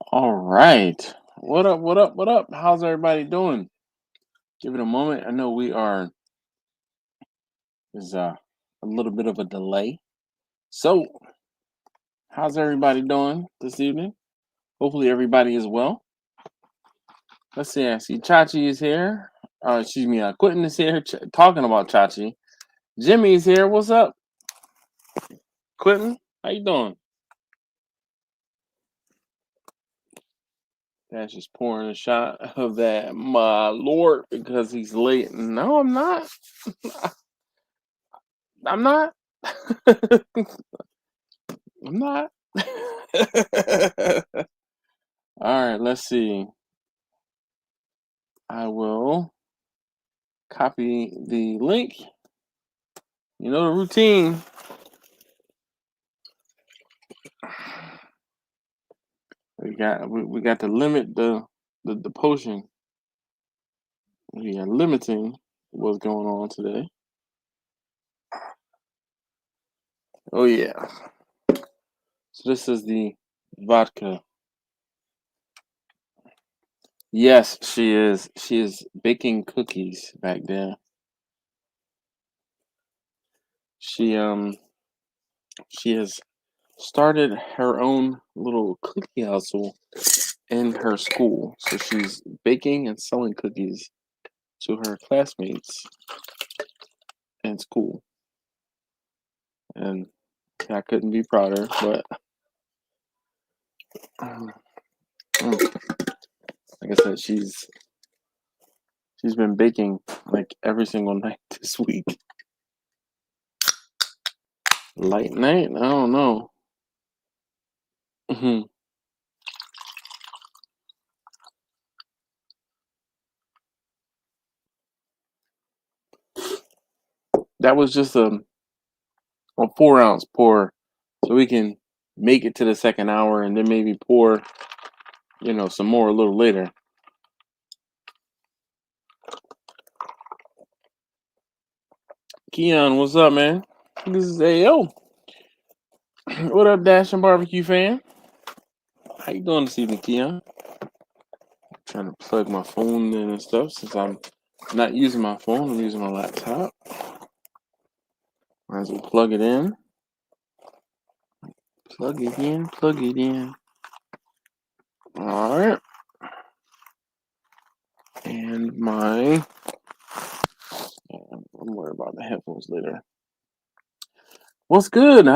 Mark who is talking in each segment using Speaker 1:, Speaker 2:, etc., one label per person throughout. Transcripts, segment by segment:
Speaker 1: All right. What up? What up? What up? How's everybody doing? Give it a moment. I know we are is a little bit of a delay. So, how's everybody doing this evening? Hopefully everybody is well. Let's see. I see Chachi is here. Excuse me. Quentin is here. Talking about Chachi. Jimmy is here. What's up, Quentin? How you doing? That's just pouring a shot of that, my lord, because he's late. No, I'm not. I'm not. I'm not. All right, let's see. I will copy the link. You know the routine. We got to limit the potion. We are limiting what's going on today. Oh yeah. So this is the vodka. Yes, she is. She is baking cookies back there. She she has started her own little cookie hustle in her school. So she's baking and selling cookies to her classmates in school. And I couldn't be prouder, but um, like I said, she's been baking like every single night this week. Light night? I don't know. Hmm. That was just a 4 ounce pour, so we can make it to the second hour, and then maybe pour, some more a little later. Keon, what's up, man? This is AO. What up, Dash and Barbecue fan? How you doing this evening, Keon? Trying to plug my phone in and stuff since I'm not using my phone. I'm using my laptop. Might as well plug it in. Plug it in. Plug it in. All right. And my. I'm worried about the headphones later. What's good?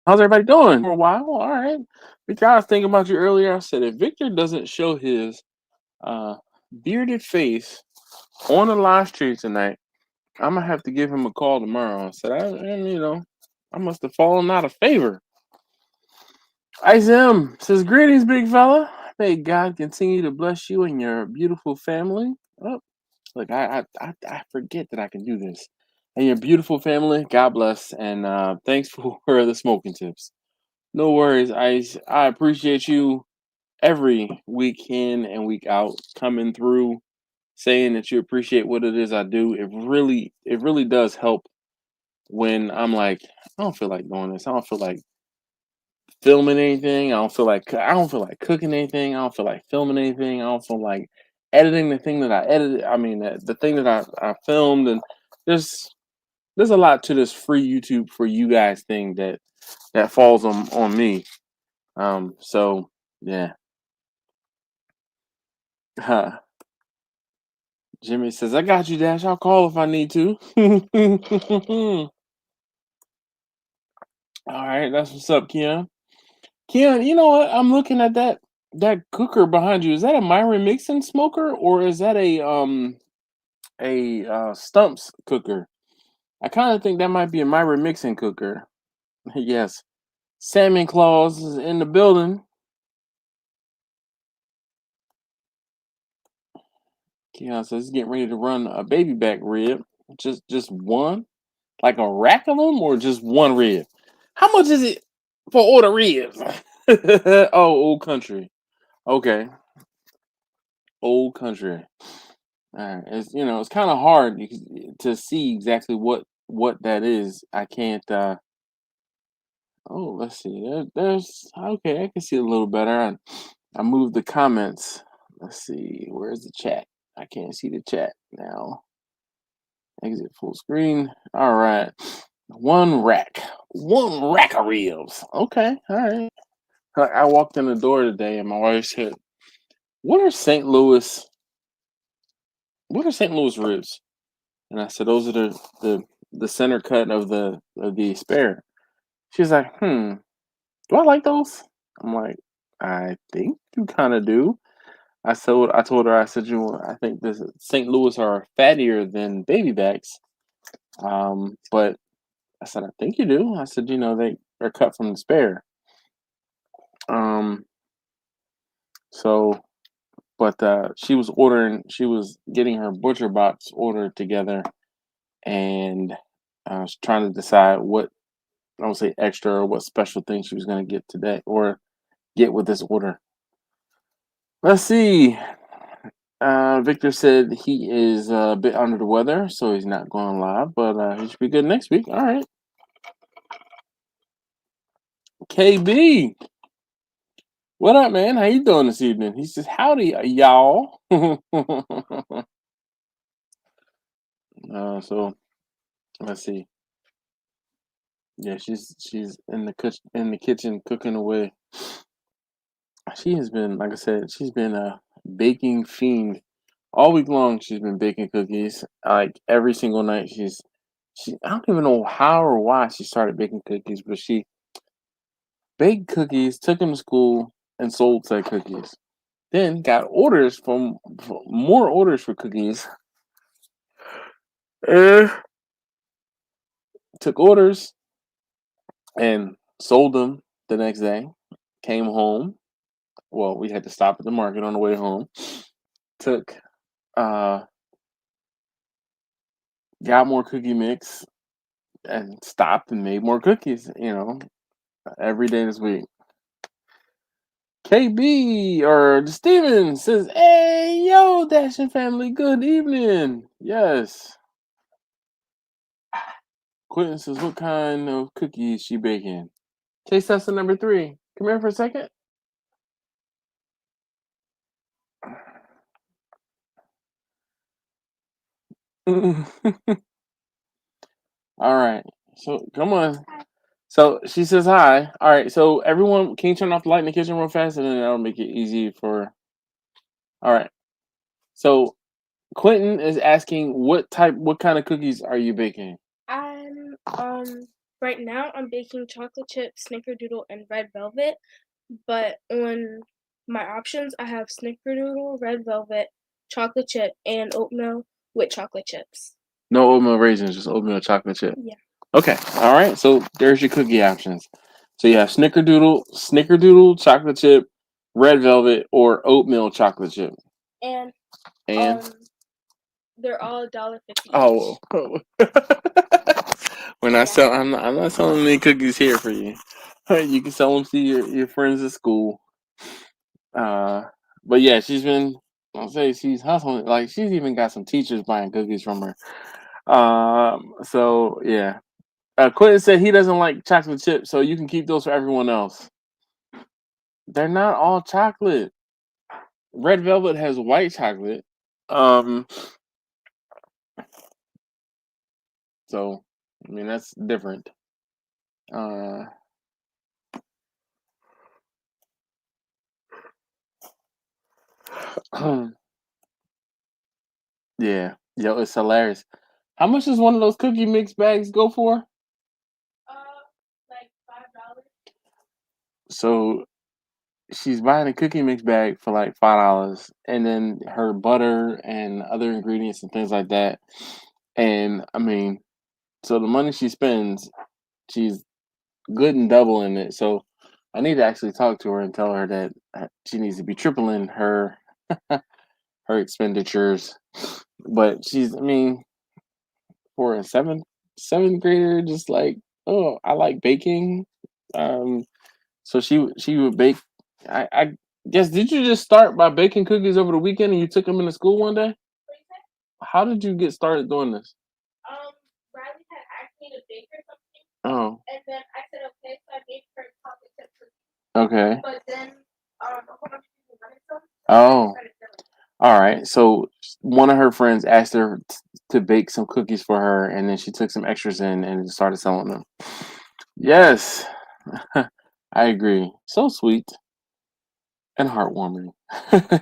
Speaker 1: How's everybody doing? For a while. All right. Victor, I was thinking about you earlier. I said if Victor doesn't show his uh, bearded face on the live stream tonight, I'm gonna have to give him a call tomorrow. I said, I must have fallen out of favor. Ice M says, greetings, big fella. May God continue to bless you and your beautiful family. Oh, look, I forget that I can do this. And your beautiful family, God bless. And thanks for the smoking tips. No worries, Ice. I appreciate you every week in and week out coming through, saying that you appreciate what it is I do. It really does help when I'm like, I don't feel like doing this. I don't feel like filming anything. I don't feel like cooking anything. I don't feel like filming anything. I don't feel like editing the thing that I edited. I mean, the thing that I filmed, and there's there's a lot to this free YouTube for you guys thing that falls on me. So yeah. Jimmy says, I got you, Dash. I'll call if I need to. All right, that's what's up, Keon. Keon, you know what? I'm looking at that cooker behind you. Is that a Myron Mixon smoker or is that a Stumps cooker? I kind of think that might be a Myron Mixon cooker. Yes. Salmon Claus is in the building. Keon says he's getting ready to run a baby back rib. Just one? Like a rack of them or just one rib? How much is it for order ribs? Oh, old country. Okay, old country. All right. It's kind of hard to see exactly what that is. I can't. Oh, let's see. There's okay. I can see a little better. I moved the comments. Let's see. Where's the chat? I can't see the chat now. Exit full screen. All right. One rack of ribs. Okay. All right. I walked in the door today, and my wife said, "What are St. Louis? What are St. Louis ribs?" And I said, "Those are the center cut of the spare." She's like, "Hmm. Do I like those?" I'm like, "I think you kind of do." I told her, I said, I think this St. Louis are fattier than baby backs. But I said, I think you do. I said, they're cut from the spare. Um, so, but she was getting her butcher box ordered together, and I was trying to decide what I would say extra or what special thing she was going to get today or get with this order. Let's see. Victor said he is a bit under the weather, so he's not going live, but he should be good next week. All right. KB, what up, man? How you doing this evening? He says, "Howdy, y'all." So let's see. Yeah, she's in the kitchen cooking away. She has been, like I said, she's been a baking fiend all week long. She's been baking cookies like every single night. She I don't even know how or why she started baking cookies, but she baked cookies, took them to school, and sold said cookies. Then got orders for more orders for cookies. And took orders and sold them the next day. Came home. Well, we had to stop at the market on the way home. Took uh got more cookie mix and stopped and made more cookies, every day this week. KB or Steven says, "Hey, yo, Dashing family, good evening." Yes. Quentin says, "What kind of cookies she baking?" Case tester number 3. Come here for a second. All right. So come on. So she says hi. All right. So everyone, can you turn off the light in the kitchen real fast, and then that'll make it easy for. All right. So Quentin is asking, what kind of cookies are you baking?
Speaker 2: I'm right now I'm baking chocolate chip, snickerdoodle, and red velvet. But on my options, I have snickerdoodle, red velvet, chocolate chip, and oatmeal with chocolate chips.
Speaker 1: No oatmeal raisins, just oatmeal chocolate chip.
Speaker 2: Yeah.
Speaker 1: Okay. All right. So there's your cookie options. So you have snickerdoodle, chocolate chip, red velvet, or oatmeal chocolate chip.
Speaker 2: And
Speaker 1: And
Speaker 2: they're all $1.50
Speaker 1: oh,
Speaker 2: each.
Speaker 1: I'm not selling any cookies here for you. You can sell them to your friends at school. Uh, but yeah, I'll say she's hustling. Like she's even got some teachers buying cookies from her. So yeah. Quentin said he doesn't like chocolate chips, so you can keep those for everyone else. They're not all chocolate. Red velvet has white chocolate. Um, so I mean that's different. Uh, yeah, yo, it's hilarious. How much does one of those cookie mix bags go for?
Speaker 2: Like $5.
Speaker 1: So she's buying a cookie mix bag for like $5, and then her butter and other ingredients and things like that. And I mean, so the money she spends, she's good and doubling it. So I need to actually talk to her and tell her that she needs to be tripling her her expenditures. But I mean, for a seventh grader, just like, oh, I like baking. Um, so she would bake. I guess, did you just start by baking cookies over the weekend and you took them into school one day? How did you get started doing this?
Speaker 2: Riley had asked me to bake her something,
Speaker 1: Oh,
Speaker 2: and then I said okay, so I made
Speaker 1: Okay.
Speaker 2: But then a whole bunch of people wanted some, so
Speaker 1: Oh.
Speaker 2: started filling.
Speaker 1: All right. So one of her friends asked her to bake some cookies for her, and then she took some extras in and started selling them. Yes, I agree. So sweet and heartwarming.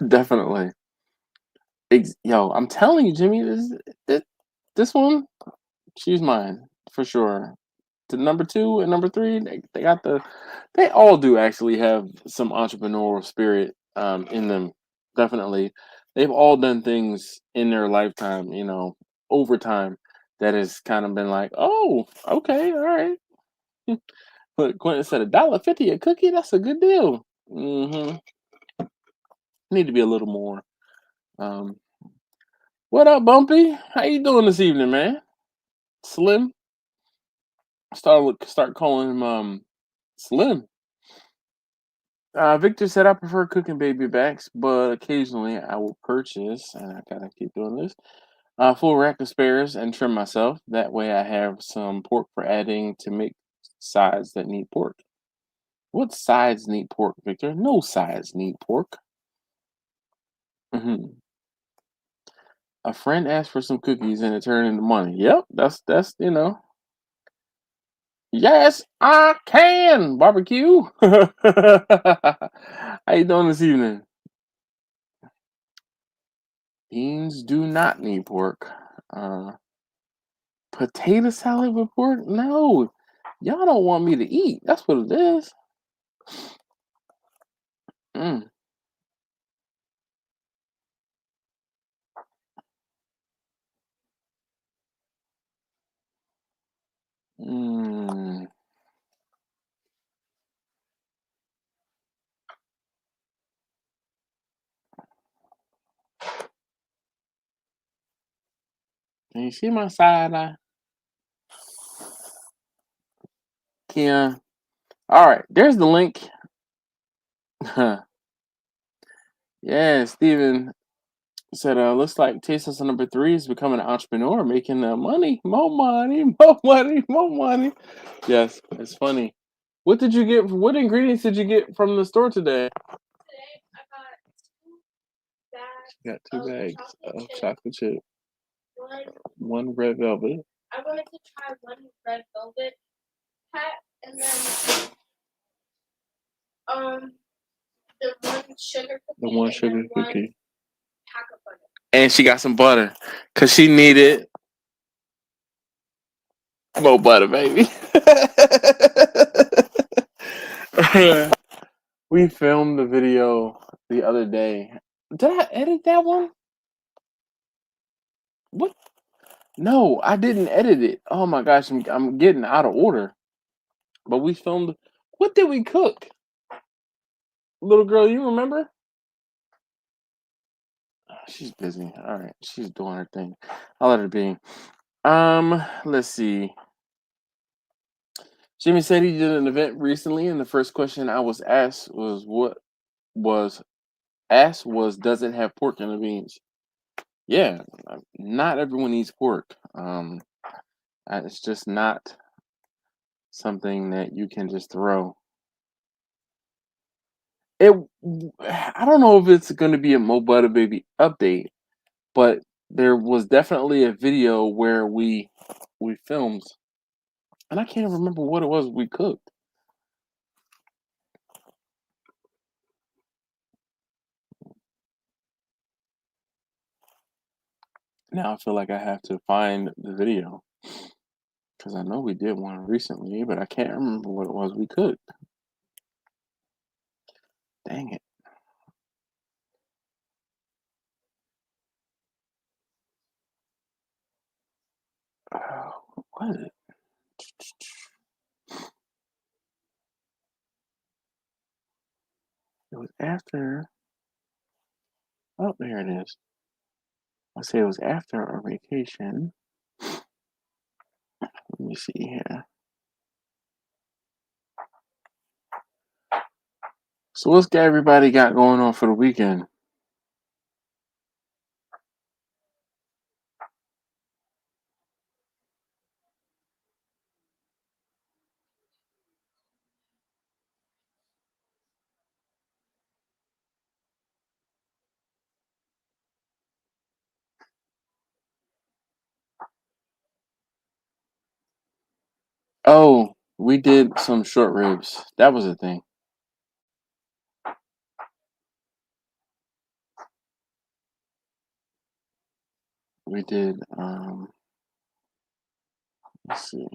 Speaker 1: Definitely. Yo, I'm telling you, Jimmy, this one, she's mine for sure. To number two and number three, they got they all do actually have some entrepreneurial spirit in them. Definitely. They've all done things in their lifetime, over time that has kind of been like, oh, okay, all right. But Quentin said $1.50 a cookie, that's a good deal. Need to be a little more. Um, what up, Bumpy? How you doing this evening, man? Slim? Start calling him Slim. Victor said, I prefer cooking baby backs, but occasionally I will purchase, and I gotta keep doing this, a full rack of spares and trim myself. That way I have some pork for adding to make sides that need pork. What sides need pork, Victor? No sides need pork. Hmm. A friend asked for some cookies and it turned into money. Yep, that's. Yes, I can barbecue. How you doing this evening? Beans do not need pork. Uh, Potato salad with pork? No, y'all don't want me to eat. That's what it is. Mm, mm. Can you see my side eye? Kia. All right, there's the link. Yeah, Steven said, looks like Taste Tester number three is becoming an entrepreneur, making money, more money, more money, more money. Yes, it's funny. What did you get? What ingredients did you get from the store today?
Speaker 2: Today I
Speaker 1: Got
Speaker 2: got 2
Speaker 1: two
Speaker 2: bags
Speaker 1: bags
Speaker 2: of
Speaker 1: of
Speaker 2: chocolate
Speaker 1: chocolate chip,
Speaker 2: chip,
Speaker 1: one red velvet,
Speaker 2: I wanted to try one red velvet pack, and then um the one sugar
Speaker 1: the
Speaker 2: cookie,
Speaker 1: one
Speaker 2: and then
Speaker 1: sugar
Speaker 2: one
Speaker 1: cookie.
Speaker 2: pack of butter.
Speaker 1: And she got some butter because she needed more butter, baby. We filmed the video the other day. Did I edit that one? What? No, I didn't edit it. Oh my gosh, I'm getting out of order. But we filmed. What did we cook? Little girl, you remember? She's busy. All right, she's doing her thing. I'll let her be. Let's see. Jimmy said he did an event recently, and the first question I was asked was was does it have pork in the beans? Yeah, not everyone eats pork. It's just not something that you can just throw. It. I don't know if it's going to be a Mo Butter Baby update, but there was definitely a video where we filmed, and I can't remember what it was we cooked. Now I feel like I have to find the video because I know we did one recently, but I can't remember what it was we cooked. Dang it. What was it? It was after. Oh, there it is. I say it was after our vacation. Let me see here. So what's got everybody got going on for the weekend? Oh, we did some short ribs. That was a thing. We did. Let's see.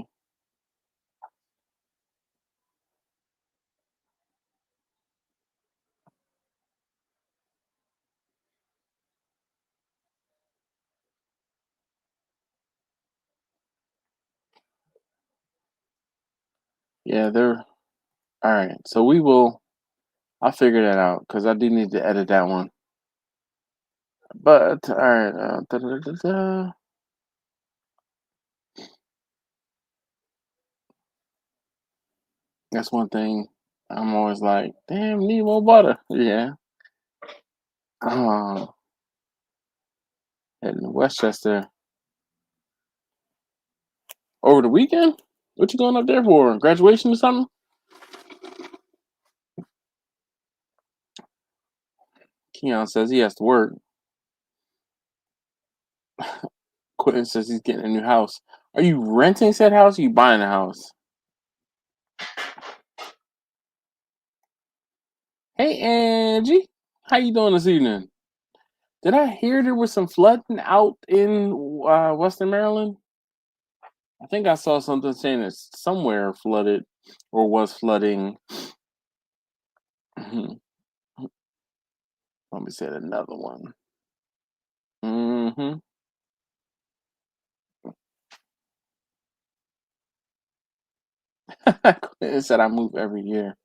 Speaker 1: Yeah, they're all right. So we will. I'll figure that out because I do need to edit that one. But all right. That's one thing. I'm always like, damn, need more butter. Yeah. Um, Heading to Westchester over the weekend. What you going up there for? Graduation or something? Keon says he has to work. Quentin says he's getting a new house. Are you renting said house? Or you buying a house? Hey Angie, how you doing this evening? Did I hear there was some flooding out in Western Maryland? I think I saw something saying it's somewhere flooded or was flooding. Let me say another one. Mm-hmm. It said I move every year.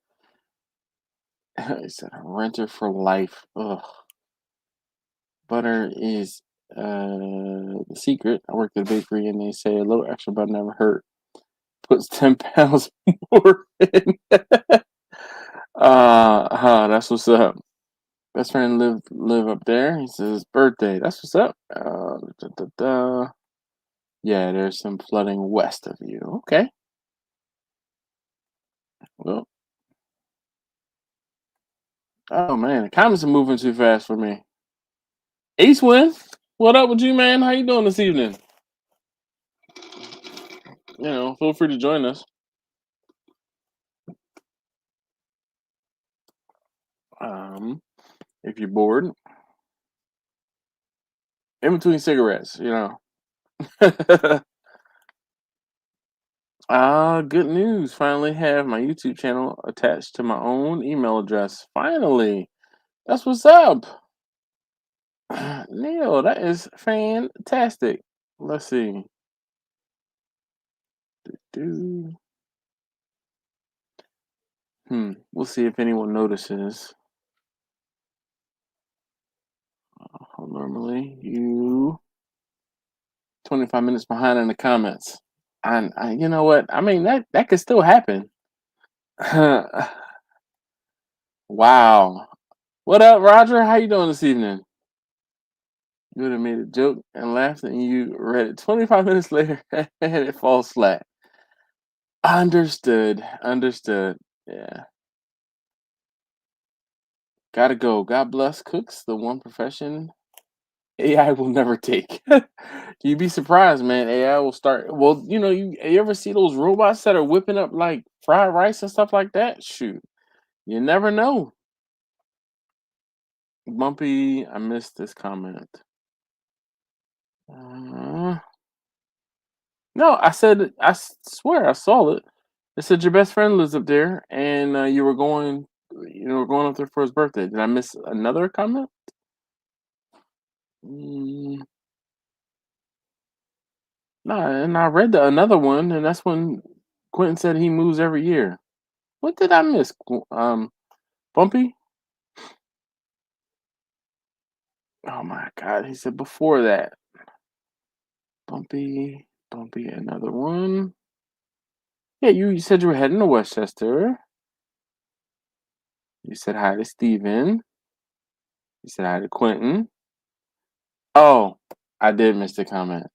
Speaker 1: It said a renter for life. Ugh. Butter is the secret. I worked at a bakery and they say a little extra butter never hurt. Puts 10 pounds more in. That's what's up. Best friend live up there. He says birthday. That's what's up. Yeah, there's some flooding west of you. Okay. Well, oh man, the comments are moving too fast for me. Ace win. What up with you, man? How you doing this evening? Feel free to join us. If you're bored, in between cigarettes, Good news. Finally have my YouTube channel attached to my own email address. Finally. That's what's up. Neil, that is fantastic. Let's see. Do We'll see if anyone notices. Normally you 25 minutes behind in the comments. You know what? I mean that could still happen. Wow. What up, Roger? How you doing this evening? You would have made a joke and laughed, and you read it 25 minutes later, and it falls flat. Understood. Understood. Yeah. Gotta go. God bless cooks, the one profession AI will never take. You'd be surprised, man. AI will start. Well, you ever see those robots that are whipping up like fried rice and stuff like that? Shoot, you never know. Bumpy, I missed this comment. Uh, no, swear I saw it. It said your best friend lives up there, and you were going up there for his birthday. Did I miss another comment? Mm, no, and I read another one, and that's when Quentin said he moves every year. What did I miss? Bumpy? Oh my God, he said before that. Bumpy, Bumpy, another one. Yeah, you said you were heading to Westchester. You said hi to Steven. You said hi to Quentin. Oh, I did miss the comment.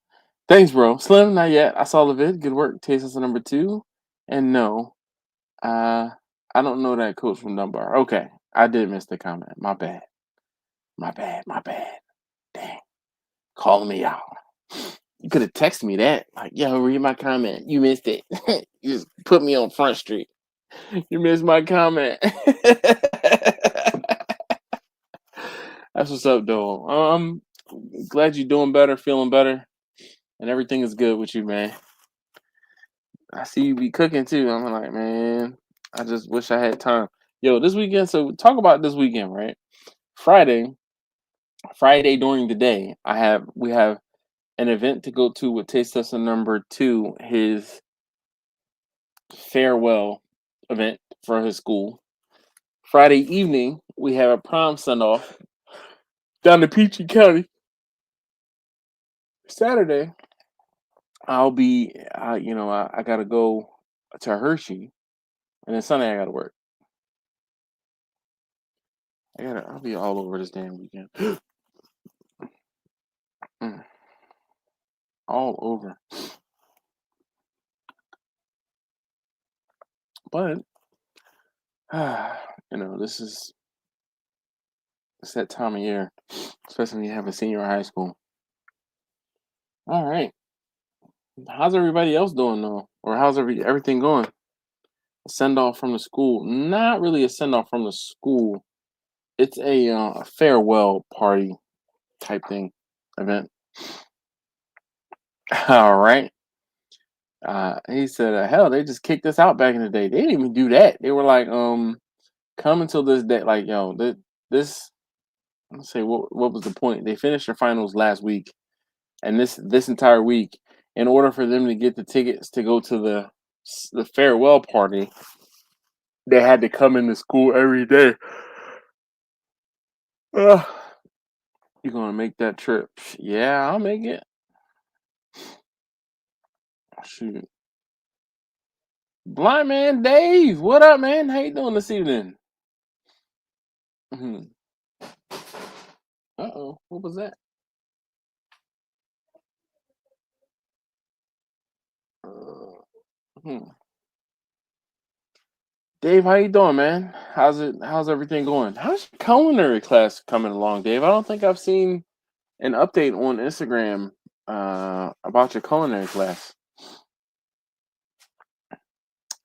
Speaker 1: Thanks, bro. Slim, not yet. I saw the vid. Good work. Taste us number 2. And no, uh, I don't know that coach from Dunbar. Okay, I did miss the comment. My bad. My bad. My bad. Dang. Calling me out. You could have texted me that. Like, yo, read my comment. You missed it. You just put me on Front Street. You missed my comment. That's what's up, though. I'm glad you're doing better, feeling better, and everything is good with you, man. I see you be cooking too. I'm like, man, I just wish I had time. Yo, this weekend. So talk about this weekend, right? Friday, Friday during the day, we have an event to go to with Taste Tester number two, his farewell event for his school. Friday evening, we have a prom send off down to Peachy County. Saturday, I gotta go to Hershey, and then Sunday I gotta work. I'll be all over this damn weekend. Mm, all over. But this is it's that time of year, especially when you have a senior in high school. All right, how's everybody else doing though, or how's everything going? A send off from the school? Not really a send off from the school. It's a farewell party type thing event. All right. He said, "Hell, they just kicked us out back in the day. They didn't even do that. They were like, come until this day. Like, yo, this. Let's say what was the point? They finished their finals last week, and this entire week, in order for them to get the tickets to go to the farewell party, they had to come into school every day. Ugh. You're gonna make that trip? Yeah, I'll make it. Shoot, blind man Dave, what up, man? How you doing this evening? Hmm. Uh-oh, what was that? Uh, hmm. Dave, how you doing, man? How's everything going? How's your culinary class coming along, Dave? I don't think I've seen an update on Instagram about your culinary class.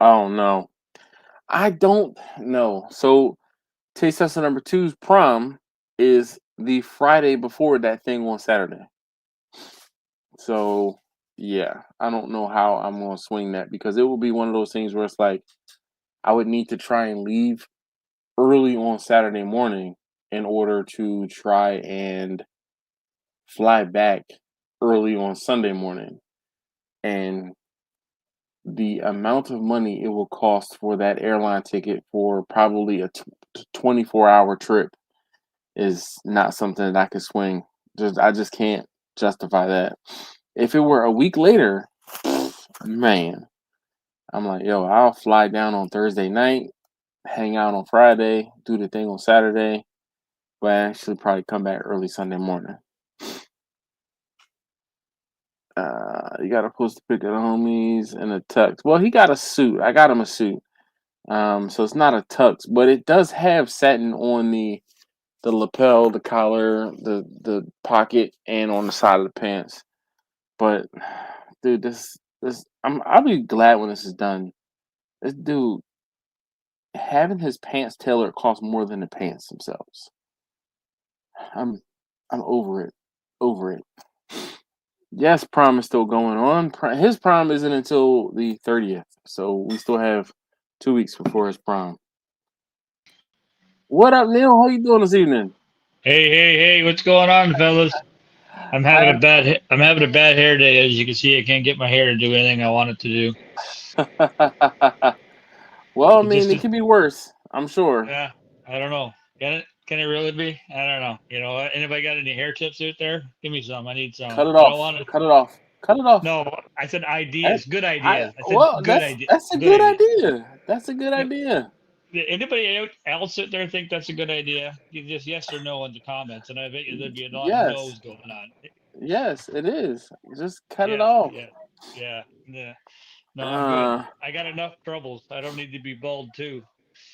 Speaker 1: Oh no. I don't know. So taste tester number two's prom is the Friday before that thing on Saturday. So yeah, I don't know how I'm gonna swing that because it will be one of those things where it's like I would need to try and leave early on Saturday morning in order to try and fly back early on Sunday morning. And the amount of money it will cost for that airline ticket for probably a 24-hour trip is not something that I could swing. I just can't justify that. If it were a week later, man, I'm like, yo, I'll fly down on Thursday night, hang out on Friday, do the thing on Saturday, but actually probably come back early Sunday morning. You got to post a pic of the homies in a tux. Well, he got a suit. I got him a suit. So it's not a tux, but it does have satin on the lapel, the collar, the pocket, and on the side of the pants. But dude, I'll be glad when this is done. This dude having his pants tailored costs more than the pants themselves. I'm I'm over it. Over it. Yes, prom is still going on. His prom isn't until the 30th, so we still have 2 weeks before his prom. What up, Neil? How you doing this evening?
Speaker 3: Hey, hey, hey, what's going on, fellas? I'm having a bad hair day. As you can see, I can't get my hair to do anything I want it to do.
Speaker 1: Well, I
Speaker 3: It
Speaker 1: mean,
Speaker 3: just
Speaker 1: it could be worse. I'm sure.
Speaker 3: yeah, I don't know. Can it? Can it really be? I don't know. Anybody got any hair tips out there? Give me some. I need some.
Speaker 1: Cut it
Speaker 3: I don't
Speaker 1: off.
Speaker 3: want to.
Speaker 1: Cut it off. Cut it off.
Speaker 3: No, I said
Speaker 1: I,
Speaker 3: ideas. Good
Speaker 1: I
Speaker 3: ideas. I said
Speaker 1: well,
Speaker 3: good
Speaker 1: that's
Speaker 3: idea.
Speaker 1: that's a
Speaker 3: Good
Speaker 1: good
Speaker 3: idea.
Speaker 1: idea. That's a good
Speaker 3: Yeah,
Speaker 1: idea.
Speaker 3: anybody else out there think that's a good idea? You just yes or no in the comments, and I bet you there'd be a lot of
Speaker 1: Yes,
Speaker 3: no's going on.
Speaker 1: yes, it is. Just cut it
Speaker 3: Yeah,
Speaker 1: off.
Speaker 3: yeah, yeah. No, I'm good.
Speaker 1: Uh,
Speaker 3: I got enough troubles. I don't need to be bald too.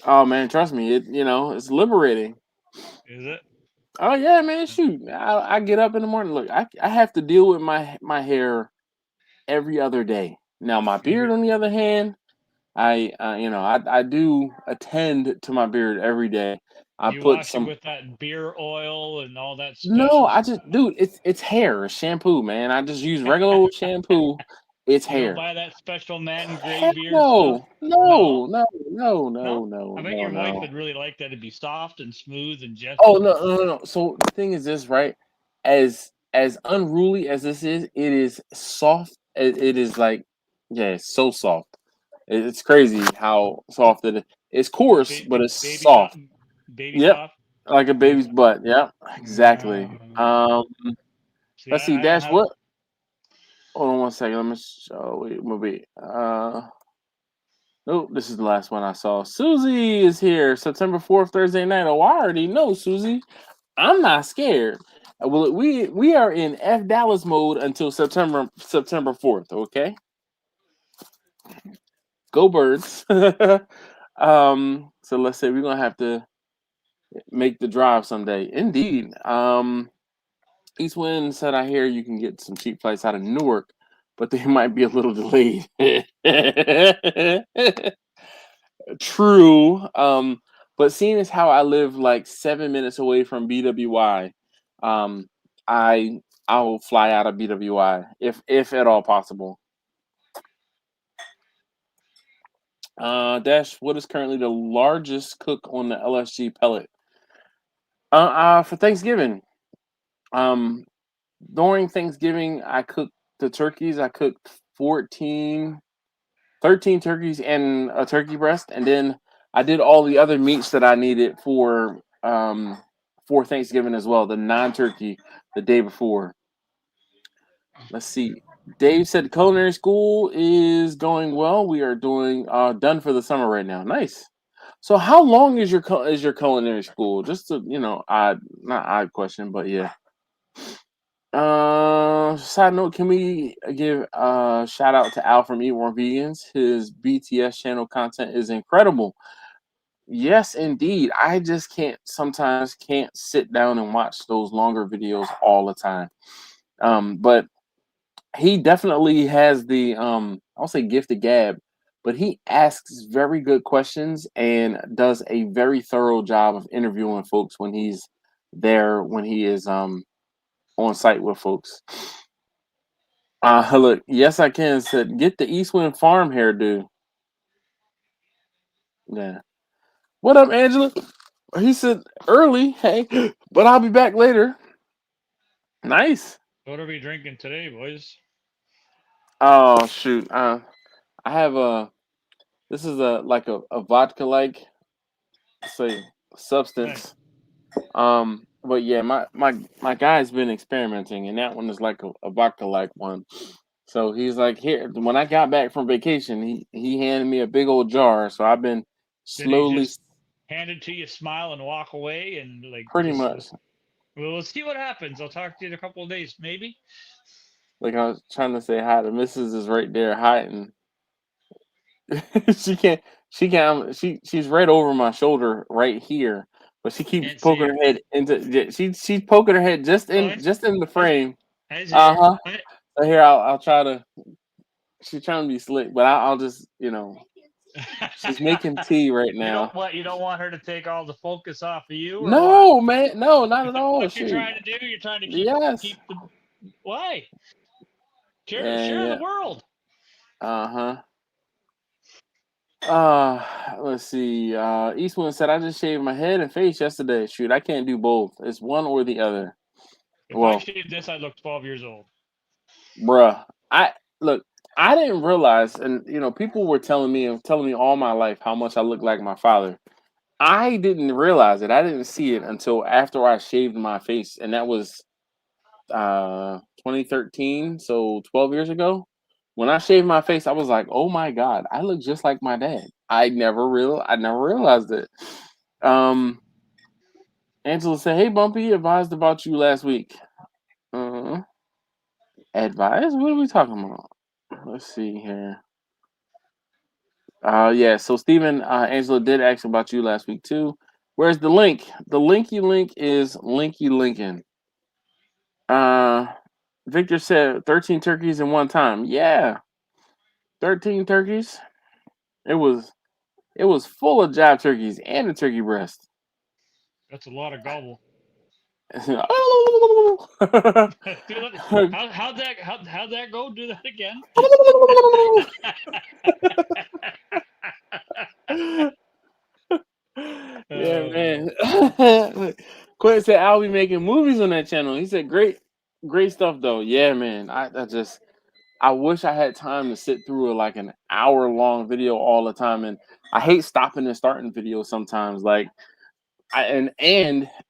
Speaker 1: oh man, trust me. It's liberating.
Speaker 3: Is it?
Speaker 1: Oh yeah, man. Shoot, I get up in the morning. Look, I have to deal with my hair every other day. Now, my beard,
Speaker 3: Maybe
Speaker 1: on the other hand, I do attend to my beard every day. I
Speaker 3: you
Speaker 1: put
Speaker 3: wash it
Speaker 1: some.
Speaker 3: with that beer oil and all that
Speaker 1: No,
Speaker 3: special
Speaker 1: I just,
Speaker 3: stuff.
Speaker 1: dude, it's hair, it's shampoo, man. I just use regular old shampoo. It's
Speaker 3: You don't
Speaker 1: hair.
Speaker 3: buy that special man grade
Speaker 1: Heck
Speaker 3: beard stuff?
Speaker 1: no,
Speaker 3: No?
Speaker 1: no, no, no, no,
Speaker 3: No?
Speaker 1: no,
Speaker 3: I bet
Speaker 1: no,
Speaker 3: your wife
Speaker 1: no.
Speaker 3: would really like that. It'd be soft and smooth and
Speaker 1: Oh
Speaker 3: gentle.
Speaker 1: no, no, no, no. So the thing is this, right? As unruly as this is, it is soft. It is like, yeah, it's so soft. It's crazy how soft it is. It's coarse, but it's
Speaker 3: Baby soft,
Speaker 1: soft.
Speaker 3: baby
Speaker 1: Yep,
Speaker 3: soft,
Speaker 1: like a
Speaker 3: baby
Speaker 1: baby's
Speaker 3: soft.
Speaker 1: butt. Yep, exactly.
Speaker 3: Uh, see,
Speaker 1: Let's see,
Speaker 3: I don't
Speaker 1: Dash.
Speaker 3: have.
Speaker 1: What? Hold on one second. Let me show. Wait, movie. Nope. This is the last one I saw. Susie is here. September 4th, Thursday night. Oh, I already know, Susie. I'm not scared. Well, we are in F Dallas mode until September 4th. Okay, go Birds. So let's say we're gonna have to make the drive someday. Indeed. East Wind said, I hear you can get some cheap flights out of Newark, but they might be a little delayed. True. But seeing as how I live like 7 minutes away from BWI, um, I I'll fly out of BWI if at all possible. Dash, what is currently the largest cook on the LSG pellet? For Thanksgiving. Um, During Thanksgiving, I cooked the turkeys. I cooked 14, 13 turkeys and a turkey breast, and then I did all the other meats that I needed for Thanksgiving as well. The non-turkey the day before. Let's see. Dave said culinary school is going well. We are doing done for the summer right now. Nice. So how long is your culinary school? Just to, odd, not odd question, but yeah. Side note, can we give a shout out to Al from Eat More Vegans? His BTS channel content is incredible. Yes, indeed. I just can't sit down and watch those longer videos all the time. But he definitely has the I'll say gift of gab, but he asks very good questions and does a very thorough job of interviewing folks when he's there, when he is on site with folks. Look, yes, I can. Said, get the Eastwind Farm hairdo. Yeah. What up, Angela? He said early. Hey, but I'll be back later. Nice.
Speaker 3: What are we drinking today, boys?
Speaker 1: Oh shoot. I have a. This is a vodka like say
Speaker 3: Nice.
Speaker 1: substance. But yeah, my guy's been experimenting, and that one is like a vodka like one. So he's like, here. When I got back from vacation, he handed me a big old jar. So I've been
Speaker 3: Did he
Speaker 1: slowly,
Speaker 3: just hand it to you, smile, and walk away, and like
Speaker 1: pretty
Speaker 3: just?
Speaker 1: much.
Speaker 3: Well, we'll see what happens. I'll talk to you in a couple of days, maybe.
Speaker 1: Like I was trying to say hi. The missus is right there hiding. she can't. She can't. She's right over my shoulder, right here. But she keeps
Speaker 3: Can't see
Speaker 1: poking
Speaker 3: you.
Speaker 1: her head into. She's poking her head
Speaker 3: Oh,
Speaker 1: just in the
Speaker 3: I,
Speaker 1: frame.
Speaker 3: I see
Speaker 1: Uh
Speaker 3: her.
Speaker 1: huh. So here I'll try to. She's trying to be slick, but I'll just she's making tea right now.
Speaker 3: You don't want her to take all the focus off of you, or what?
Speaker 1: No, man, no, not
Speaker 3: Is
Speaker 1: at
Speaker 3: that
Speaker 1: all.
Speaker 3: what you're
Speaker 1: Shoot,
Speaker 3: trying to do? You're trying to
Speaker 1: yes,
Speaker 3: keep the why?
Speaker 1: yeah,
Speaker 3: Share the
Speaker 1: yeah.
Speaker 3: world.
Speaker 1: Uh huh. Let's see. Eastwood said, I just shaved my head and face yesterday. Shoot, I can't do both. It's one or the other.
Speaker 3: If I
Speaker 1: Well,
Speaker 3: shaved this, I'd look 12 years old.
Speaker 1: bruh, I look. I didn't realize, and people were telling me all my life how much I look like my father. I didn't realize it. I didn't see it until after I shaved my face, and that was 2013, so 12 years ago. When I shaved my face, I was like, "Oh my god, I look just like my dad." I never realized it. Um, Angela said, "Hey, Bumpy, advised about you last week." Uh, Advised? What are we talking about? Let's see here. Yeah. So Stephen, Angela did ask about you last week too. Where's the link? The linky link is Linky Lincoln. Uh, Victor said 13 turkeys in one time. Yeah. 13 turkeys. It was it was full of jive turkeys and a turkey breast.
Speaker 3: That's a lot of gobble. How'd that go? Do that again.
Speaker 1: Yeah,
Speaker 3: uh,
Speaker 1: man. Quentin said I'll be making movies on that channel. He said great stuff though. Yeah, man. I wish I had time to sit through like an hour long video all the time, and I hate stopping and starting videos sometimes. Like and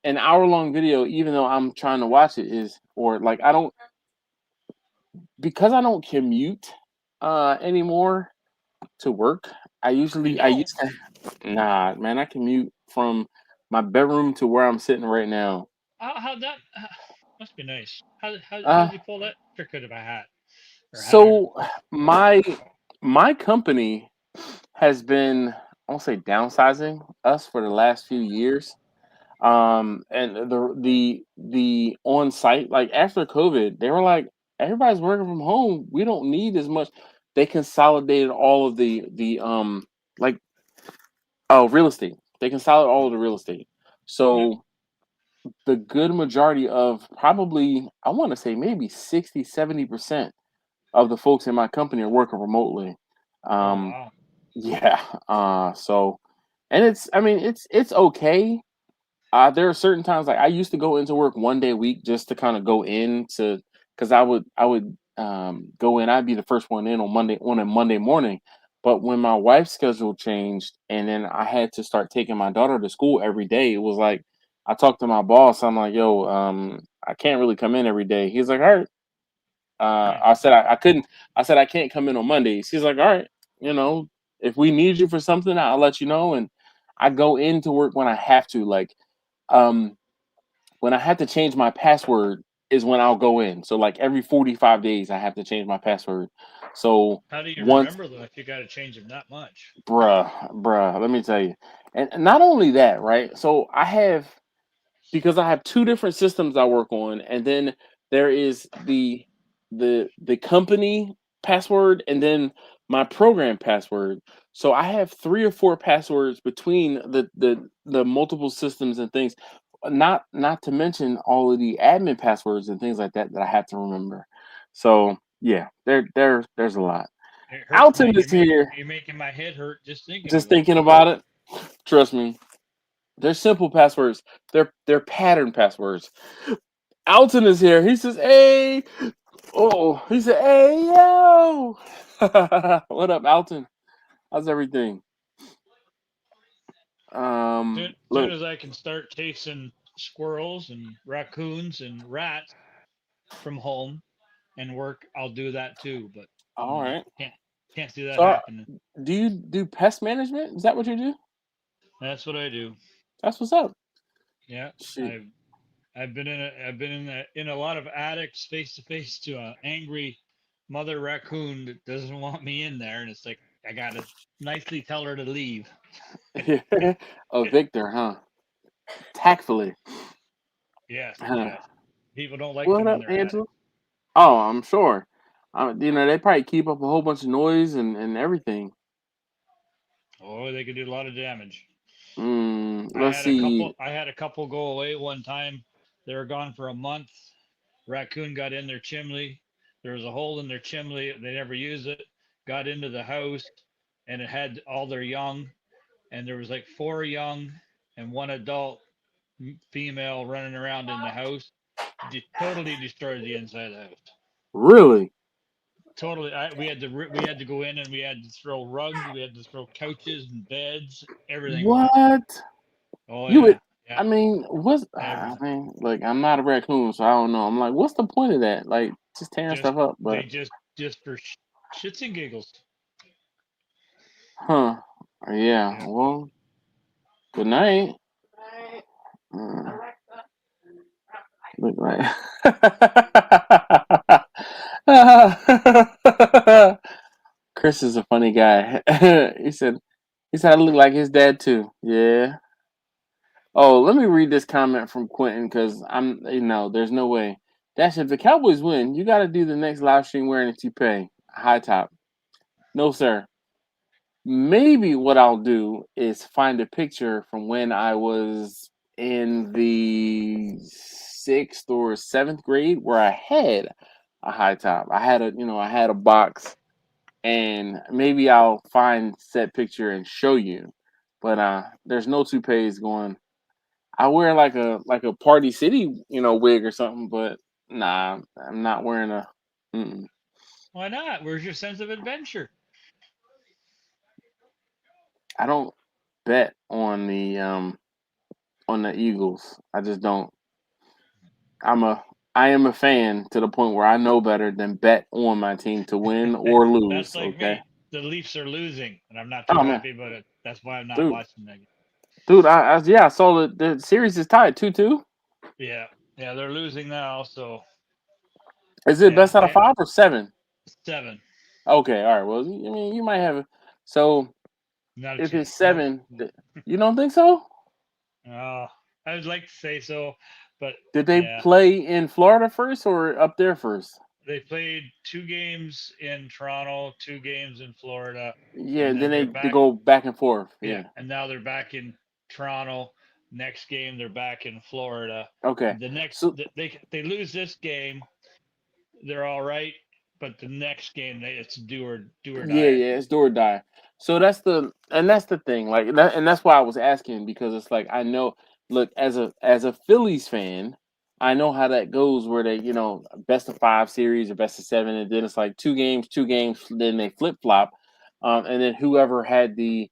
Speaker 1: an hour long video, even though I'm trying to watch it, is or like I don't because I don't commute anymore to work.
Speaker 3: you
Speaker 1: I
Speaker 3: don't.
Speaker 1: used to nah, man. I commute from my bedroom to where I'm sitting right now.
Speaker 3: How'd that? Must be nice. How
Speaker 1: Uh,
Speaker 3: did you pull that trick out of a hat? Or how did
Speaker 1: so my my company has been I won't say downsizing us for the last few years. And the on site like after COVID, they were like everybody's working from home. We don't need as much. They consolidated all of the like real estate. They consolidated all of the real estate.
Speaker 3: yeah?
Speaker 1: So the good majority of probably I want to say maybe 60-70% of the folks in my company are working remotely.
Speaker 3: Oh
Speaker 1: Um,
Speaker 3: wow.
Speaker 1: yeah. So, and I mean, it's okay. There are certain times like I used to go into work 1 day a week just to kind of go in to because I would go in. I'd be the first one in on a Monday morning. But when my wife's schedule changed and then I had to start taking my daughter to school every day, it was like I talked to my boss. I'm like, yo, I can't really come in every day. He's like, all right.
Speaker 3: Yeah.
Speaker 1: I said I couldn't. I said I can't come in on Mondays. He's like, all right, you know, if we need you for something, I'll let you know. And I go into work when I have to. Like, um, when I have to change my password is when I'll go in. So like every 45 days, I have to change my password. So
Speaker 3: How do you
Speaker 1: once,
Speaker 3: remember though if you got to change them that much?
Speaker 1: bruh, let me tell you, and not only that, right? So I have because I have two different systems I work on, and then there is the company password, and then my program password. So I have three or four passwords between the multiple systems and things. Not to mention all of the admin passwords and things like that that I have to remember. So yeah, there's a lot.
Speaker 3: It hurts my.
Speaker 1: Alton is here.
Speaker 3: You're making my head hurt just thinking
Speaker 1: Just
Speaker 3: about
Speaker 1: thinking about it. Trust me, they're simple passwords. They're pattern passwords. Alton is here. He says, "Hey, oh," he said, "Hey, yo." What up, Alton? How's everything?
Speaker 3: it. Soon
Speaker 1: Look.
Speaker 3: as I can start chasing squirrels and raccoons and rats from home and work, I'll do that too. But
Speaker 1: All right.
Speaker 3: can't see that
Speaker 1: So,
Speaker 3: happening.
Speaker 1: do you do pest management? Is that what you do?
Speaker 3: That's what I do.
Speaker 1: That's what's up.
Speaker 3: Yeah,
Speaker 1: Shoot.
Speaker 3: I've been in a lot of attics face to face to an angry mother raccoon that doesn't want me in there, and it's like I gotta nicely tell her to leave.
Speaker 1: Oh, Victor, huh? Tactfully.
Speaker 3: Yes,
Speaker 1: Huh.
Speaker 3: yes. People don't like
Speaker 1: What
Speaker 3: them in
Speaker 1: up,
Speaker 3: their attic.
Speaker 1: Angela? Oh, I'm sure. They probably keep up a whole bunch of noise and everything.
Speaker 3: Oh, they could do a lot of damage.
Speaker 1: Let's see.
Speaker 3: I had a couple go away one time. They were gone for a month. Raccoon got in their chimney. There was a hole in their chimney. They never used it. Got into the house, and it had all their young. And there was like four young and one adult female running around in the house. Totally destroyed the inside of the house.
Speaker 1: Really?
Speaker 3: Totally. We had to go in and we had to throw rugs. We had to throw couches and beds, everything away.
Speaker 1: What?
Speaker 3: Oh
Speaker 1: You would?
Speaker 3: yeah, yeah,
Speaker 1: I mean, what's? I
Speaker 3: everything.
Speaker 1: mean, like, I'm not a raccoon, so I don't know. I'm like, what's the point of that? Like, just tearing
Speaker 3: Just
Speaker 1: stuff up.
Speaker 3: they
Speaker 1: But,
Speaker 3: just for shits and giggles.
Speaker 1: huh? Yeah.
Speaker 3: Yeah.
Speaker 1: Well, good night. Uh, look like. Chris is a funny guy. He said I look like his dad too. Yeah. Oh, let me read this comment from Quentin because there's no way. Dash if the Cowboys win, you got to do the next live stream wearing a toupee, high top. No, sir. Maybe what I'll do is find a picture from when I was in the sixth or seventh grade where I had a high top. I had a box, and maybe I'll find said picture and show you. But there's no toupees going. I wear like a Party City, wig or something, but nah, I'm not wearing a. Mm-mm.
Speaker 3: Why not? Where's your sense of adventure?
Speaker 1: I don't bet on the Eagles. I just don't. I am a fan to the point where I know better than bet on my team to win or
Speaker 3: That's
Speaker 1: lose.
Speaker 3: like
Speaker 1: Okay.
Speaker 3: me. The Leafs are losing, and I'm not too
Speaker 1: Oh man,
Speaker 3: happy about it. That's why I'm not
Speaker 1: dude,
Speaker 3: watching that.
Speaker 1: dude, yeah, I saw the series is tied 2-2.
Speaker 3: Yeah, yeah, they're losing now. So
Speaker 1: Is it
Speaker 3: yeah,
Speaker 1: best out of five or seven?
Speaker 3: 7,
Speaker 1: Okay, all right. Well, I mean, you might have. So
Speaker 3: not a
Speaker 1: if
Speaker 3: chance.
Speaker 1: it's
Speaker 3: Nope.
Speaker 1: seven, you don't think so?
Speaker 3: Uh, I would like to say so, but
Speaker 1: Did they
Speaker 3: yeah,
Speaker 1: play in Florida first or up there first?
Speaker 3: they played 2 games in Toronto, 2 games in Florida,
Speaker 1: Yeah,
Speaker 3: and
Speaker 1: and then
Speaker 3: then they're
Speaker 1: they
Speaker 3: back.
Speaker 1: go back and forth.
Speaker 3: Yeah,
Speaker 1: Yeah.
Speaker 3: and now they're back in Toronto. Next game they're back in Florida.
Speaker 1: Okay.
Speaker 3: The next
Speaker 1: So
Speaker 3: they lose this game, they're all right, but the next game it's do or
Speaker 1: yeah,
Speaker 3: die.
Speaker 1: yeah, it's do or die. So that's the thing, like that, and that's why I was asking because it's like I know. Look, as a Phillies fan, I know how that goes. Where they, best of five series or best of seven, and then it's like two games, then they flip flop, and then whoever had the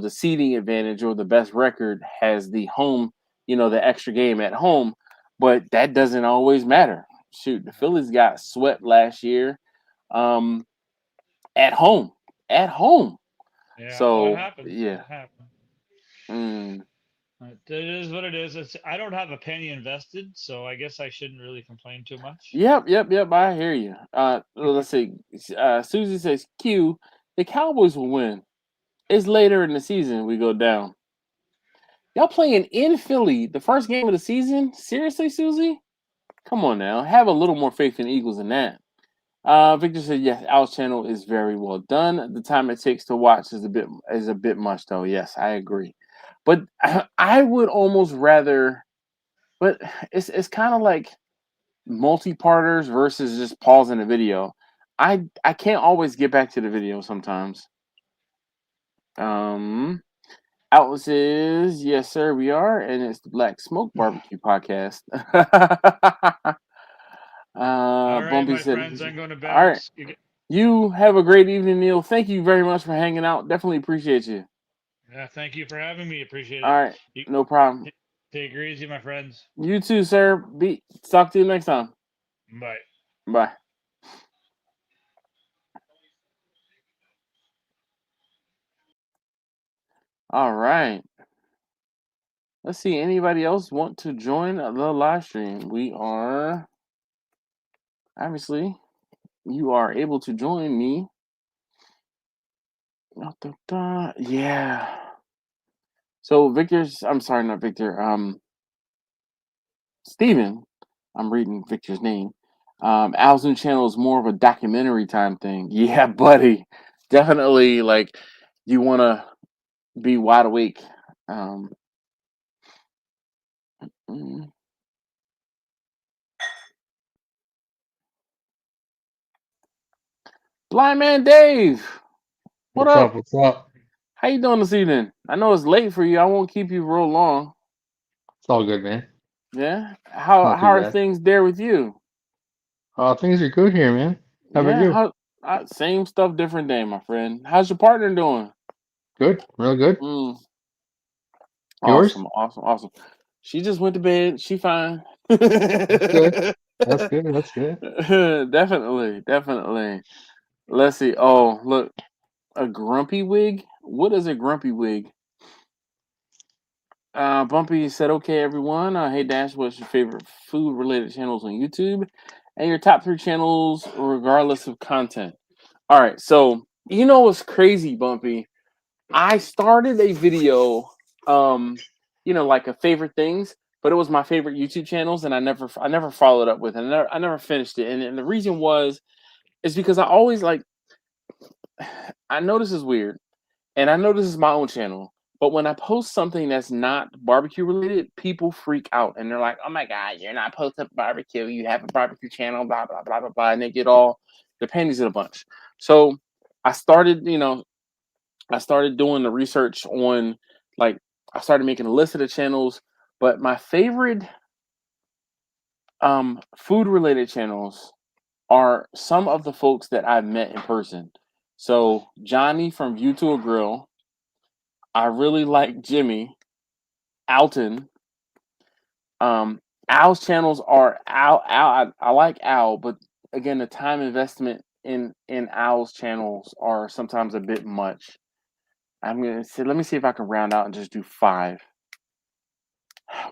Speaker 1: seeding advantage or the best record has the home, the extra game at home. But that doesn't always matter. Shoot, the Phillies got swept last year. Um, at home, at home.
Speaker 3: Yeah, well, it
Speaker 1: So
Speaker 3: happens.
Speaker 1: yeah,
Speaker 3: It happens.
Speaker 1: mm,
Speaker 3: It is what it is. I don't have a penny invested, so I guess I shouldn't really complain too much.
Speaker 1: yep, yep, yep. I hear you. Well, let's see. Susie says Q. The Cowboys will win. It's later in the season we go down. Y'all playing in Philly the first game of the season? Seriously, Susie? Come on now. Have a little more faith in the Eagles than that. Victor said yes. Al's channel is very well done. The time it takes to watch is a bit much though. Yes, I agree. But I would almost rather. But it's kind of like multi-parters versus just pausing the video. I can't always get back to the video sometimes. Um, Atlas says yes, sir, we are, and it's the Black Smoke Barbecue podcast.
Speaker 3: All right,
Speaker 1: Bumpy
Speaker 3: my
Speaker 1: said,
Speaker 3: friends, I'm going to
Speaker 1: "All right,
Speaker 3: bounce.
Speaker 1: you have a great evening, Neil. Thank you very much for hanging out. Definitely appreciate you.
Speaker 3: Yeah, thank you for having me. Appreciate
Speaker 1: All
Speaker 3: it.
Speaker 1: right,
Speaker 3: You,
Speaker 1: no problem.
Speaker 3: take it easy, my friends.
Speaker 1: You too, sir. Talk to you next time.
Speaker 3: Bye.
Speaker 1: Bye." All right. Let's see. Anybody else want to join the live stream? We are obviously you are able to join me. Yeah. So Victor's. I'm sorry, not Victor. Steven. I'm reading Victor's name. Al's new channel is more of a documentary time thing. Yeah, buddy. Definitely. Like you want to be wide awake. Um, mm. Blind Man Dave. What
Speaker 4: What's
Speaker 1: up?
Speaker 4: up? What's up?
Speaker 1: How you doing this evening? I know it's late for you. I won't keep you real long.
Speaker 4: It's all good, man.
Speaker 1: Yeah. How
Speaker 4: Not
Speaker 1: how
Speaker 4: too
Speaker 1: are
Speaker 4: bad.
Speaker 1: things there with you?
Speaker 4: Things are good here, man. How about
Speaker 1: Yeah.
Speaker 4: you?
Speaker 1: Same stuff, different day, my friend. How's your partner doing?
Speaker 4: Good, real good.
Speaker 1: Mm,
Speaker 4: Yours?
Speaker 1: awesome, awesome, awesome. She just went to bed. She fine.
Speaker 4: That's good. That's good. That's good.
Speaker 1: Definitely, definitely. Let's see. Oh, look, a grumpy wig. What is a grumpy wig? Bumpy said, "Okay, everyone. Hey Dash, what's your favorite food-related channels on YouTube, and your top three channels, regardless of content?" All right. So you know what's crazy, Bumpy? I started a video, like a favorite things, but it was my favorite YouTube channels, and I never followed up with it. I never finished it, and the reason was is because I always like I know this is weird, and I know this is my own channel, but when I post something that's not barbecue related, people freak out and they're like, "Oh my god, you're not posting barbecue. You have a barbecue channel, blah blah blah blah blah," and they get all their panties in a bunch. So I started, I started doing the research on, like, I started making a list of the channels, but my favorite food related channels are some of the folks that I've met in person. So Johnny from View to a Grill, I really like Jimmy, Alton. Um, Al's channels are I like Al, but again, the time investment in Al's channels are sometimes a bit much. I'm gonna say, let me see if I can round out and just do five.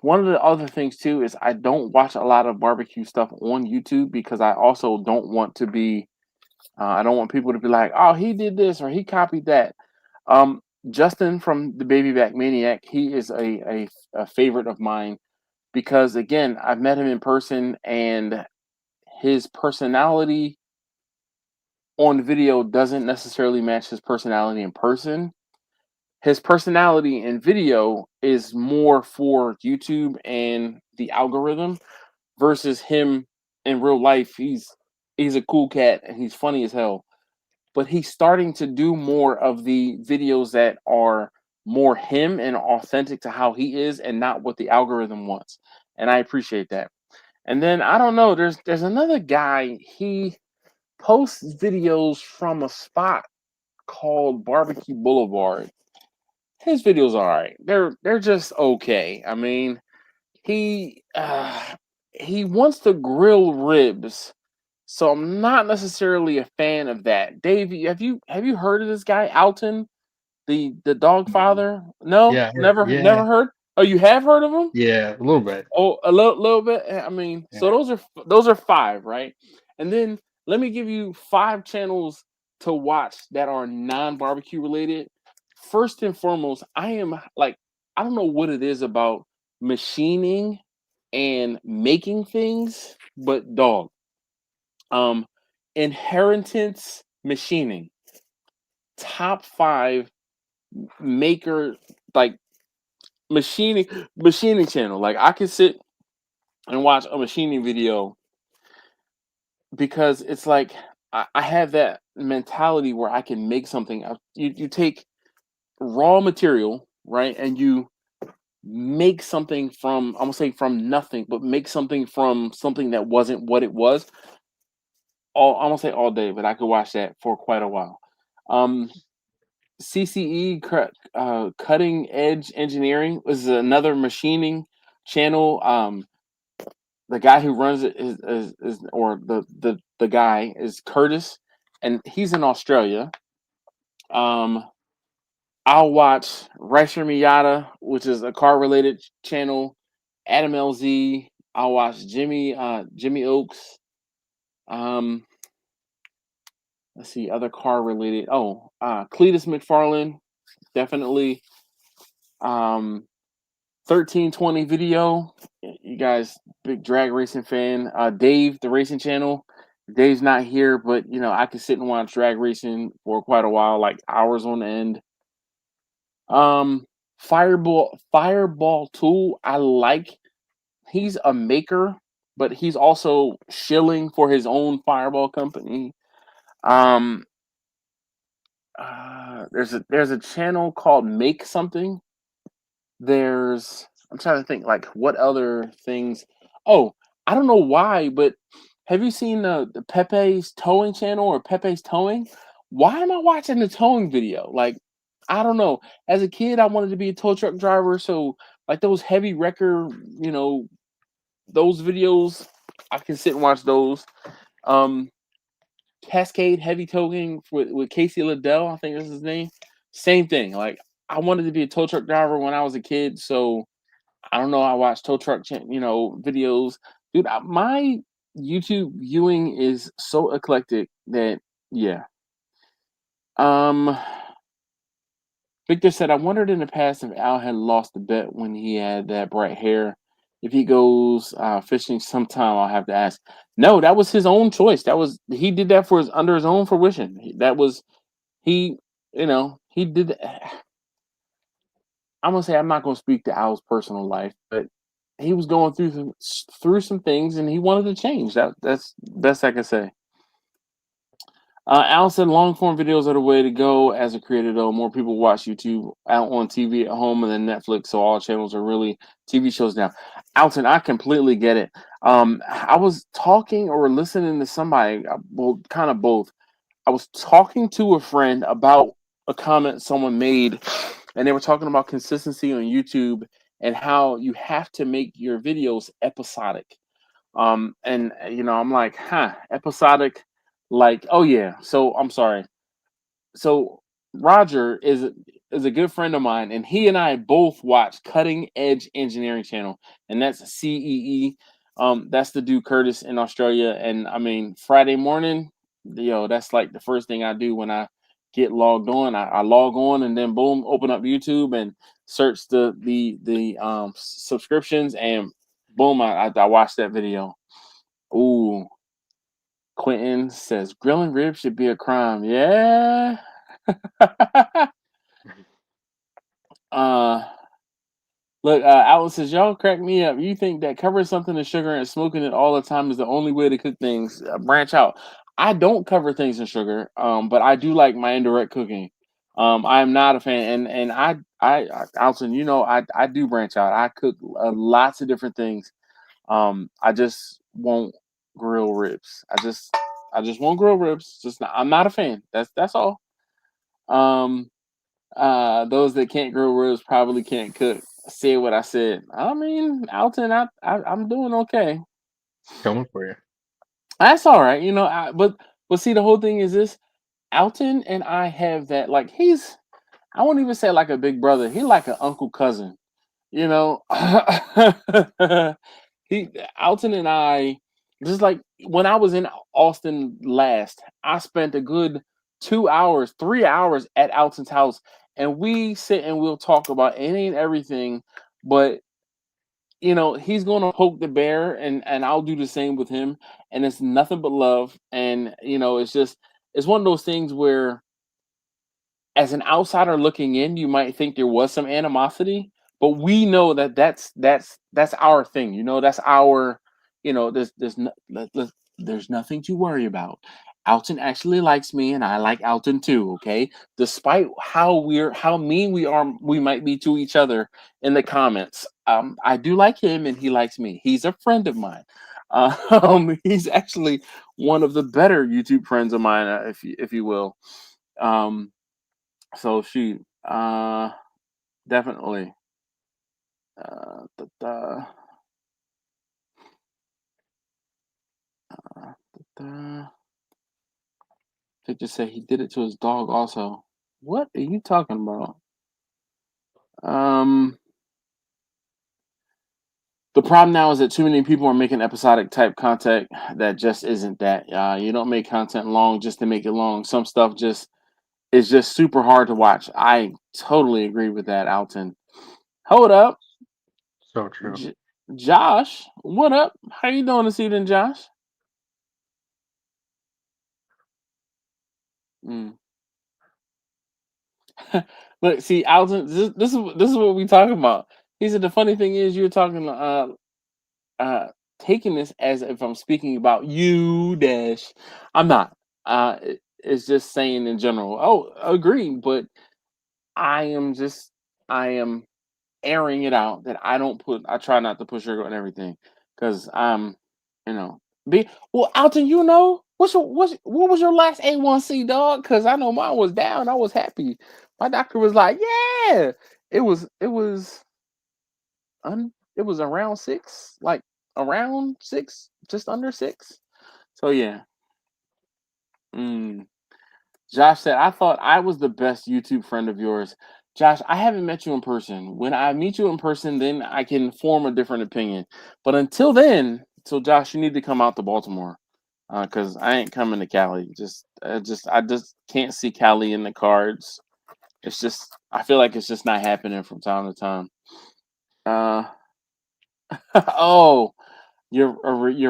Speaker 1: One of the other things too is I don't watch a lot of barbecue stuff on YouTube because I also don't want to be. I don't want people to be like, "Oh, he did this or he copied that." Um, Justin from the Baby Back Maniac, he is a favorite of mine because again, I've met him in person and his personality on video doesn't necessarily match his personality in person. His personality in video is more for YouTube and the algorithm versus him in real life. He's a cool cat and he's funny as hell. But he's starting to do more of the videos that are more him and authentic to how he is and not what the algorithm wants. And I appreciate that. And then I don't know, there's another guy, he posts videos from a spot called Barbecue Boulevard. His videos are alright. They're just okay. I mean, he he wants to grill ribs, so I'm not necessarily a fan of that. Dave, have you heard of this guy Alton, the dog father? No,
Speaker 4: Yeah,
Speaker 1: never heard. Oh, you have heard of him?
Speaker 4: yeah, a little bit.
Speaker 1: Oh, a little bit. I mean, so
Speaker 4: Yeah.
Speaker 1: those are five, right? And then let me give you five channels to watch that are non-barbecue related. First and foremost, I am like, I don't know what it is about machining and making things, but dog, um, inheritance machining, top five maker, like, machining channel. Like, I could sit and watch a machining video because it's like I have that mentality where I can make something. You take raw material, right, and you make something from, I'm gonna say from nothing, but make something from something that wasn't what it was. I'm gonna say all day, but I could watch that for quite a while. Um, CCE, Cutting Edge Engineering, is another machining channel. The guy who runs it is or the guy is Curtis, and he's in Australia. Um, I'll watch Racer Miata, which is a car related channel. Adam LZ. I'll watch Jimmy Oaks. Um, let's see, other car related. Oh, Cletus McFarlane, definitely. Um, 1320 video. You guys, big drag racing fan. Dave, the racing channel. Dave's not here, but I could sit and watch drag racing for quite a while, like hours on end. Um, Fireball Tool. I like. He's a maker, but he's also shilling for his own Fireball company. Um, there's a channel called Make Something. I'm trying to think, like, what other things. Oh, I don't know why, but have you seen the Pepe's Towing channel or Pepe's Towing? Why am I watching the towing video? Like, I don't know. As a kid, I wanted to be a tow truck driver, so like those heavy wrecker, those videos, I can sit and watch those. Um, Cascade Heavy Towing with Casey Liddell, I think that's his name. Same thing. Like, I wanted to be a tow truck driver when I was a kid, so I don't know. I watch tow truck, videos, dude. My YouTube viewing is so eclectic that, yeah. Um, Victor said, I wondered in the past if Al had lost the bet when he had that bright hair. If he goes fishing sometime, I'll have to ask. No, that was his own choice. He did that under his own fruition. That was he, he did. I'm gonna say I'm not gonna speak to Al's personal life, but he was going through some things, and he wanted to change. That's best I can say. Al said long form videos are the way to go as a creator, though. More people watch YouTube out on TV at home and then Netflix, so all channels are really TV shows now. Alton, I completely get it. I was talking or listening to somebody, well, kind of both. I was talking to a friend about a comment someone made, and they were talking about consistency on YouTube and how you have to make your videos episodic. And I'm like, episodic, like, oh yeah. So I'm sorry. So Roger is a good friend of mine, and he and I both watch Cutting Edge Engineering Channel, and that's CEE. That's the dude Curtis in Australia, and I mean Friday morning, that's like the first thing I do when I get logged on. I log on and then boom, open up YouTube and search the subscriptions, and boom, I watch that video. Ooh, Quentin says grilling ribs should be a crime. Yeah. uh Look, Alan says, y'all crack me up. You think that covering something in sugar and smoking it all the time is the only way to cook things? Branch out. I don't cover things in sugar, but I do like my indirect cooking. I am not a fan, and Alton, I do branch out. I cook lots of different things. I just won't grill ribs. I just won't grill ribs. I'm not a fan. That's all. Um, those that can't grill ribs probably can't cook. Say what I said. I mean, Alton, I'm doing okay.
Speaker 4: Coming for you.
Speaker 1: That's all right. But see, the whole thing is this: Alton and I have that. Like I won't even say like a big brother. He like an uncle cousin. You know, he Alton and I, just like when I was in Austin last, I spent a good 2 hours, 3 hours at Alton's house, and we sit and we'll talk about any and everything. But he's gonna poke the bear, and I'll do the same with him, and it's nothing but love. And it's one of those things where, as an outsider looking in, you might think there was some animosity, but we know that that's our thing. That's our, there's nothing to worry about. Alton actually likes me, and I like Alton too. Okay, despite how mean we might be to each other in the comments. I do like him, and he likes me. He's a friend of mine. He's actually one of the better YouTube friends of mine, if you will. Um, so shoot, definitely. Da, da, da. Victor said he did it to his dog also. What are you talking about? The problem now is that too many people are making episodic type content that just isn't that. You don't make content long just to make it long. Some stuff is just super hard to watch. I totally agree with that, Alton. Hold up,
Speaker 4: So true.
Speaker 1: Josh. What up? How you doing this evening, Josh? Mm. Look, see, Alton, this is what we talking about. He said the funny thing is you're talking taking this as if I'm speaking about you dash. I'm not. It's just saying in general. Oh, agree, but I am airing it out that I try not to put sugar on everything because I'm, you know, be well, Alton. What was your last A1C, dog? Because I know mine was down. I was happy. My doctor was like, yeah, it was around 6, like around 6, just under 6. So yeah. Mm. Josh said, I thought I was the best YouTube friend of yours. Josh, I haven't met you in person. When I meet you in person, then I can form a different opinion. But until then, so Josh, you need to come out to Baltimore, because I ain't coming to Cali. I just can't see Cali in the cards. It's just I feel like it's just not happening from time to time. Uh, oh, you're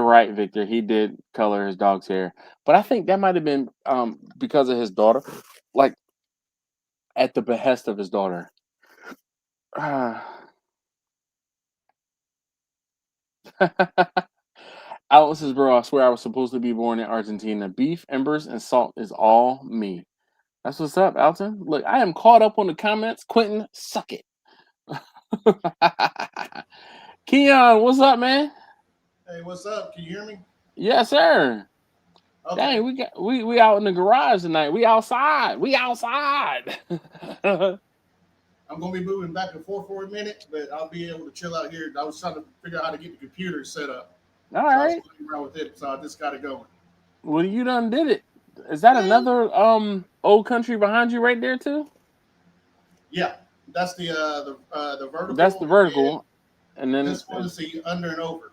Speaker 1: right, Victor. He did color his dog's hair, but I think that might have been because of his daughter. Like at the behest of his daughter. Alice says, bro, I swear I was supposed to be born in Argentina. Beef, embers, and salt is all me. That's what's up, Alton. Look, I am caught up on the comments. Quentin, suck it. Keon, what's up, man?
Speaker 5: Hey, what's up? Can you hear me?
Speaker 1: Yes, sir.
Speaker 5: Okay.
Speaker 1: Dang, we out in the garage tonight. We outside. We outside.
Speaker 5: I'm gonna be moving back and forth for a minute, but I'll be able to chill out here. I was trying to figure out how to get the computer set up.
Speaker 1: All
Speaker 5: So I was
Speaker 1: right.
Speaker 5: playing around with it, so I just got it going.
Speaker 1: Well, you done did it. Is that another old country behind you right there too?
Speaker 5: Yeah, that's the vertical.
Speaker 1: That's the vertical, and then
Speaker 5: this one is the under and over.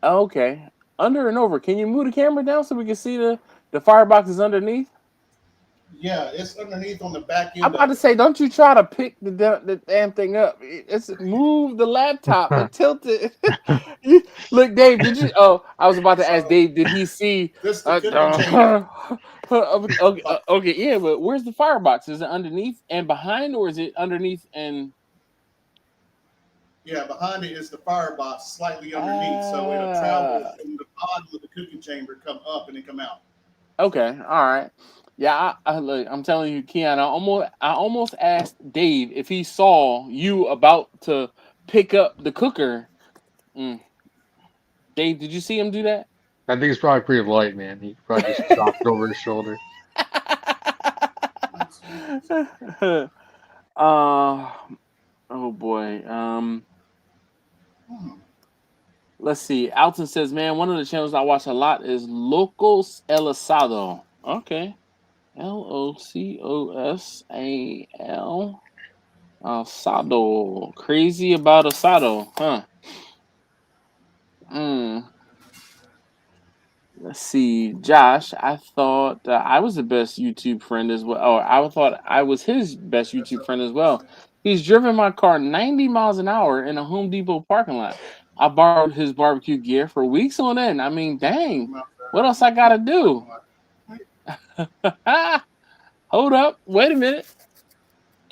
Speaker 1: okay, under and over. Can you move the camera down so we can see the fireboxes underneath?
Speaker 5: Yeah, it's underneath on the back end.
Speaker 1: I'm about to say, don't you try to pick the damn thing up. It's move the laptop and tilt it. Look, Dave, did you? Oh, I was about to ask Dave, did he see?
Speaker 5: This the cooking chamber.
Speaker 1: Okay, yeah, but where's the firebox? Is it underneath and behind, or is it underneath and?
Speaker 5: Yeah, behind it is the firebox, slightly underneath, so it'll travel from the bottom of the cooking chamber, come up, and then come out.
Speaker 1: Okay, all right. Yeah, look, I'm telling you, Keon, I almost asked Dave if he saw you about to pick up the cooker. Dave, did you see him do that?
Speaker 4: That thing's probably pretty light, man. He probably just dropped it over his shoulder.
Speaker 1: Oh boy. Let's see. Alton says, man, one of the channels I watch a lot is Locos El Asado. Okay. LOCOSAL. Asado. Crazy about asado, huh? Let's see, Josh. I thought I was the best YouTube friend as well. Oh, I thought I was his best YouTube friend as well. He's driven my car 90 miles an hour in a Home Depot parking lot. I borrowed his barbecue gear for weeks on end. I mean, dang, what else I gotta do? Hold up, wait a minute.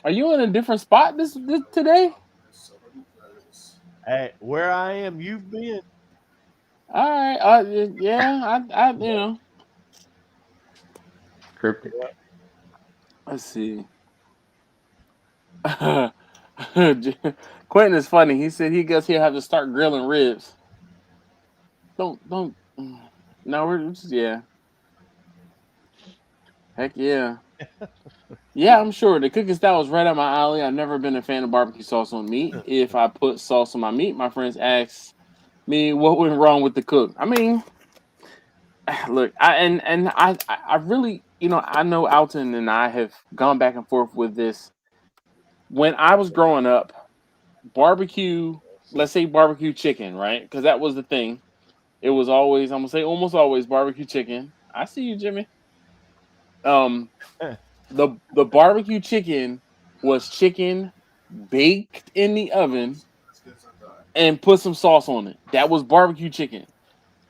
Speaker 1: Are you in a different spot this today?
Speaker 6: Hey, where I am, you've been.
Speaker 1: All right. Yeah. I you know.
Speaker 4: Cryptic.
Speaker 1: Let's see. Quentin is funny. He said he guess he'll have to start grilling ribs. Don't. No, we're just, yeah. Heck yeah. Yeah, I'm sure the cooking style is right up my alley. I've never been a fan of barbecue sauce on meat. If I put sauce on my meat, my friends ask me what went wrong with the cook. I mean, look, I really, I know Alton and I have gone back and forth with this. When I was growing up, barbecue, let's say barbecue chicken, right? Because that was the thing. It was always, I'm gonna say almost always barbecue chicken. I see you, Jimmy. The barbecue chicken was chicken baked in the oven and put some sauce on it. That was barbecue chicken.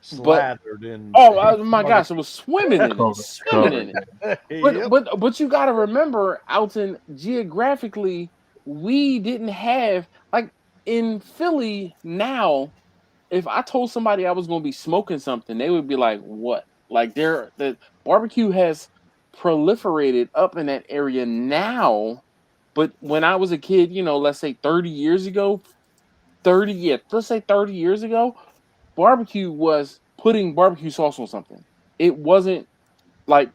Speaker 6: Slathered in.
Speaker 1: Oh my gosh, it was swimming in it, swimming in
Speaker 4: Covered.
Speaker 1: it. But you got to remember, Alton, geographically, we didn't have like in Philly now. If I told somebody I was going to be smoking something, they would be like, "What?" Like the barbecue has proliferated up in that area now. But when I was a kid, let's say 30 years ago, let's say 30 years ago, barbecue was putting barbecue sauce on something. It wasn't like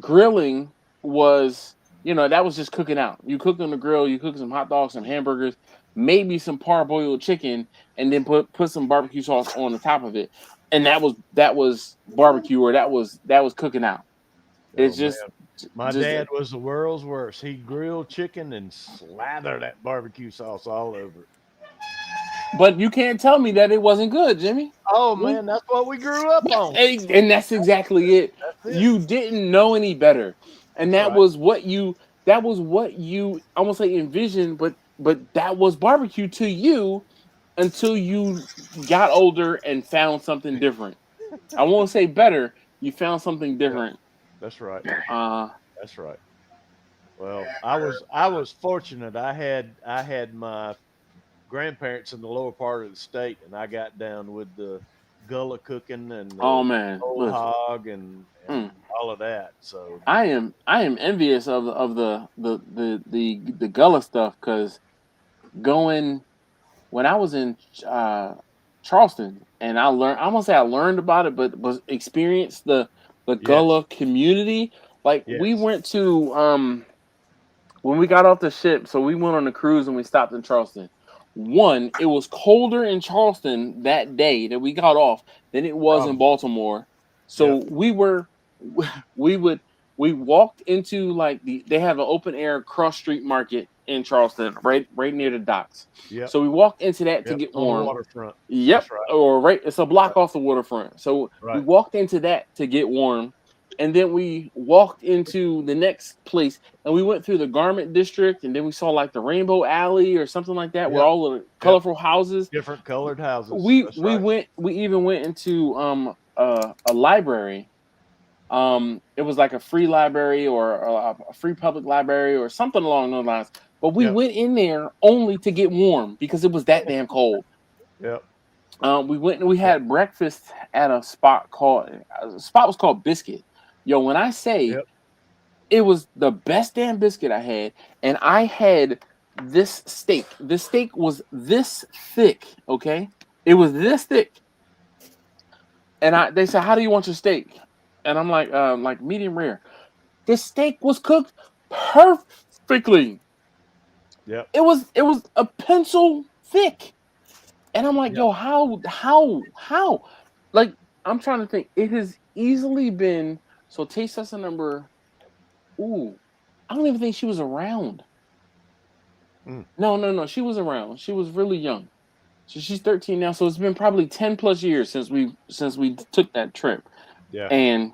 Speaker 1: grilling was, that was just cooking out. You cook on the grill, you cook some hot dogs, some hamburgers, maybe some parboiled chicken, and then put some barbecue sauce on the top of it. And that was barbecue, or that was cooking out. It's just
Speaker 6: my dad was the world's worst. He grilled chicken and slathered that barbecue sauce all over it.
Speaker 1: But you can't tell me that it wasn't good, Jimmy.
Speaker 6: Oh man, that's what we grew up on.
Speaker 1: And that's exactly it. You didn't know any better. And that was what you almost like envisioned, but that was barbecue to you until you got older and found something different. I won't say better, you found something different.
Speaker 6: That's right.
Speaker 1: That's
Speaker 6: right. Well, I was fortunate. I had my grandparents in the lower part of the state, and I got down with the gullah cooking and
Speaker 1: Oh
Speaker 6: the
Speaker 1: man,
Speaker 6: whole
Speaker 1: listen.
Speaker 6: hog and
Speaker 1: Mm.
Speaker 6: all of that. So
Speaker 1: I am envious of the Gullah stuff because going when I was in uh, Charleston and I won't say I learned about it, but was experienced the
Speaker 6: yes,
Speaker 1: Gullah community. Like we
Speaker 6: yes,
Speaker 1: went to when we got off the ship, so we went on a cruise and we stopped in Charleston. One, it was colder in Charleston that day that we got off than it was in
Speaker 6: probably.
Speaker 1: Baltimore. So
Speaker 6: Yep,
Speaker 1: we would we walked into like they have an open air cross street market in Charleston, right near the docks.
Speaker 6: yep,
Speaker 1: So we walked into that to
Speaker 6: yep.
Speaker 1: get
Speaker 6: On the
Speaker 1: warm.
Speaker 6: waterfront.
Speaker 1: Yep,
Speaker 6: That's right.
Speaker 1: or right, it's a block
Speaker 6: Right.
Speaker 1: off the waterfront. So we
Speaker 6: Right.
Speaker 1: walked into that to get warm, and then we walked into the next place, and we went through the garment district, and then we saw like the Rainbow Alley or something like that, where
Speaker 6: Yep.
Speaker 1: all the
Speaker 6: Yep.
Speaker 1: colorful houses.
Speaker 6: Different colored houses.
Speaker 1: We
Speaker 6: That's
Speaker 1: we
Speaker 6: right.
Speaker 1: went we even went into a library. It was like a free library or a free public library or something along those lines. But we
Speaker 6: Yep.
Speaker 1: went in there only to get warm because it was that damn cold.
Speaker 6: Yep.
Speaker 1: We went and we
Speaker 6: Yep.
Speaker 1: had breakfast at a spot called the spot was called Biscuit. Yo, when I say
Speaker 6: Yep.
Speaker 1: it was the best damn biscuit I had, and I had this steak. This steak was this thick, okay? It was this thick. And they said, "How do you want your steak?" And I'm like medium rare. This steak was cooked perfectly.
Speaker 6: Yep.
Speaker 1: It was a pencil thick. And I'm like,
Speaker 6: Yep.
Speaker 1: yo, how? Like, I'm trying to think. It has easily been so taste tester number. Ooh, I don't even think she was around.
Speaker 6: Mm.
Speaker 1: No. She was around. She was really young. So she's 13 now. So it's been probably 10 plus years since we took that trip.
Speaker 6: Yeah.
Speaker 1: And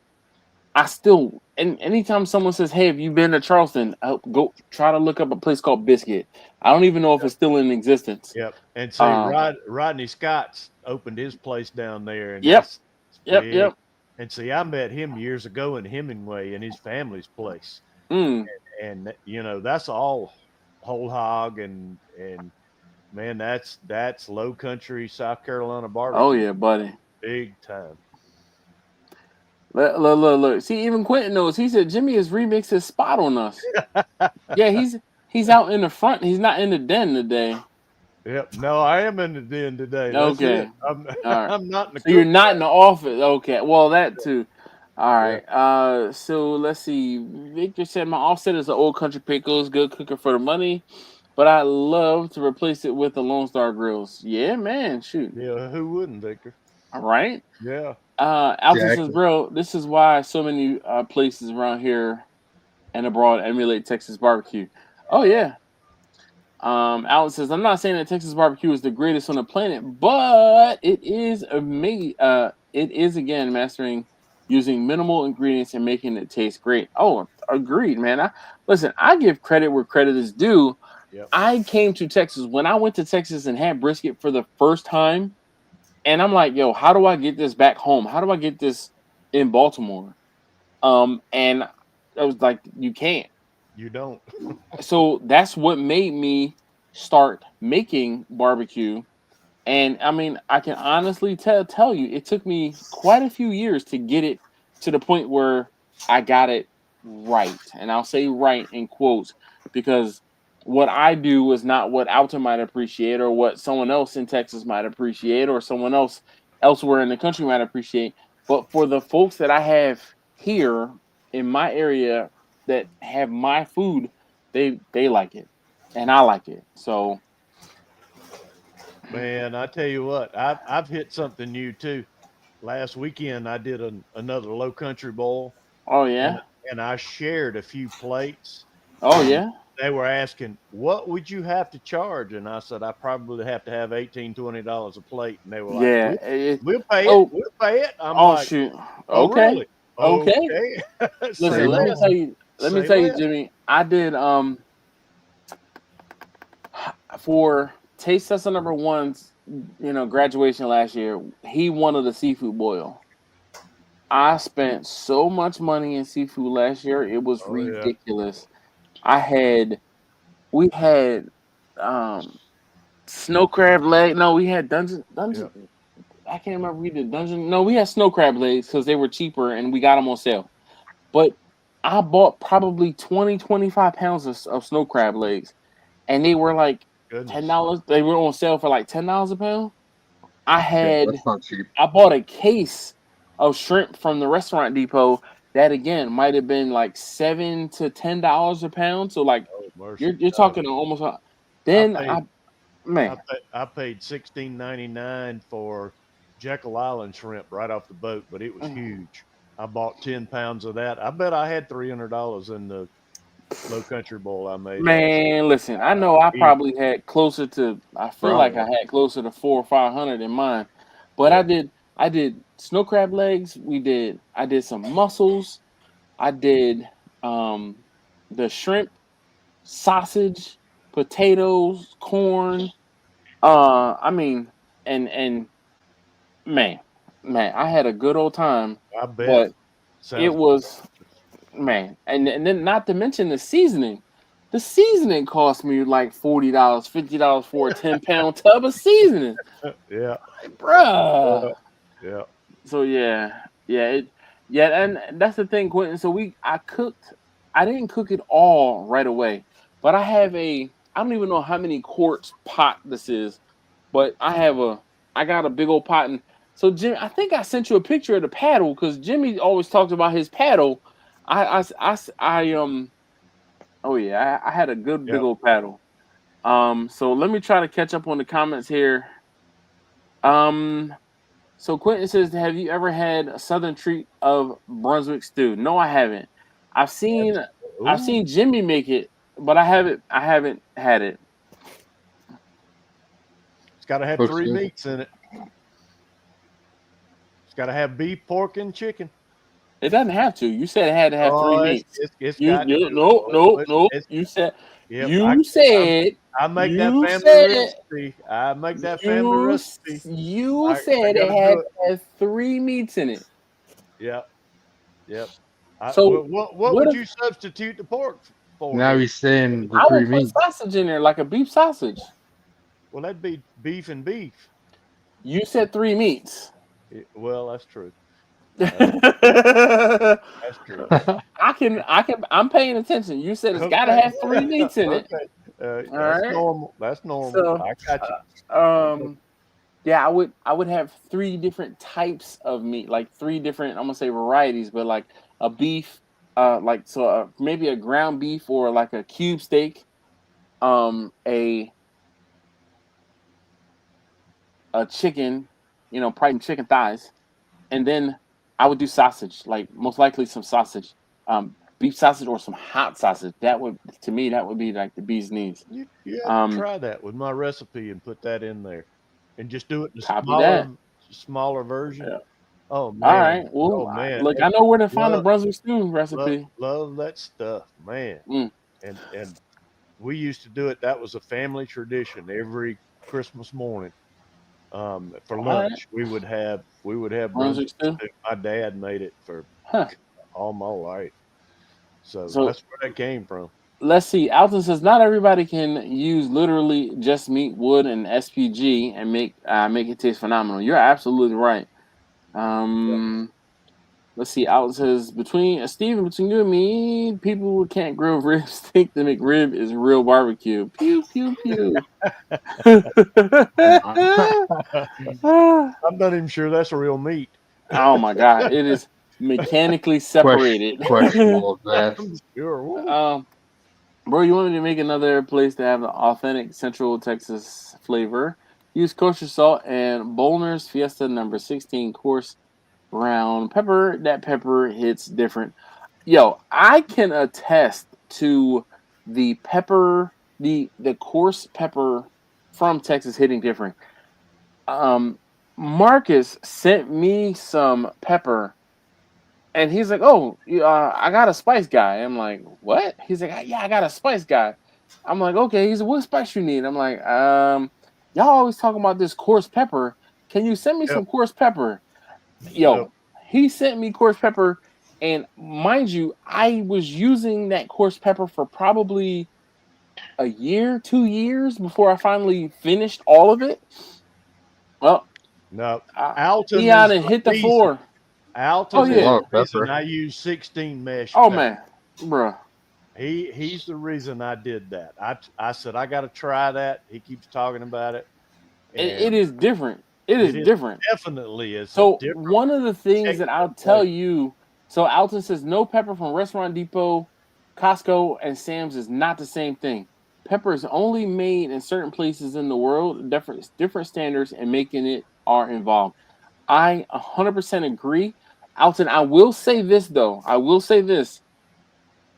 Speaker 1: I still and anytime someone says, "Hey, have you been to Charleston?" I'll go try to look up a place called Biscuit. I don't even know if
Speaker 6: Yep.
Speaker 1: it's still in existence.
Speaker 6: Yep. And see,
Speaker 1: Uh,
Speaker 6: Rodney Scott's opened his place down there, and
Speaker 1: yep,
Speaker 6: it's
Speaker 1: yep,
Speaker 6: big.
Speaker 1: yep.
Speaker 6: And see, I met him years ago in Hemingway in his family's place,
Speaker 1: Mm.
Speaker 6: and that's all whole hog, and man, that's low country South Carolina
Speaker 1: Oh
Speaker 6: barbecue,
Speaker 1: yeah, buddy.
Speaker 6: big time.
Speaker 1: Look. See, even Quentin knows. He said Jimmy has remixed his spot on us. Yeah, he's out in the front. He's not in the den today.
Speaker 6: Yep. No, I am in the den today. That's it.
Speaker 1: Okay.
Speaker 6: I'm
Speaker 1: All right.
Speaker 6: I'm not in the
Speaker 1: So you're
Speaker 6: cook
Speaker 1: not
Speaker 6: shack.
Speaker 1: in the office. Okay. Well, that too. All
Speaker 6: Yeah.
Speaker 1: right. So let's see. Victor said my offset is an old country pickles, good cooker for the money, but I love to replace it with the Lone Star grills. Yeah, man. Shoot.
Speaker 6: Yeah. Who wouldn't, Victor?
Speaker 1: All right.
Speaker 6: Yeah.
Speaker 1: Alton says,
Speaker 4: Exactly.
Speaker 1: bro, this is why so many places around here and abroad emulate Texas barbecue. Oh yeah. Alan says, I'm not saying that Texas barbecue is the greatest on the planet, but it is amazing. It is again mastering using minimal ingredients and making it taste great. Oh, agreed, man. Listen, I give credit where credit is due.
Speaker 6: Yep.
Speaker 1: I came to Texas when I went to Texas and had brisket for the first time, and I'm like, yo, how do I get this back home? How do I get this in Baltimore? And I was like, you can't.
Speaker 6: You don't.
Speaker 1: So that's what made me start making barbecue. And I mean, I can honestly tell you, it took me quite a few years to get it to the point where I got it right. And I'll say right in quotes because what I do is not what Alton might appreciate or what someone else in Texas might appreciate or someone else elsewhere in the country might appreciate. But for the folks that I have here in my area that have my food, they like it and I like it. So,
Speaker 6: Man, I tell you what, I've hit something new too. Last weekend I did another low country boil,
Speaker 1: oh
Speaker 6: and
Speaker 1: yeah.
Speaker 6: and I shared a few plates,
Speaker 1: Oh
Speaker 6: and
Speaker 1: yeah.
Speaker 6: they were asking, what would you have to charge? And I said, I probably have to have $18-20 a plate. And they were like,
Speaker 1: Yeah.
Speaker 6: we'll pay it.
Speaker 1: Oh,
Speaker 6: We'll pay it. I'm
Speaker 1: oh
Speaker 6: like,
Speaker 1: shoot.
Speaker 6: oh,
Speaker 1: Okay.
Speaker 6: really?
Speaker 1: Okay.
Speaker 6: Okay.
Speaker 1: Listen,
Speaker 6: Say
Speaker 4: Say
Speaker 1: let me
Speaker 4: less.
Speaker 6: less.
Speaker 1: tell you. Let me
Speaker 6: Say
Speaker 1: tell you,
Speaker 6: less.
Speaker 1: Jimmy. I did for taste tester number one's graduation last year. He wanted a seafood boil. I spent so much money in seafood last year. It was
Speaker 6: Oh, yeah.
Speaker 1: ridiculous. We had snow crab leg. No, we had dungeon.
Speaker 6: Yeah.
Speaker 1: I can't remember. We did dungeon. No, we had snow crab legs because they were cheaper and we got them on sale. But I bought probably 20, 25 pounds of snow crab legs, and they were like
Speaker 6: Goodness.
Speaker 1: $10. They were on sale for like $10 a pound. I
Speaker 4: Yeah,
Speaker 1: had
Speaker 4: that's not cheap.
Speaker 1: I bought a case of shrimp from the restaurant depot that again might have been like $7 to $10 a pound. So like
Speaker 6: Oh mercy.
Speaker 1: you're talking almost.
Speaker 6: I
Speaker 1: Then
Speaker 6: paid
Speaker 1: man,
Speaker 6: I paid $16.99 for Jekyll Island shrimp right off the boat, but it was huge. I bought 10 pounds of that. I bet I had $300 in the Low Country Bowl I made last year.
Speaker 1: man, listen. I know I
Speaker 6: Easy.
Speaker 1: probably had closer to. I feel like
Speaker 6: Probably.
Speaker 1: I had closer to 400 or 500 in mine, but
Speaker 6: Yeah.
Speaker 1: I did snow crab legs. I did some mussels. I did the shrimp, sausage, potatoes, corn. I mean, and man, I had a good old time.
Speaker 6: I bet.
Speaker 1: But it
Speaker 6: Sounds
Speaker 1: was man, and then not to mention the seasoning. The seasoning cost me like $40, $50 for a 10-pound tub of seasoning,
Speaker 6: yeah.
Speaker 1: bruh.
Speaker 6: Yeah.
Speaker 1: So yeah, and that's the thing, Quentin. So I cooked. I didn't cook it all right away, but I don't even know how many quarts pot this is, but I got a big old pot. And so Jim, I think I sent you a picture of the paddle because Jimmy always talks about his paddle. Oh yeah, I had a good big
Speaker 6: Yep.
Speaker 1: old paddle. So let me try to catch up on the comments here. Um, so Quentin says, "Have you ever had a southern treat of Brunswick stew?" No, I haven't. I've seen I've
Speaker 6: Ooh.
Speaker 1: seen Jimmy make it, but I haven't had it.
Speaker 6: It's got to have
Speaker 4: Supposed
Speaker 6: 3
Speaker 4: to.
Speaker 6: meats in it. It's got to have beef, pork, and chicken.
Speaker 1: It doesn't have to. You said it had to have three
Speaker 6: Oh,
Speaker 1: meats.
Speaker 6: it's
Speaker 1: You,
Speaker 6: got
Speaker 1: you
Speaker 6: to.
Speaker 1: no no no.
Speaker 6: It's
Speaker 1: You said
Speaker 6: yep.
Speaker 1: you
Speaker 6: I
Speaker 1: said
Speaker 6: I make that
Speaker 1: you
Speaker 6: family
Speaker 1: said
Speaker 6: recipe. I make that family
Speaker 1: you
Speaker 6: recipe.
Speaker 1: you
Speaker 6: I
Speaker 1: said
Speaker 6: got
Speaker 1: it
Speaker 6: to do
Speaker 1: had
Speaker 6: it.
Speaker 1: to have three meats in it.
Speaker 6: Yep. Yep.
Speaker 1: So
Speaker 6: What
Speaker 1: what
Speaker 6: would
Speaker 1: if
Speaker 6: you substitute the pork for
Speaker 4: Now
Speaker 6: then?
Speaker 4: he's saying the
Speaker 1: I
Speaker 4: three
Speaker 1: would put
Speaker 4: meats.
Speaker 1: sausage in there like a beef sausage?
Speaker 6: Well, that'd be beef and beef.
Speaker 1: You said three meats.
Speaker 6: Well, that's true. That's
Speaker 1: I
Speaker 6: that's true.
Speaker 1: I'm paying attention. You said it's got to
Speaker 6: Okay.
Speaker 1: have three meats in it.
Speaker 6: Okay.
Speaker 1: All
Speaker 6: That's
Speaker 1: right.
Speaker 6: normal. That's normal.
Speaker 1: So,
Speaker 6: I got you.
Speaker 1: yeah, I would have three different types of meat, like three different, I'm gonna say varieties, but like a beef, maybe a ground beef or like a cube steak, a chicken, probably chicken thighs, and then I would do sausage, like most likely some sausage, beef sausage or some hot sausage. That would to me that would be like the bee's knees.
Speaker 6: You have to
Speaker 1: Um,
Speaker 6: try that with my recipe and put that in there, and just do it in a
Speaker 1: Copy that.
Speaker 6: smaller version.
Speaker 1: Yeah.
Speaker 6: Oh
Speaker 1: All
Speaker 6: man.
Speaker 1: right. Well,
Speaker 6: Oh man.
Speaker 1: look, I know where to find the
Speaker 6: Love
Speaker 1: Brunswick stew recipe.
Speaker 6: love that stuff, man.
Speaker 1: Mm.
Speaker 6: And we used to do it. That was a family tradition every Christmas morning. For
Speaker 1: All right.
Speaker 6: lunch, we would have
Speaker 1: Brunswick
Speaker 6: Brunswick
Speaker 1: stew.
Speaker 6: stew. My dad made it for
Speaker 1: Huh.
Speaker 6: all my life, so
Speaker 1: So
Speaker 6: that's where that came from.
Speaker 1: let's see. Alton says not everybody can use literally just meat, wood, and SPG and make it taste phenomenal. You're absolutely right. Um, let's see. Alton says Steven, between you and me, people who can't grill ribs think the McRib is real barbecue. Pew pew pew.
Speaker 6: I'm not even sure that's real meat.
Speaker 1: Oh my god, it is mechanically separated.
Speaker 4: Questionable at
Speaker 6: I'm
Speaker 4: best.
Speaker 6: sure. Woo.
Speaker 1: Bro, you want me to make another place to have the authentic Central Texas flavor? Use kosher salt and Bolner's Fiesta number 16 coarse brown pepper. That pepper hits different. Yo, I can attest to the pepper, the coarse pepper from Texas hitting different. Um, Marcus sent me some pepper and he's like, "Oh, I got a spice guy." I'm like, "What?" He's like, "Yeah, I got a spice guy." I'm like, "Okay." He's like, "What spice you need?" I'm like, y'all always talking about this coarse pepper. Can you send me
Speaker 6: Yep.
Speaker 1: some coarse pepper?"
Speaker 6: Yep.
Speaker 1: Yo, he sent me coarse pepper. And mind you, I was using that coarse pepper for probably a year, 2 years before I finally finished all of it. Well,
Speaker 6: No,
Speaker 1: uh,
Speaker 6: Alton
Speaker 1: Eon
Speaker 6: is
Speaker 1: and
Speaker 6: the
Speaker 1: hit the
Speaker 6: reason.
Speaker 1: floor. Oh
Speaker 6: Alton
Speaker 4: That's a
Speaker 6: is
Speaker 1: yeah.
Speaker 4: lot
Speaker 6: the
Speaker 4: of
Speaker 6: reason
Speaker 4: pepper.
Speaker 6: I use 16 mesh
Speaker 1: Oh
Speaker 6: pepper.
Speaker 1: man, bruh.
Speaker 6: He's the reason I did that. I said I got to try that. He keeps talking about it,
Speaker 1: It
Speaker 6: and
Speaker 1: is different. It is
Speaker 6: it is
Speaker 1: different.
Speaker 6: definitely it's a
Speaker 1: So
Speaker 6: different
Speaker 1: one of the things that
Speaker 6: texture
Speaker 1: I'll
Speaker 6: and
Speaker 1: tell
Speaker 6: flavor.
Speaker 1: you, so Alton says no pepper from Restaurant Depot, Costco, and Sam's is not the same thing. Pepper is only made in certain places in the world. Different standards and making it are involved. I 100% agree. Alton, I will say this though. I will say this.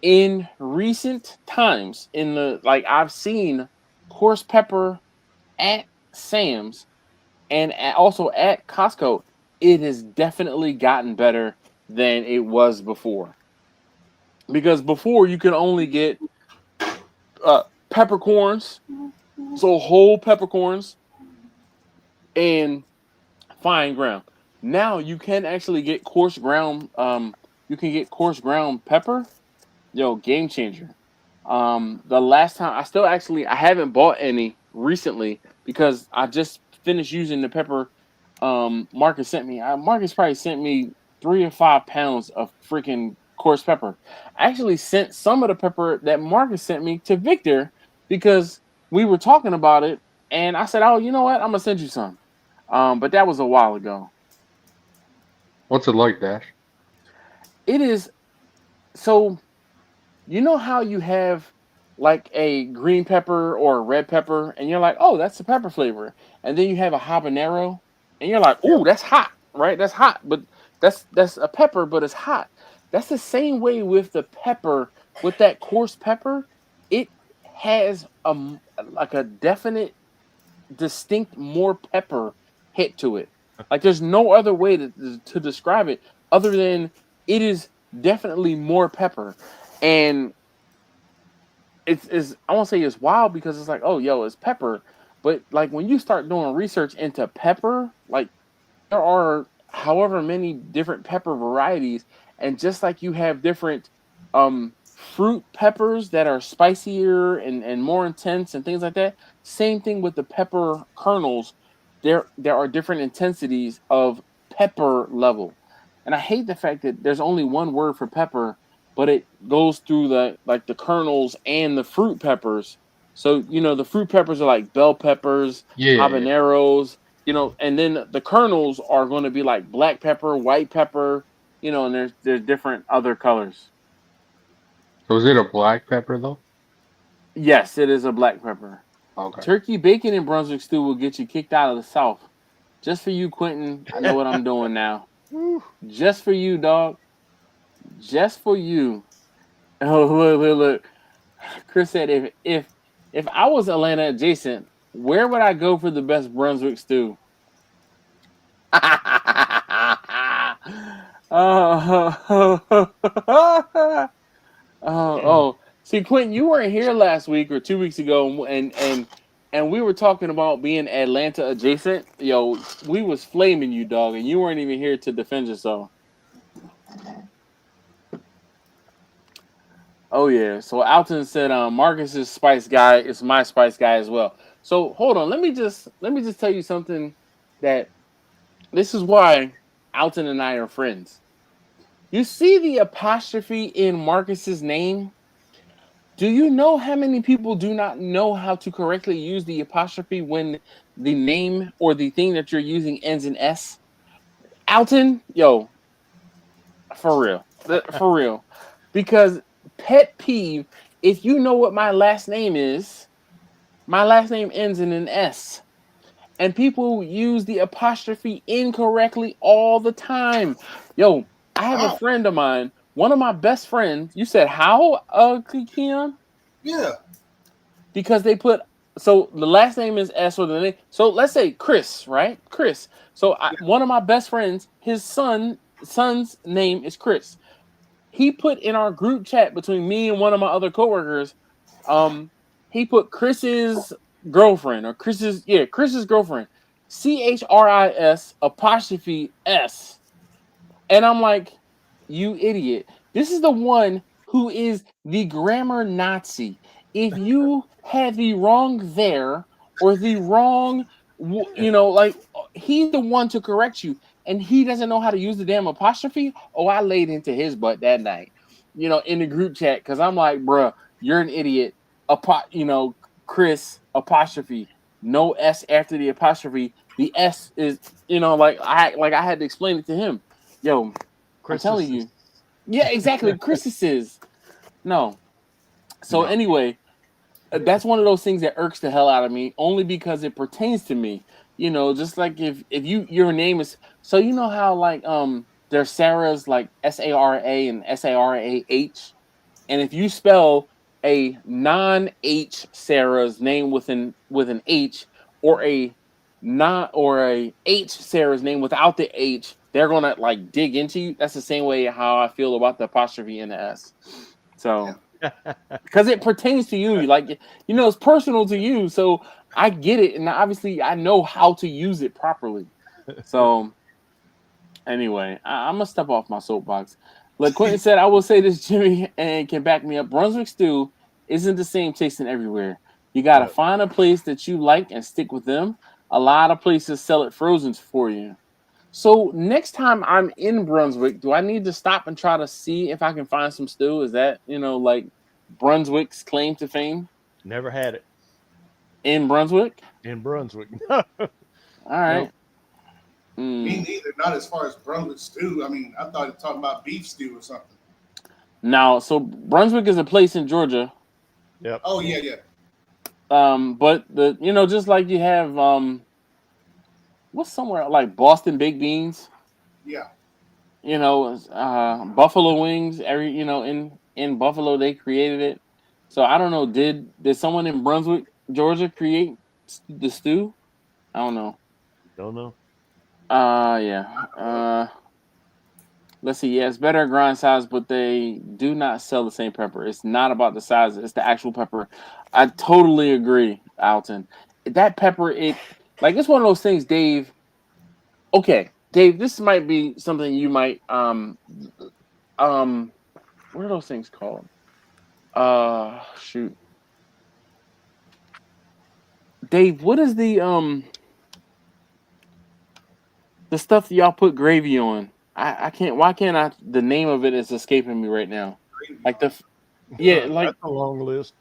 Speaker 1: In recent times, in the like I've seen coarse pepper at Sam's and also at Costco, it has definitely gotten better than it was before. Because before you could only get peppercorns, so whole peppercorns and fine ground. Now you can actually get coarse ground. You can get coarse ground pepper. Yo, game changer. The last time I haven't bought any recently because I just finished using the pepper. Marcus sent me. Marcus probably sent me 3 or 5 pounds of freaking coarse pepper. I actually sent some of the pepper that Marcus sent me to Victor because we were talking about it, and I said, "Oh, you know what? I'm gonna send you some." But that was a while ago.
Speaker 4: What's it like, Dash?
Speaker 1: It is so. You know how you have like a green pepper or a red pepper, and you're like, oh, that's the pepper flavor. And then you have a habanero, and you're like,
Speaker 6: Yeah.
Speaker 1: oh, that's hot, right? That's hot, but that's a pepper, but it's hot. That's the same way with the pepper, with that coarse pepper. It has like a definite, distinct more pepper hit to it. Like there's no other way to describe it other than it is definitely more pepper. And it's I won't say it's wild because it's like, oh yo, it's pepper. But like when you start doing research into pepper, like there are however many different pepper varieties, and just like you have different fruit peppers that are spicier and more intense and things like that, same thing with the pepper kernels. There are different intensities of pepper level. And I hate the fact that there's only one word for pepper, but it goes through the like the kernels and the fruit peppers. So the fruit peppers are like bell peppers,
Speaker 4: Yeah.
Speaker 1: habaneros, and then the kernels are going to be like black pepper, white pepper, and there's different other colors.
Speaker 4: So is it a black pepper though?
Speaker 1: Yes, it is a black pepper.
Speaker 4: Okay.
Speaker 1: Turkey bacon and Brunswick stew will get you kicked out of the South. Just for you, Quentin. I know what I'm doing now.
Speaker 6: Whew.
Speaker 1: Just for you, dog. Just for you. Oh, look. Chris said if I was Atlanta adjacent, where would I go for the best Brunswick stew? Oh, see, Quentin, you weren't here last week or 2 weeks ago, and we were talking about being Atlanta adjacent. Yo, we was flaming you, dog, and you weren't even here to defend yourself. Oh yeah. So Alton said, Marcus's spice guy is my spice guy as well. So hold on, let me just tell you something that this is why Alton and I are friends. You see the apostrophe in Marcus's name? Do you know how many people do not know how to correctly use the apostrophe when the name or the thing that you're using ends in S? Alton, yo, for real. For real. Because pet peeve, if you know what my last name is, my last name ends in an S. And people use the apostrophe incorrectly all the time. Yo, I have a
Speaker 5: How?
Speaker 1: friend of mine, one of my best friends. You said how, Keon?
Speaker 5: Yeah.
Speaker 1: Because they put so the last name is S or the name. So let's say Chris, right? Chris. So one of my best friends, his son's name is Chris. He put in our group chat between me and one of my other coworkers, he put Chris's girlfriend or Chris's girlfriend, CHRIS apostrophe S, and I'm like, you idiot. This is the one who is the grammar Nazi. If you have the wrong there or the wrong, like he's the one to correct you, and he doesn't know how to use the damn apostrophe. Oh, I laid into his butt that night, in the group chat because I'm like, bruh, you're an idiot. Chris apostrophe, no S after the apostrophe. The S is, I had to explain it to him. Yo, I'm telling you. Yeah, exactly. Chris is. No. So
Speaker 4: No.
Speaker 1: anyway, that's one of those things that irks the hell out of me, only because it pertains to me. Just like if your name is, so you know how like there's Sarah's like Sara and Sarah, and if you spell a non-H Sarah's name with an H, or a H Sarah's name without the H, they're gonna like dig into you. That's the same way how I feel about the apostrophe and the S. So because it pertains to you, like it's personal to you. So I get it, and obviously I know how to use it properly. So anyway, I'm gonna step off my soapbox. Like Quentin said, I will say this, Jimmy, and can back me up. Brunswick stew isn't the same tasting everywhere. You gotta
Speaker 6: No.
Speaker 1: find a place that you like and stick with them. A lot of places sell it frozen for you. So next time I'm in Brunswick, do I need to stop and try to see if I can find some stew? Is that like Brunswick's claim to fame
Speaker 6: Never had it
Speaker 1: in Brunswick?
Speaker 6: in Brunswick.
Speaker 1: All right.
Speaker 6: Nope.
Speaker 5: Me neither. Not as far as Brunswick stew. I mean, I thought you were talking about beef stew or something.
Speaker 1: Now, so Brunswick is a place in Georgia.
Speaker 6: Yep.
Speaker 5: Oh yeah, yeah.
Speaker 1: But just like you have what's somewhere like Boston baked beans,
Speaker 5: Yeah.
Speaker 1: buffalo wings. In Buffalo they created it. So I don't know. Did someone in Brunswick, Georgia, create the stew? I don't know.
Speaker 6: Don't know.
Speaker 1: Yeah. Let's see. Yeah, it's better grind size, but they do not sell the same pepper. It's not about the size; it's the actual pepper. I totally agree, Alton. That pepper, it's one of those things, Dave. Okay, Dave, this might be something you might what are those things called? Shoot, Dave, what is the stuff that y'all put gravy on? I can't. Why can't I? The name of it is escaping me right now. Like like
Speaker 6: That's a long list.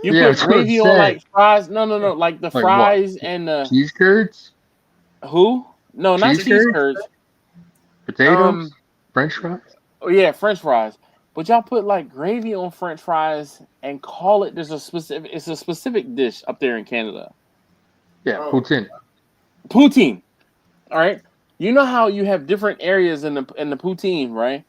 Speaker 1: you
Speaker 4: Yeah, I
Speaker 1: put
Speaker 4: was gonna
Speaker 1: gravy on
Speaker 4: say.
Speaker 1: like fries. No, like the
Speaker 4: Like what?
Speaker 1: fries and the
Speaker 4: Cheese curds?
Speaker 1: who? No, not
Speaker 4: Cheese
Speaker 1: cheese
Speaker 4: curds?
Speaker 1: curds.
Speaker 4: Potatoes? French fries?
Speaker 1: Oh yeah, French fries. But y'all put like gravy on French fries and call it. It's a specific dish up there in Canada.
Speaker 4: Yeah,
Speaker 5: Oh.
Speaker 4: poutine.
Speaker 1: Poutine. All right. You know how you have different areas in the poutine, right?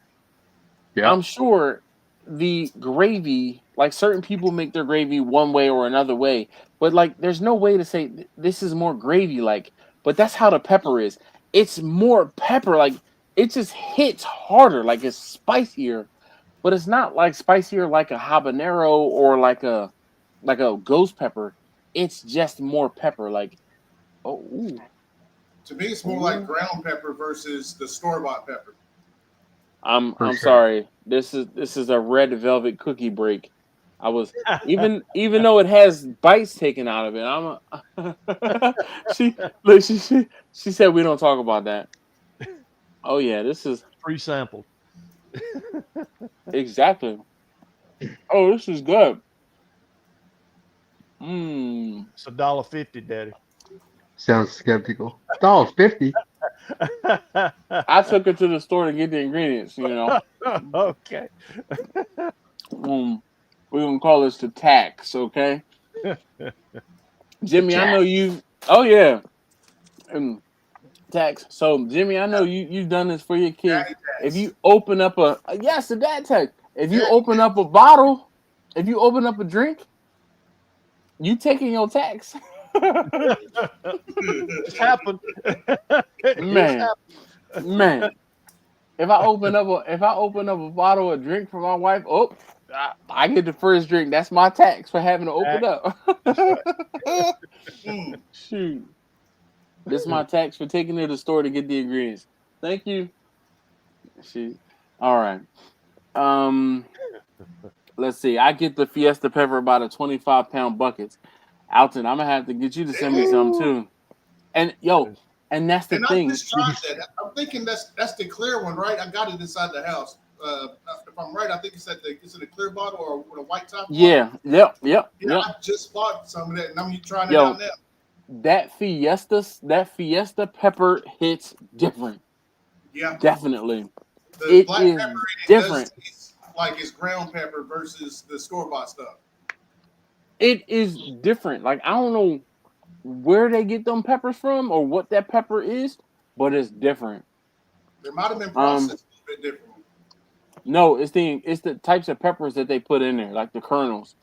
Speaker 4: Yeah.
Speaker 1: I'm sure the gravy, like certain people make their gravy one way or another way, but like there's no way to say this is more gravy like, but that's how the pepper is. It's more pepper, like it just hits harder, like it's spicier, but it's not like spicier like a habanero or like a ghost pepper. It's just more pepper, like oh ooh,
Speaker 5: To me, it's more like ground pepper versus the store-bought pepper.
Speaker 1: I'm
Speaker 4: For sure.
Speaker 1: sorry. This is a red velvet cookie break. I was even though it has bites taken out of it. She said we don't talk about that. Oh yeah, this is
Speaker 6: Pre-sampled.
Speaker 1: exactly. Oh, this is good. Mmm.
Speaker 6: It's $1.50, Daddy.
Speaker 4: Sounds skeptical. $1.50.
Speaker 1: I took it to the store to get the ingredients.
Speaker 6: Okay.
Speaker 1: We're gonna call this the tax, okay? Jimmy, I know you. Oh yeah. Tax. So Jimmy, I know you've done this for your kids.
Speaker 5: Daddy
Speaker 1: If
Speaker 5: tax.
Speaker 1: you open up a yes, the dad tax. If you
Speaker 5: Daddy
Speaker 1: open up a bottle, if you open up a drink, you taking your tax.
Speaker 6: It's happened.
Speaker 1: Man. Man. If I open up a bottle of drink for my wife, I get the first drink. That's my tax for having to open up. Shoot. This is my tax for taking her to the store to get the ingredients. Thank you. All right. Um, let's see. I get the Fiesta pepper by the 25-pound buckets. Alton, I'm gonna have to get you to send me some too. And yo, and that's the
Speaker 5: And I
Speaker 1: thing.
Speaker 5: just tried that. I'm thinking that's the clear one, right? I got it inside the house. If I'm right, I think it's in a clear bottle or with a white top on it.
Speaker 1: Yeah. Yep. Yep.
Speaker 5: Yeah,
Speaker 1: Yep.
Speaker 5: I just bought some of that, and I'm trying it
Speaker 1: Yo,
Speaker 5: out now.
Speaker 1: that Fiesta pepper hits different.
Speaker 5: Yeah,
Speaker 1: Definitely.
Speaker 5: the
Speaker 1: It
Speaker 5: black
Speaker 1: is
Speaker 5: pepper in it does
Speaker 1: different.
Speaker 5: taste like it's ground pepper versus the store bought stuff.
Speaker 1: It is different. Like I don't know where they get them peppers from or what that pepper is, but it's different.
Speaker 5: There might have been
Speaker 1: Um,
Speaker 5: processed a little bit differently.
Speaker 1: no, it's the types of peppers that they put in there, like the kernels.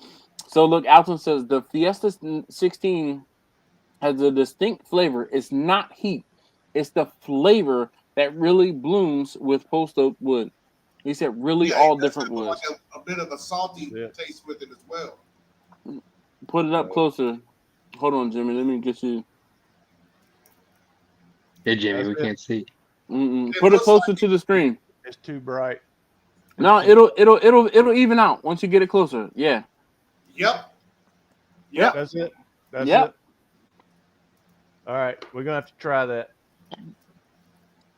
Speaker 1: So look, Alton says the Fiesta 16 has a distinct flavor. It's not heat. It's the flavor that really blooms with post oak wood. He said really
Speaker 5: Yeah, it
Speaker 1: all
Speaker 5: does
Speaker 1: different
Speaker 5: have like
Speaker 1: woods.
Speaker 5: a bit of a salty
Speaker 6: Yeah.
Speaker 5: taste with it as well.
Speaker 1: Put it up closer. Hold on, Jimmy. Let me get you.
Speaker 4: Hey, Jimmy,
Speaker 6: That's
Speaker 4: we
Speaker 6: it.
Speaker 4: can't see.
Speaker 5: It
Speaker 1: Put it
Speaker 5: looks
Speaker 1: closer
Speaker 5: like
Speaker 1: to the screen.
Speaker 6: It's too bright.
Speaker 1: No, it'll even out once you get it closer. Yeah.
Speaker 5: yep,
Speaker 1: Yep.
Speaker 5: yep.
Speaker 6: That's it. That's
Speaker 1: Yep.
Speaker 6: it. All right, we're gonna have to try that.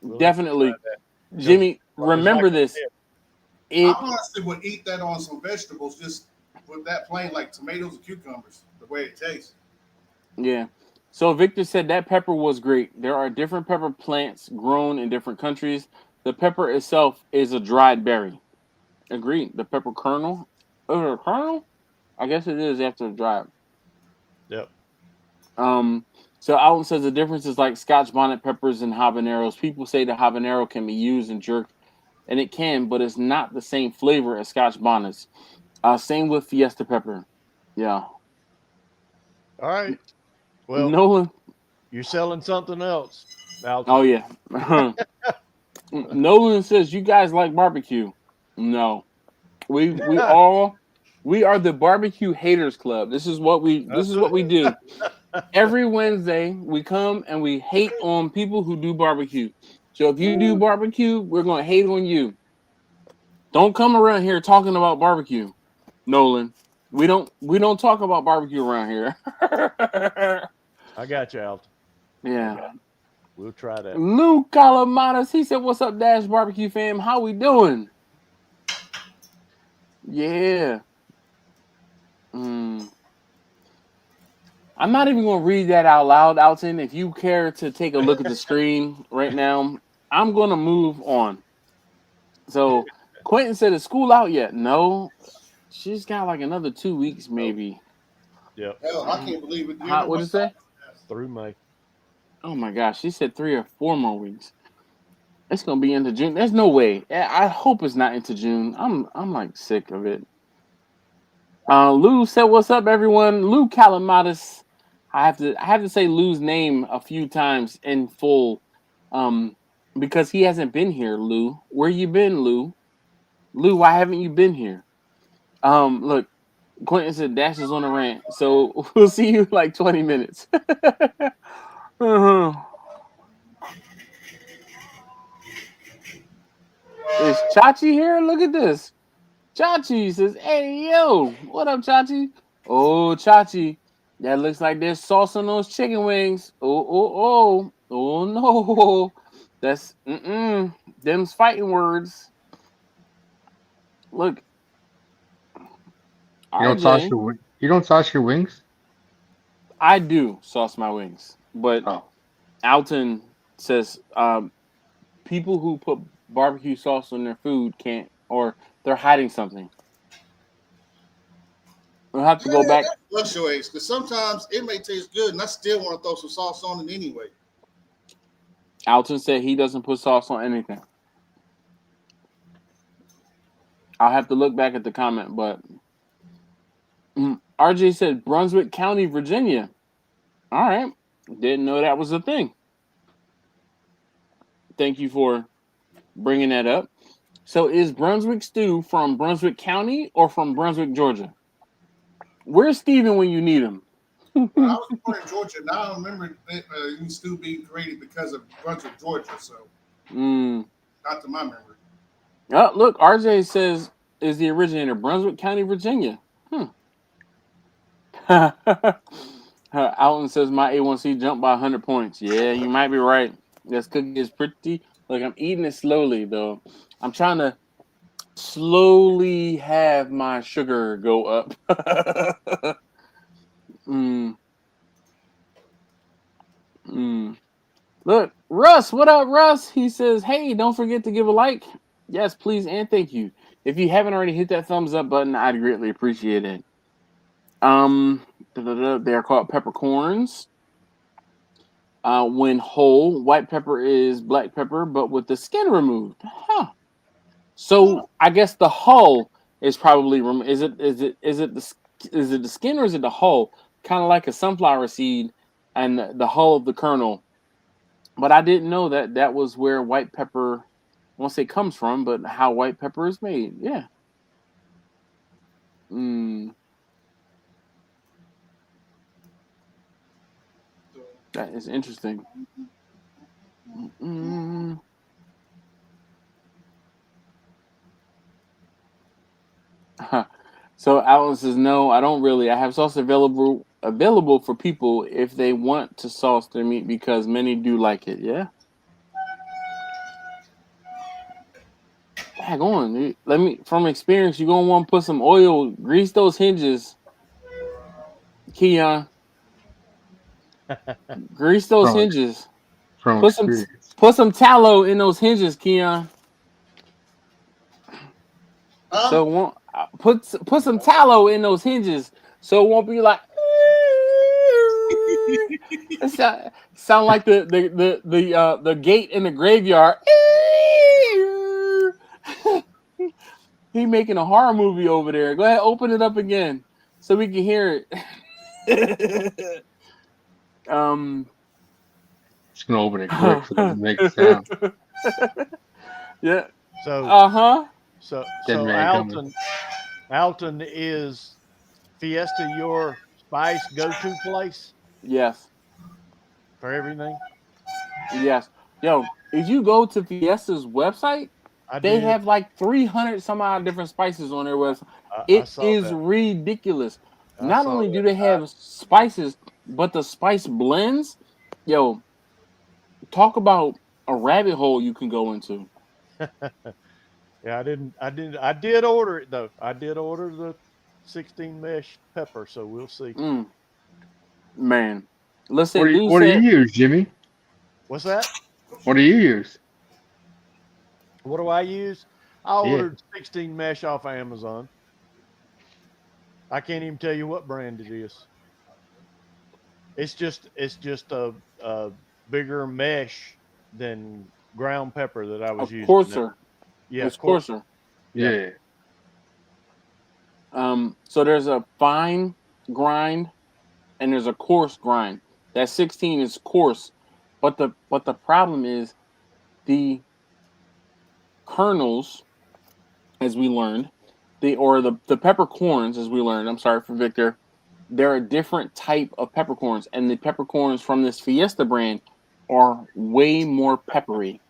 Speaker 6: We'll have to
Speaker 1: Definitely.
Speaker 6: try that.
Speaker 1: Jimmy,
Speaker 6: It's
Speaker 1: remember
Speaker 6: like I
Speaker 1: this.
Speaker 6: said,
Speaker 1: It
Speaker 5: I honestly would eat that on some vegetables, just with that plain, like tomatoes and cucumbers, the way it tastes.
Speaker 1: yeah. So Victor said that pepper was great. There are different pepper plants grown in different countries. The pepper itself is a dried berry. Agreed. The pepper kernel. Oh, the kernel? I guess it is after it's dried.
Speaker 6: Yep.
Speaker 1: So Alton says the difference is like Scotch bonnet peppers and habaneros. People say the habanero can be used in jerk, and it can, but it's not the same flavor as Scotch bonnets. Same with Fiesta pepper. Yeah.
Speaker 6: All right. Well,
Speaker 1: Nolan.
Speaker 6: you're selling something else, Alton.
Speaker 1: Oh yeah. Nolan says you guys like barbecue. No, we are the barbecue haters club. This is what we do. Every Wednesday we come and we hate on people who do barbecue. So if you do barbecue, we're gonna hate on you. Don't come around here talking about barbecue, Nolan. We don't talk about barbecue around here.
Speaker 6: I got you, Alton.
Speaker 1: Yeah.
Speaker 6: We'll try that.
Speaker 1: Lou Calamadas, he said, "What's up, Dash Barbecue fam? How we doing?" Yeah. Mm. I'm not even gonna read that out loud, Alton. If you care to take a look at the screen right now, I'm gonna move on. So Quentin said, "Is school out yet?" No, she's got like another 2 weeks,
Speaker 6: Nope.
Speaker 1: maybe.
Speaker 6: Yep.
Speaker 5: Hell, I can't believe it.
Speaker 1: How? What'd you say?
Speaker 6: Through May.
Speaker 1: Oh my gosh, she said 3 or 4 more weeks. It's gonna be into June. There's no way. I hope it's not into June. I'm like sick of it. Lou said, "What's up, everyone?" Lou Calamatis. I have to say Lou's name a few times in full, um, because he hasn't been here. Lou, where you been, Lou? Lou, why haven't you been here? Look, Quentin said Dash is on a rant, so we'll see you in like 20 minutes. uh-huh. Is Chachi here? Look at this. Chachi says, "Hey yo, what up, Chachi?" Oh, Chachi, that looks like there's sauce on those chicken wings. Oh no, that's them's fighting words. Look,
Speaker 4: You don't sauce
Speaker 1: RJ,
Speaker 4: you don't sauce your wings?
Speaker 1: I do sauce my wings, but
Speaker 4: Oh,
Speaker 1: Alton says people who put barbecue sauce on their food can't, or they're hiding something. We'll have to go
Speaker 5: Yeah,
Speaker 1: back.
Speaker 5: that fluctuates because sometimes it may taste good, and I still want to throw some sauce on it anyway.
Speaker 1: Alton said he doesn't put sauce on anything. I'll have to look back at the comment, but RJ said Brunswick County, Virginia. All right, didn't know that was a thing. Thank you for bringing that up. So, is Brunswick Stew from Brunswick County or from Brunswick, Georgia? Where's Steven when you need him?
Speaker 5: Well, I was born in Georgia. Now I remember still being created because of Brunswick, Georgia. So,
Speaker 1: Mm,
Speaker 5: not to my memory.
Speaker 1: Oh, look, RJ says is the originator Brunswick County, Virginia. Alton says my A1C jumped by 100 points. Yeah, you might be right. This cookie is pretty. Like I'm eating it slowly though. I'm trying to slowly have my sugar go up. mm, mm. Look, Russ, what up, Russ? He says, hey, don't forget to give a like. Yes, please, and thank you. If you haven't already hit that thumbs up button, I'd greatly appreciate it. They're called peppercorns. When whole, white pepper is black pepper, but with the skin removed. Huh. So I guess the hull is probably is it the skin or is it the hull? Kind of like a sunflower seed and the hull of the kernel. But I didn't know that that was where white pepper, I won't say comes from, but how white pepper is made. Yeah. Mm, that is interesting. Mm. So Alan says, no, I don't really. I have sauce available for people if they want to sauce their meat because many do like it. Yeah. Dag on. Let me from experience, you're gonna want to put some oil, grease those hinges, Keon. Grease those
Speaker 4: From
Speaker 1: hinges.
Speaker 4: from
Speaker 1: Put some
Speaker 4: experience.
Speaker 1: put some tallow in those hinges, Keon. So it won't put some tallow in those hinges so it won't be like it sound like the gate in the graveyard. He making a horror movie over there. Go ahead, open it up again so we can hear it.
Speaker 4: Just gonna open it quick so it doesn't make a sound.
Speaker 1: Yeah.
Speaker 6: So
Speaker 1: Uh-huh.
Speaker 6: so
Speaker 4: Dead
Speaker 6: so
Speaker 4: man coming.
Speaker 6: Alton is Fiesta your spice go-to place
Speaker 1: Yes.
Speaker 6: for everything?
Speaker 1: Yes. Yo, if you go to Fiesta's website,
Speaker 6: I
Speaker 1: they
Speaker 6: did.
Speaker 1: have like 300 some odd different spices on their website.
Speaker 6: I
Speaker 1: It
Speaker 6: saw
Speaker 1: is
Speaker 6: that.
Speaker 1: ridiculous.
Speaker 6: I
Speaker 1: Not
Speaker 6: saw
Speaker 1: only do
Speaker 6: that.
Speaker 1: they have spices, but the spice blends, yo, talk about a rabbit hole you can go into.
Speaker 6: Yeah, I did order it though. I did order the 16 mesh pepper, so we'll see.
Speaker 1: Mm, man. Listen, dude
Speaker 4: What do you
Speaker 1: said,
Speaker 4: use, Jimmy?
Speaker 6: What's that?
Speaker 4: What do you use?
Speaker 6: What do I use? I
Speaker 4: Yeah.
Speaker 6: ordered 16 mesh off Amazon. I can't even tell you what brand it is. It's just a bigger mesh than ground pepper that I was
Speaker 1: of
Speaker 6: using.
Speaker 1: course, sir.
Speaker 6: Yeah,
Speaker 1: It's coarser.
Speaker 6: Yeah.
Speaker 4: Yeah.
Speaker 1: So there's a fine grind and there's a coarse grind. That 16 is coarse, but the problem is the kernels, as we learned, the peppercorns, as we learned. I'm sorry for Victor. They're a different type of peppercorns, and the peppercorns from this Fiesta brand are way more peppery.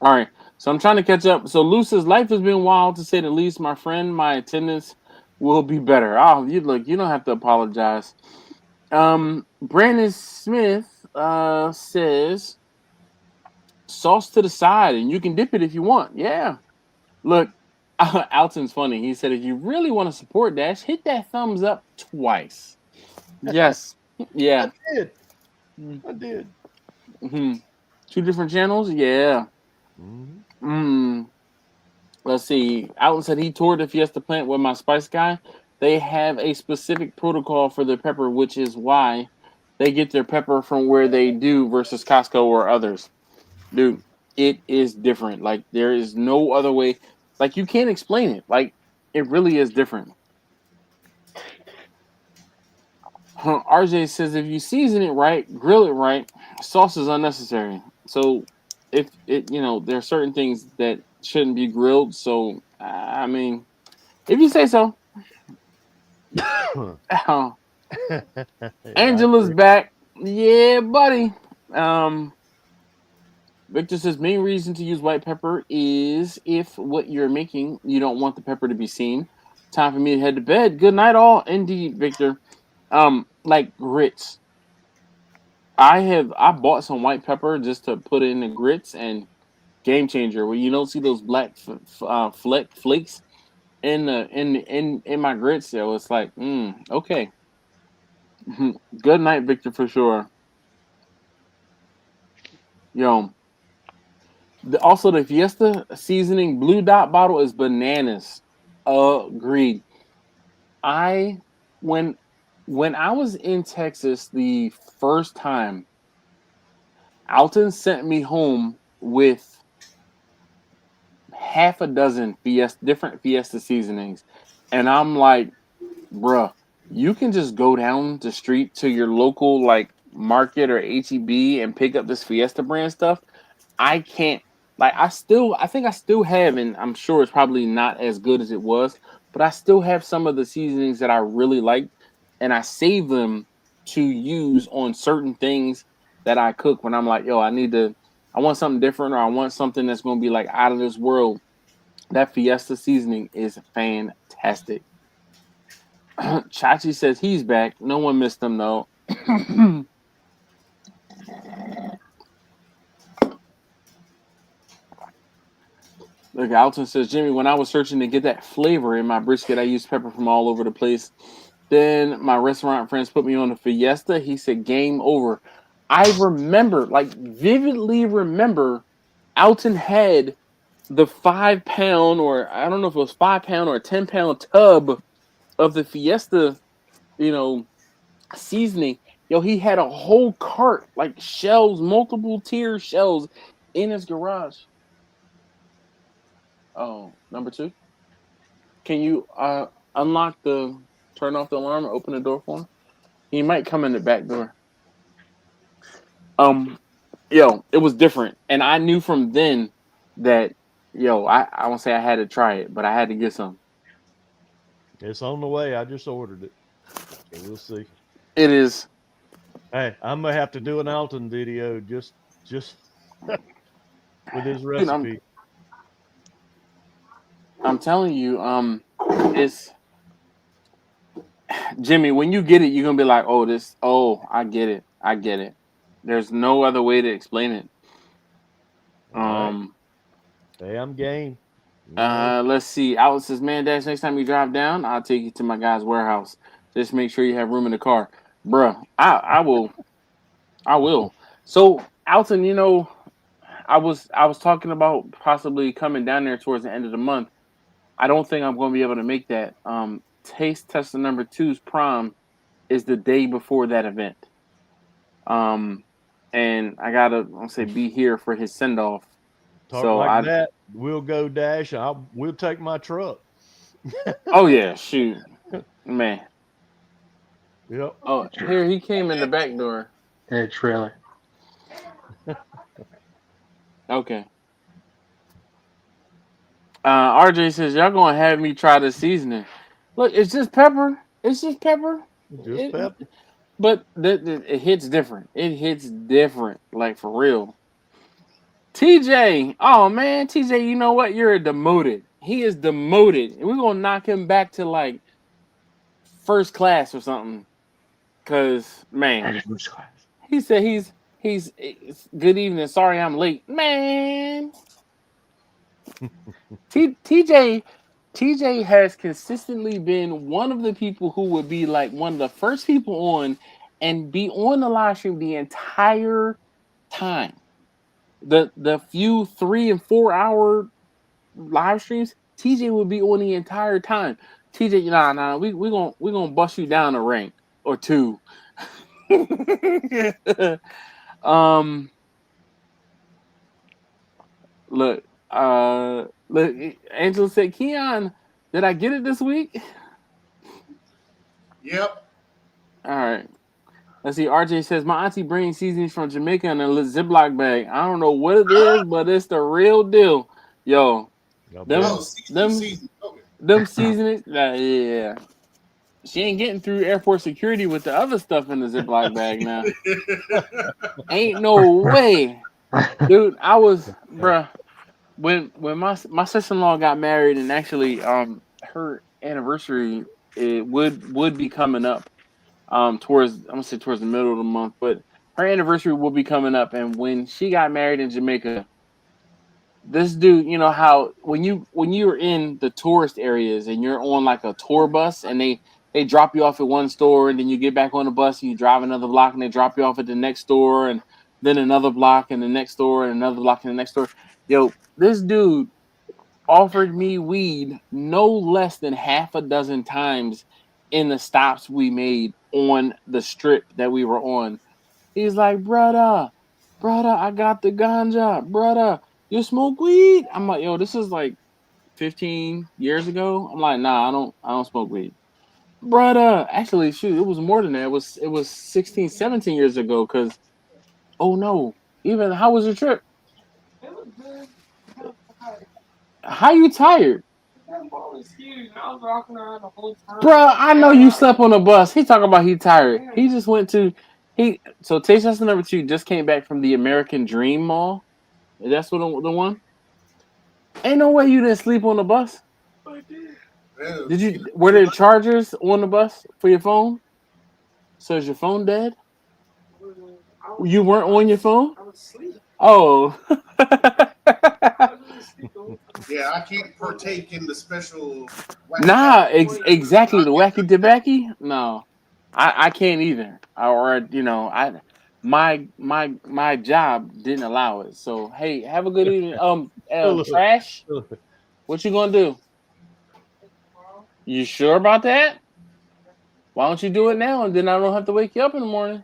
Speaker 1: All right, so I'm trying to catch up. So Luce's life has been wild to say the least, my friend. My attendance will be better. Oh, you look, you don't have to apologize. Brandon Smith says sauce to the side, and you can dip it if you want. Yeah. Look, Alton's funny. He said, if you really want to support Dash, hit that thumbs up twice. Yes.
Speaker 6: I
Speaker 1: Yeah.
Speaker 6: did.
Speaker 1: Mm-hmm.
Speaker 6: I did.
Speaker 1: Two different channels? Yeah. Mm. Let's see. Alton said he toured the Fiesta plant with my spice guy. They have a specific protocol for their pepper, which is why they get their pepper from where they do versus Costco or others. Dude, it is different. Like there is no other way. Like you can't explain it. Like it really is different. RJ says if you season it right, grill it right, sauce is unnecessary. So if it, there are certain things that shouldn't be grilled. So I mean, if you say so.
Speaker 6: Yeah, I
Speaker 1: Angela's
Speaker 6: agree.
Speaker 1: back. Yeah, buddy. Victor says main reason to use white pepper is if what you're making you don't want the pepper to be seen. Time for me to head to bed. Good night, all. Indeed, Victor. Like grits. I bought some white pepper just to put in the grits and game changer. Where you don't see those black flakes in my grits, so it's like, okay. Good night, Victor, for sure. Yo, also the Fiesta seasoning blue dot bottle is bananas. Agreed. I when when I was in Texas the first time, Alton sent me home with half a dozen different Fiesta seasonings, and I'm like, bruh, you can just go down the street to your local like market or HEB and pick up this Fiesta brand stuff. I can't like I think I still have, and I'm sure it's probably not as good as it was, but I still have some of the seasonings that I really liked, and I save them to use on certain things that I cook when I'm like, yo, I want something different, or I want something that's gonna be like out of this world. That Fiesta seasoning is fantastic. Chachi says he's back. No one missed him though. Look, Alton says, Jimmy, when I was searching to get that flavor in my brisket, I used pepper from all over the place. Then my restaurant friends put me on a Fiesta. He said, game over. I remember, like, vividly remember, Alton had the 5 pound, or I don't know if it was 5 pound or a 10 pound tub of the Fiesta, seasoning. Yo, he had a whole cart, like shelves, multiple tier shelves in his garage. Oh, number 2. Can you turn off the alarm and open the door for him? He might come in the back door. It was different. And I knew from then that, I won't say I had to try it, but I had to get some.
Speaker 6: It's on the way. I just ordered it. So we'll see.
Speaker 1: It is.
Speaker 6: Hey, I'm gonna have to do an Alton video just with his recipe.
Speaker 1: I'm telling you, it's Jimmy. When you get it, you're gonna be like, I get it. I get it. There's no other way to explain it.
Speaker 6: Right. Hey, I'm game.
Speaker 1: Let's see. Alex says, man, Dash, next time you drive down, I'll take you to my guy's warehouse. Just make sure you have room in the car. Bruh, I will. I will. So, Alton, I was talking about possibly coming down there towards the end of the month. I don't think I'm going to be able to make that. Taste Tester number 2's prom is the day before that event. And I gotta, be here for his send off.
Speaker 6: Talk that, we'll go, Dash. We'll take my truck.
Speaker 1: Oh yeah, shoot, man.
Speaker 6: Yep.
Speaker 1: Oh, here he came in the back door.
Speaker 4: That trailer.
Speaker 1: Okay. RJ says y'all gonna have me try the seasoning. Look, it's just pepper. It's just pepper.
Speaker 6: Just pepper.
Speaker 1: But it hits different. It hits different, like for real. TJ, oh man, TJ, you know what? You're demoted. He is demoted. We're gonna knock him back to like first class or something. Cause man,
Speaker 4: First class.
Speaker 1: he said he's good evening. Sorry I'm late, man. TJ has consistently been one of the people who would be like one of the first people on and be on the live stream the entire time. The few 3 and 4 hour live streams, TJ would be on the entire time. TJ, nah, we gonna bust you down a rank or 2. Look, Angela said, Keon, did I get it this week?
Speaker 5: Yep.
Speaker 1: All right. Let's see. RJ says, my auntie brings seasonings from Jamaica in a Ziploc bag. I don't know what it is, but it's the real deal. Yo, them seasonings, yeah. She ain't getting through airport security with the other stuff in the Ziploc bag now. Ain't no way. Dude, I was, bruh, when my sister in law got married, and actually, her anniversary it would be coming up, towards I'm gonna say towards the middle of the month, but her anniversary will be coming up, and when she got married in Jamaica, this dude, you know how when you're in the tourist areas and you're on like a tour bus, and they drop you off at one store, and then you get back on the bus and you drive another block, and they drop you off at the next store, and then another block and the next store and another block and the next store. Yo, this dude offered me weed no less than half a dozen times in the stops we made on the strip that we were on. He's like, brother, I got the ganja, brother. You smoke weed? I'm like, yo, this is like 15 years ago. I'm like, nah, I don't smoke weed. Brother, actually, shoot, it was more than that. It was 16, 17 years ago. Cause oh no, even how was your trip? How you tired? Bruh, I know you slept on the bus. He talking about he tired. He just went to so taste test number two just came back from the American Dream Mall. That's what the one. Ain't no way you didn't sleep on the bus.
Speaker 5: Yeah,
Speaker 1: Did you? Were there chargers on the bus for your phone? So is your phone dead? You weren't on your phone? Oh.
Speaker 5: yeah, I can't partake in the special.
Speaker 1: Nah, exactly. The wacky tobacco? No. I can't either. Or I my job didn't allow it. So hey, have a good evening.
Speaker 6: Look,
Speaker 1: Trash,
Speaker 6: look.
Speaker 1: what you gonna do? You sure about that? Why don't you do it now, and then I don't have to wake you up in the morning?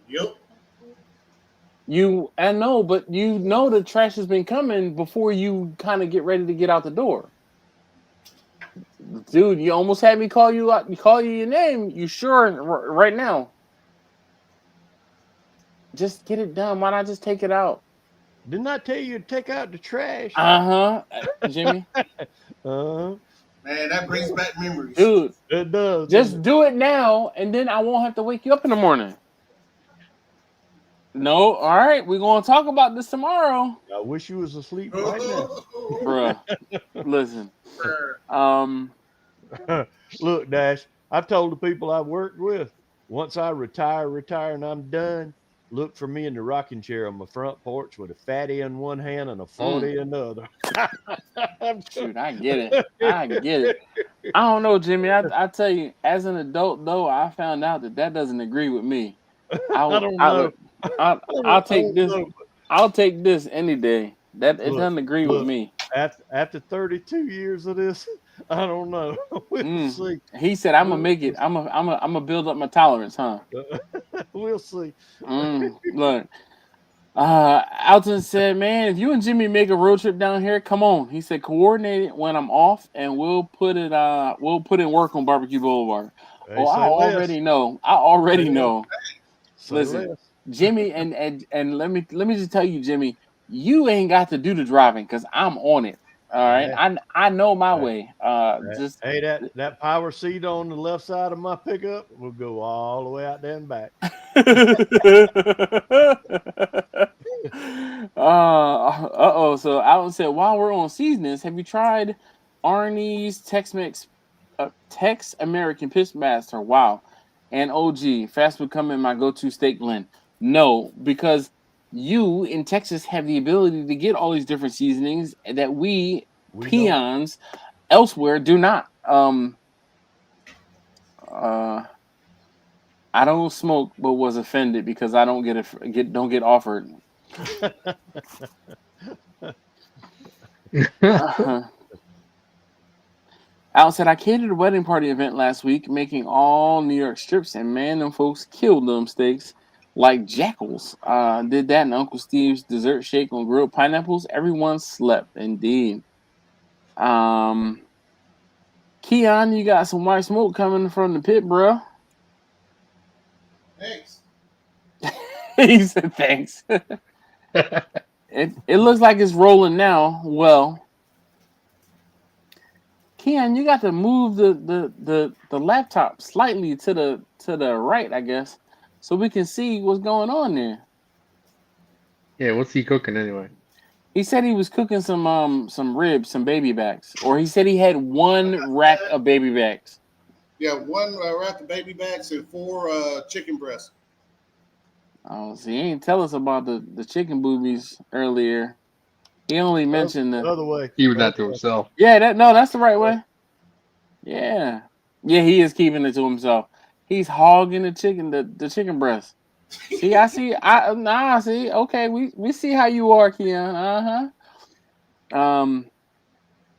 Speaker 5: Yep.
Speaker 1: I know, but you know the trash has been coming before you kind of get ready to get out the door. Dude, you almost had me call you out, call you your name. You sure right now? Just get it done. Why not just take it out?
Speaker 6: Didn't I tell you to take out the trash?
Speaker 1: Uh-huh. Jimmy.
Speaker 6: Uh,
Speaker 5: Man, that brings back memories.
Speaker 1: Dude,
Speaker 6: it does.
Speaker 1: just do it now, and then I won't have to wake you up in the morning. No, all right. We're gonna talk about this tomorrow.
Speaker 6: I wish you was asleep right now.
Speaker 1: Bruh. Listen.
Speaker 5: Bruh.
Speaker 6: Look, Dash, I told the people I worked with, once I retire and I'm done, look for me in the rocking chair on my front porch with a fatty in one hand and a 40 in the other.
Speaker 1: Shoot, I get it. I get it. I don't know, Jimmy. I tell you, as an adult though, I found out that doesn't agree with me.
Speaker 6: I don't know.
Speaker 1: I'll
Speaker 6: I
Speaker 1: take
Speaker 6: don't
Speaker 1: this.
Speaker 6: know.
Speaker 1: I'll take this any day. That it
Speaker 6: Look,
Speaker 1: doesn't agree with
Speaker 6: look,
Speaker 1: me.
Speaker 6: after 32 years of this, I don't know. We'll see.
Speaker 1: He said, "I'm gonna
Speaker 6: We'll,
Speaker 1: make it. I'm gonna build up my tolerance, huh?"
Speaker 6: we'll see.
Speaker 1: Look, Alton said, "Man, if you and Jimmy make a road trip down here, come on." He said, "Coordinate it when I'm off, and we'll put it. We'll put in work on Barbecue Boulevard."
Speaker 6: Hey,
Speaker 1: Oh, I
Speaker 6: say less.
Speaker 1: already know. I already
Speaker 6: Say less.
Speaker 1: know.
Speaker 6: Say
Speaker 1: Listen,
Speaker 6: less.
Speaker 1: Jimmy, and let me just tell you, Jimmy, you ain't got to do the driving because I'm on it. All right,
Speaker 6: Hey,
Speaker 1: I know my
Speaker 6: hey,
Speaker 1: way. Just
Speaker 6: hey, that power seat on the left side of my pickup will go all the way out there and back.
Speaker 1: uh-oh. So Alan said, while we're on seasonings, have you tried Arnie's Tex-Mex Tex American Pitchmaster? Wow. And OG, fast becoming my go-to steak blend. No, because you in Texas have the ability to get all these different seasonings that we
Speaker 6: We don't.
Speaker 1: peons elsewhere do not. Uh I don't smoke, but was offended because I don't don't get offered. Al said, I catered a wedding party event last week, making all New York strips, and man, them folks killed them steaks like jackals. Did that in Uncle Steve's dessert shake on grilled pineapples. Everyone slept, indeed. Keon, you got some white smoke coming from the pit, bro.
Speaker 5: Thanks.
Speaker 1: He said, thanks. It looks like it's rolling now. Well, Keon, you got to move the laptop slightly to the right, I guess, so we can see what's going on there.
Speaker 4: Yeah, what's he cooking anyway?
Speaker 1: He said he was cooking some ribs, some baby backs, or he said he had one rack of baby backs.
Speaker 5: Yeah, one rack of baby backs and 4 chicken breasts.
Speaker 1: Oh, see, he ain't tell us about the chicken boobies earlier. He only mentioned the.
Speaker 6: Other way.
Speaker 4: He was
Speaker 6: Other
Speaker 4: not to
Speaker 6: way.
Speaker 4: himself.
Speaker 1: Yeah, that's the right way. Yeah, yeah, he is keeping it to himself. He's hogging the chicken breast. See, I see. See. Okay, we see how you are, Keon.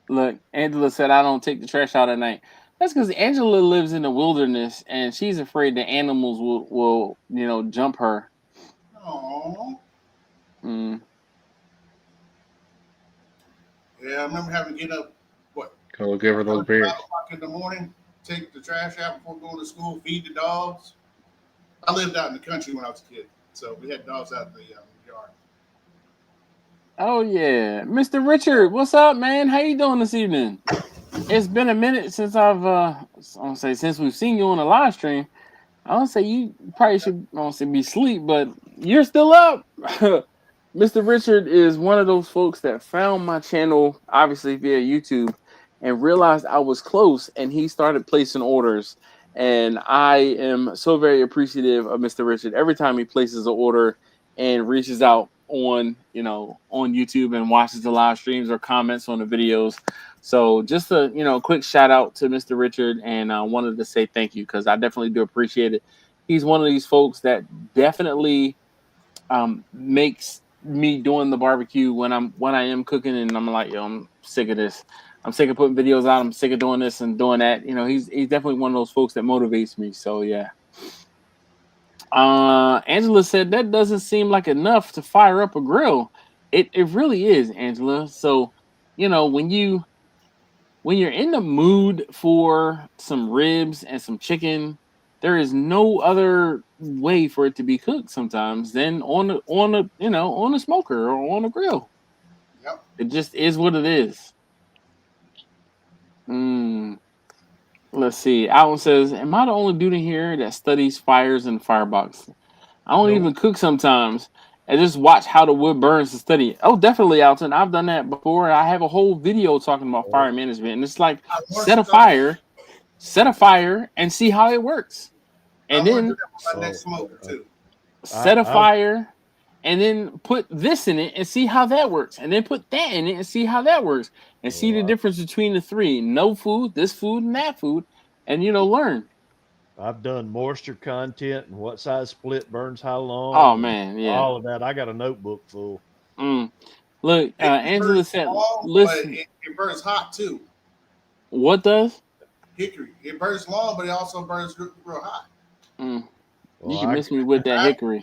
Speaker 1: Look, Angela said I don't take the trash out at night. That's because Angela lives in the wilderness and she's afraid the animals will jump her.
Speaker 5: Aww.
Speaker 1: Mm.
Speaker 5: Yeah, I remember having to get up, what,
Speaker 4: Go give her those
Speaker 5: 5
Speaker 4: beers.
Speaker 5: o'clock in the morning, take the trash out before going to school, feed the dogs. I lived out in the country when I was a kid, so we had dogs out in the yard.
Speaker 1: Oh yeah, Mr. Richard, what's up, man? How you doing this evening? It's been a minute since since we've seen you on a live stream. I don't say you probably should I don't say be asleep, but you're still up. Mr. Richard is one of those folks that found my channel, obviously via YouTube, and realized I was close, and he started placing orders. And I am so very appreciative of Mr. Richard every time he places an order and reaches out on YouTube and watches the live streams or comments on the videos. So just a quick shout out to Mr. Richard, and I wanted to say thank you because I definitely do appreciate it. He's one of these folks that definitely makes me doing the barbecue when I am cooking, and I'm like, yo, I'm sick of this. I'm sick of putting videos out. I'm sick of doing this and doing that. He's definitely one of those folks that motivates me. So yeah. Angela said that doesn't seem like enough to fire up a grill. It really is, Angela. So, when you're in the mood for some ribs and some chicken, there is no other way for it to be cooked sometimes than on a smoker or on a grill.
Speaker 5: Yep.
Speaker 1: It just is what it is. Mm, let's see. Alan says, "Am I the only dude in here that studies fires and firebox? I don't
Speaker 6: Nope.
Speaker 1: even cook sometimes. I just watch how the wood burns to study." Oh, definitely, Alton. I've done that before. I have a whole video talking about fire management, and it's like
Speaker 5: I
Speaker 1: set a fire, and see how it works, and
Speaker 5: want to do
Speaker 1: then
Speaker 5: that with my next smoker too.
Speaker 1: set a
Speaker 6: I
Speaker 1: fire, and then put this in it and see how that works, and then put that in it and see how that works, and see the difference between the three: no food, this food, and that food, and learn.
Speaker 6: I've done moisture content and what size split burns how
Speaker 1: Oh
Speaker 6: long and
Speaker 1: man, yeah.
Speaker 6: all of that. I got a notebook full.
Speaker 1: Look,
Speaker 5: Hickory
Speaker 1: Angela
Speaker 5: burns
Speaker 1: said,
Speaker 5: long, but
Speaker 1: "Listen,
Speaker 5: it burns hot too.
Speaker 1: what does?"
Speaker 5: Hickory, it burns long, but it also burns real hot.
Speaker 1: You
Speaker 6: Well,
Speaker 1: can miss me with that hickory.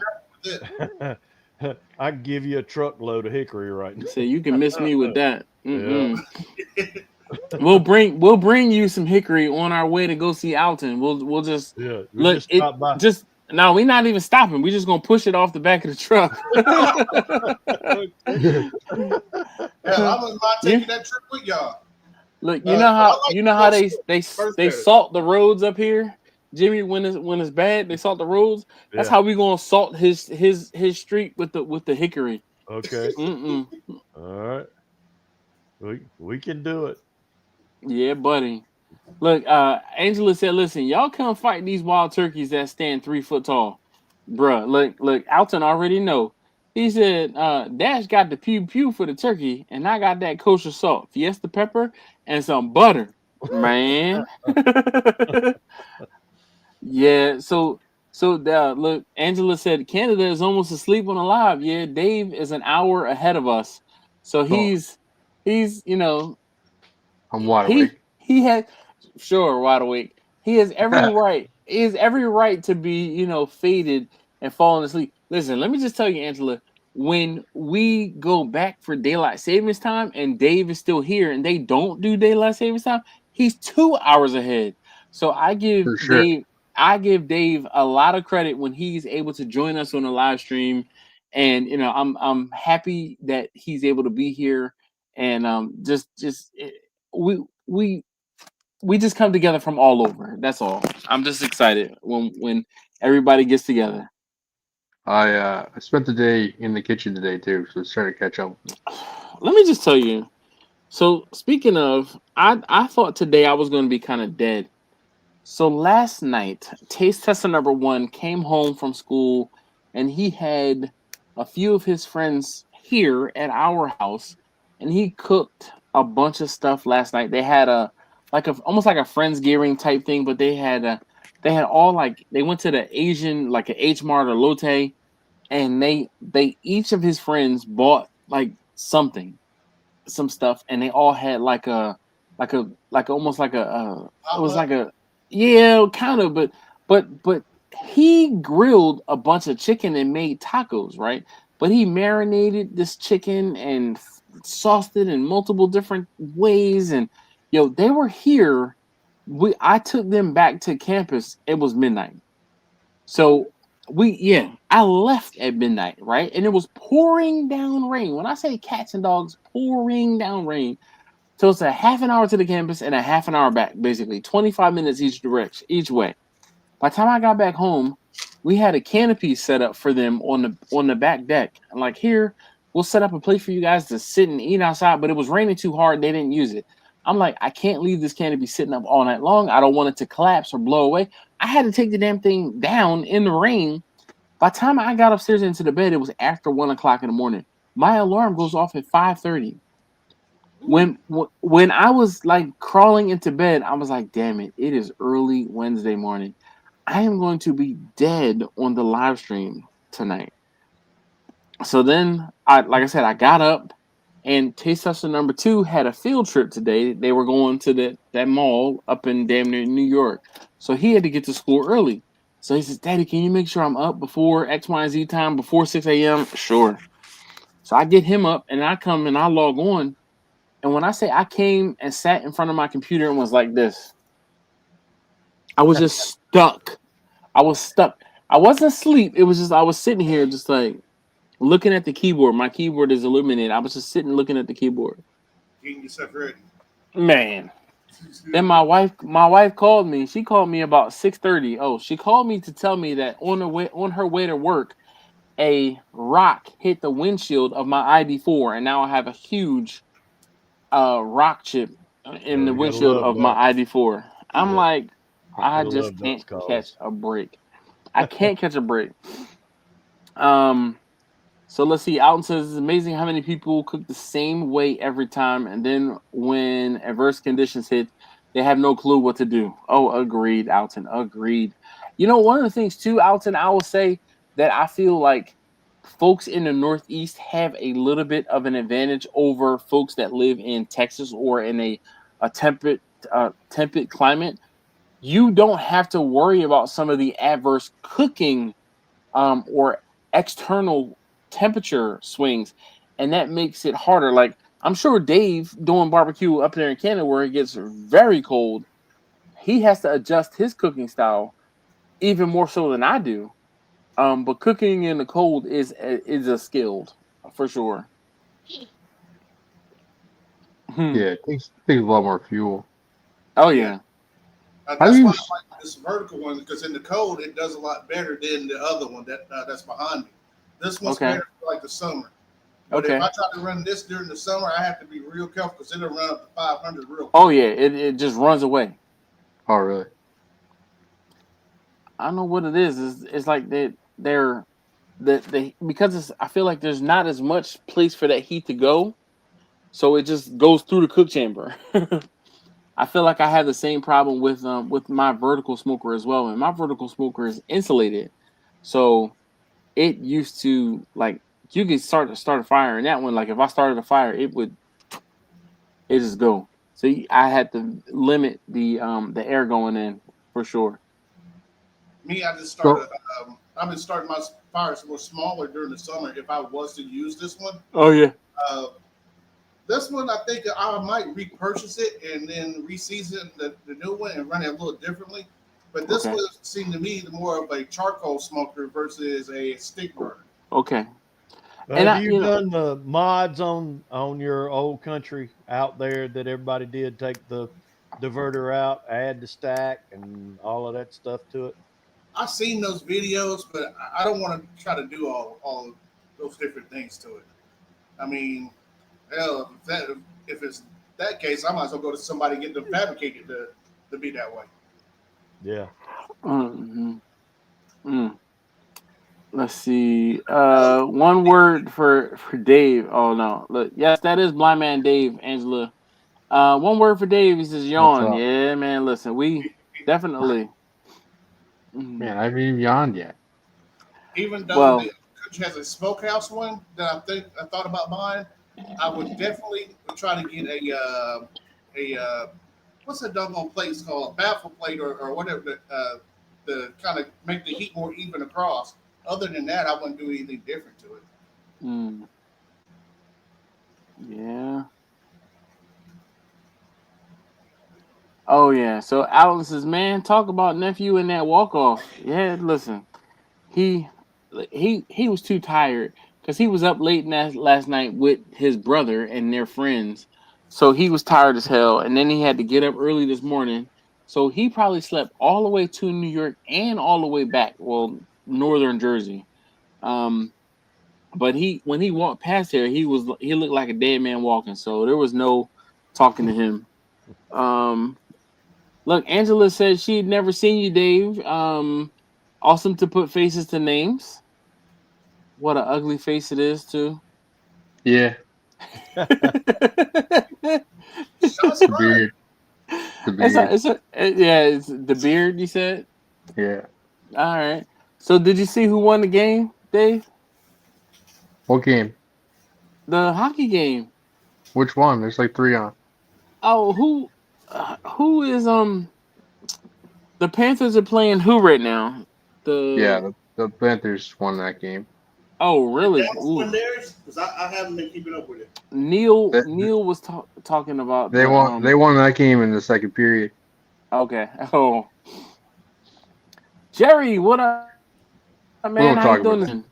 Speaker 6: I can give you a truckload of hickory right now.
Speaker 1: So you can miss me with that.
Speaker 6: Yeah.
Speaker 1: We'll bring you some hickory on our way to go see Alton. We'll just
Speaker 6: Yeah, we
Speaker 1: look
Speaker 6: just
Speaker 1: it
Speaker 6: stopped by.
Speaker 1: just no, we're not even stopping. We're just gonna push it off the back of the truck.
Speaker 5: I wouldn't mind taking that trip with y'all.
Speaker 1: Look,
Speaker 5: I like
Speaker 1: how
Speaker 5: roast
Speaker 1: they
Speaker 5: better.
Speaker 1: salt the roads up here, Jimmy. When it's bad, they salt the roads. That's
Speaker 6: Yeah.
Speaker 1: how we gonna salt his street with the hickory.
Speaker 6: Okay.
Speaker 1: Mm-mm.
Speaker 6: All right. We can do it.
Speaker 1: Yeah, buddy. Look, Angela said, "Listen, y'all come fight these wild turkeys that stand 3 foot tall, bruh." Look, Alton already know. He said, "Dash got the pew pew for the turkey, and I got that kosher salt, fiesta pepper, and some butter, man." Yeah. Look, Angela said Canada is almost asleep on alive. Yeah, Dave is an hour ahead of us, so he's
Speaker 4: I'm wide
Speaker 1: he
Speaker 4: awake.
Speaker 1: he had sure wide awake. He has every right. He has every right to be faded and falling asleep. Listen, let me just tell you, Angela. When we go back for daylight savings time and Dave is still here and they don't do daylight savings time, he's 2 hours ahead. So
Speaker 4: For sure.
Speaker 1: I give Dave a lot of credit when he's able to join us on the live stream, and I'm happy that he's able to be here, and we we we just come together from all over. That's all. I'm just excited when everybody gets together.
Speaker 4: I spent the day in the kitchen today too, so it's trying to catch up.
Speaker 1: Let me just tell you. So speaking of, I thought today I was going to be kind of dead. So last night, taste tester number one came home from school, and he had a few of his friends here at our house, and he cooked a bunch of stuff last night. They had a like a almost like a friendsgiving type thing, but they had all like they went to the Asian like a H Mart or Lotte, and they each of his friends bought like something some stuff, and they all had like almost like it was like
Speaker 5: Potluck?
Speaker 1: a yeah kind of, but he grilled a bunch of chicken and made tacos, right? But he marinated this chicken and sauced it in multiple different ways, and they were here. I took them back to campus. It was midnight, so I left at midnight, right? And it was pouring down rain. When I say cats and dogs, pouring down rain. So it's a half an hour to the campus and a half an hour back, basically 25 minutes each direction, each way. By the time I got back home, we had a canopy set up for them on the back deck. And like here, we'll set up a place for you guys to sit and eat outside, but it was raining too hard, they didn't use it. I'm like, I can't leave this canopy sitting up all night long. I don't want it to collapse or blow away. I had to take the damn thing down in the rain. By the time I got upstairs into the bed, it was after 1 o'clock in the morning. My alarm goes off at 5:30. When I was like crawling into bed, I was like, damn it, it is early Wednesday morning. I am going to be dead on the live stream tonight. So then like I said, I got up, and taste tester number two had a field trip today. They were going to that mall up in damn near New York. So he had to get to school early. So he says, Daddy, can you make sure I'm up before X, Y, and Z time, before 6 a.m.? Sure. So I get him up, and I come and I log on. And when I say I came and sat in front of my computer and was like this, I was just stuck. I was stuck. I wasn't asleep. It was just I was sitting here just like looking at the keyboard. My keyboard is illuminated. I was just sitting looking at the keyboard.
Speaker 5: Getting yourself ready.
Speaker 1: Man. Then my wife called me. She called me about 6:30. Oh, she called me to tell me that on her way to work, a rock hit the windshield of my ID4, and now I have a huge rock chip in
Speaker 6: Oh,
Speaker 1: the
Speaker 6: you gotta
Speaker 1: windshield
Speaker 6: love
Speaker 1: of my
Speaker 6: that.
Speaker 1: ID4. I'm
Speaker 6: Yep.
Speaker 1: like, I
Speaker 6: Gotta
Speaker 1: just
Speaker 6: love those
Speaker 1: can't catch
Speaker 6: calls.
Speaker 1: a break. I can't catch a break. Um, so let's see. Alton says it's amazing how many people cook the same way every time, and then when adverse conditions hit, they have no clue what to do. Oh, agreed, Alton. Agreed. One of the things too, Alton, I will say that I feel like folks in the Northeast have a little bit of an advantage over folks that live in Texas or in a temperate climate. You don't have to worry about some of the adverse cooking or external temperature swings, and that makes it harder. Like I'm sure Dave doing barbecue up there in Canada where it gets very cold, he has to adjust his cooking style even more so than I do. But cooking in the cold is a skill for sure. Hmm.
Speaker 4: Yeah, it takes a lot more fuel.
Speaker 1: Oh
Speaker 5: Yeah.
Speaker 1: yeah.
Speaker 4: How do
Speaker 5: That's why
Speaker 4: you?
Speaker 5: I like this vertical one because in the cold it does a lot better than the other one that's behind me. This one's
Speaker 1: Okay.
Speaker 5: better for like the summer. But if
Speaker 1: Okay.
Speaker 5: I try to run this during the summer, I have to be real careful because it'll run up to 500 real
Speaker 1: Oh
Speaker 5: quick.
Speaker 1: yeah. It just runs away.
Speaker 4: Oh, really?
Speaker 1: I don't know what it is. It's like they're the because I feel like there's not as much place for that heat to go, so it just goes through the cook chamber. I feel like I have the same problem with my vertical smoker as well, and my vertical smoker is insulated, so it used to like you could start a fire in that one. Like if I started a fire, it just go. So I had to limit the air going in for sure.
Speaker 5: Me, I just
Speaker 4: So
Speaker 5: started. I've been starting my fires more smaller during the summer. If I was to use this one,
Speaker 1: Oh yeah.
Speaker 5: uh, this one I think I might repurchase it and then reseason the new one and run it a little differently. But this
Speaker 1: Okay.
Speaker 5: one seemed to me more of a charcoal smoker versus a stick burner.
Speaker 1: Okay. And
Speaker 6: Have
Speaker 1: I
Speaker 6: you done the mods on your old country out there that everybody did? Take the diverter out, add the stack, and all of that stuff to it.
Speaker 5: I've seen those videos, but I don't want to try to do all of those different things to it. I mean, hell, if it's that case, I might as well go to somebody and get them fabricated to be that way.
Speaker 6: Yeah.
Speaker 1: Mm-hmm. Mm. Let's see. One word for Dave. Oh no, look, yes, that is Blind Man Dave. Angela. One word for Dave. He says
Speaker 4: What's
Speaker 1: yawn.
Speaker 4: up?
Speaker 1: Yeah, man. Listen, we definitely. Mhm.
Speaker 4: Man, I haven't even yawned yet.
Speaker 5: Even though
Speaker 1: Well,
Speaker 5: the country has a smokehouse one that I thought about buying, I would definitely try to get a what's that doggone place called, a baffle plate or whatever to kind of make the heat more even across. Other than that, I wouldn't do anything different to it.
Speaker 1: mm, yeah. Oh yeah. So Alan says, man, talk about nephew and that walk off. Yeah, listen. He he was too tired because he was up late last night with his brother and their friends, so he was tired as hell. And then he had to get up early this morning, so he probably slept all the way to New York and all the way back. Well, northern Jersey. Um, but he when he walked past there, he looked like a dead man walking. So there was no talking to him. Um, look, Angela said she'd never seen you, Dave. Awesome to put faces to names. What an ugly face it is too.
Speaker 4: Yeah,
Speaker 5: Shots
Speaker 4: the
Speaker 5: fired.
Speaker 4: beard, the beard.
Speaker 1: yeah, it's the beard. You said.
Speaker 4: Yeah.
Speaker 1: All right. So did you see who won the game, Dave?
Speaker 4: What game?
Speaker 1: The hockey game.
Speaker 4: Which one? There's like three on.
Speaker 1: Oh, who is the Panthers are playing who right now?
Speaker 4: Yeah,
Speaker 1: The
Speaker 4: the Panthers won that game.
Speaker 1: oh
Speaker 5: Did
Speaker 1: really?
Speaker 5: Dallas
Speaker 1: Ooh.
Speaker 5: win theirs? Because I haven't been keeping up with it.
Speaker 1: Neil
Speaker 4: They,
Speaker 1: Neil was talking about
Speaker 4: they
Speaker 1: the
Speaker 4: won. They won that game in the second period.
Speaker 1: okay. Oh, Jerry, what up,
Speaker 4: We
Speaker 1: man?
Speaker 4: won't
Speaker 1: How you
Speaker 4: talk about
Speaker 1: doing?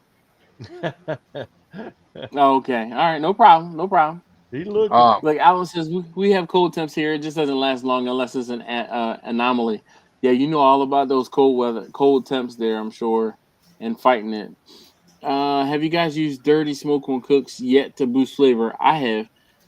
Speaker 1: Okay. All right. No problem. No problem.
Speaker 6: He
Speaker 4: that.
Speaker 6: looking.
Speaker 1: Like Alan says, we have cold temps here. It just doesn't last long unless it's an anomaly. Yeah, you know all about those cold temps there, I'm sure, and fighting it. Have you guys used dirty smoke on cooks yet to boost flavor? I have.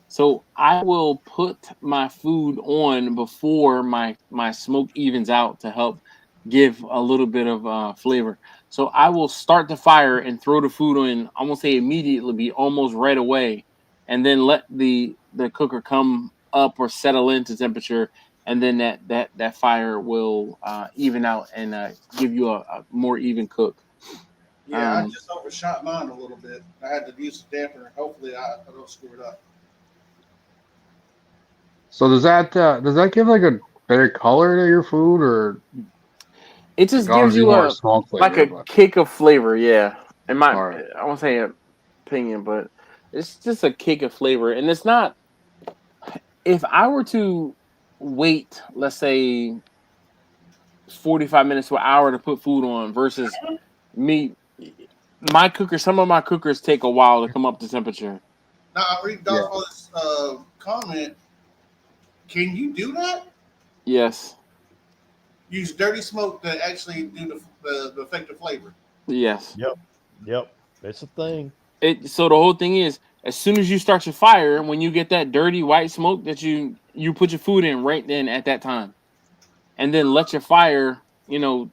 Speaker 1: So I will put my food on before my smoke evens out to help give a little bit of flavor. So I will start the fire and throw the food in. I won't say immediately, be almost right away, and then let the cooker come up or settle into temperature, and then that fire will even out and give you a more even cook.
Speaker 5: Yeah, I
Speaker 1: Um,
Speaker 5: just overshot mine a little bit. I had to use a damper. Hopefully, I don't screw it up.
Speaker 4: So does that give like a better color to your food, or
Speaker 1: it
Speaker 4: like
Speaker 1: just gives
Speaker 4: obviously
Speaker 1: you
Speaker 4: more
Speaker 1: a
Speaker 4: smoke
Speaker 1: like
Speaker 4: flavor?
Speaker 1: a
Speaker 4: But
Speaker 1: kick of flavor, yeah. In my,
Speaker 4: all right,
Speaker 1: I won't say opinion, but it's just a kick of flavor, and it's not. If I were to wait, let's say 45 minutes to an hour to put food on versus me, my cooker. Some of my cookers take a while to come up to temperature.
Speaker 5: Now, I read
Speaker 4: yeah.
Speaker 5: Godfather's comment. Can you do that?
Speaker 1: Yes,
Speaker 5: Use dirty smoke to actually do the effective flavor.
Speaker 1: yes.
Speaker 6: Yep. Yep. It's a thing.
Speaker 1: So the whole thing is, as soon as you start your fire, when you get that dirty white smoke, that you put your food in right then at that time, and then let your fire. You know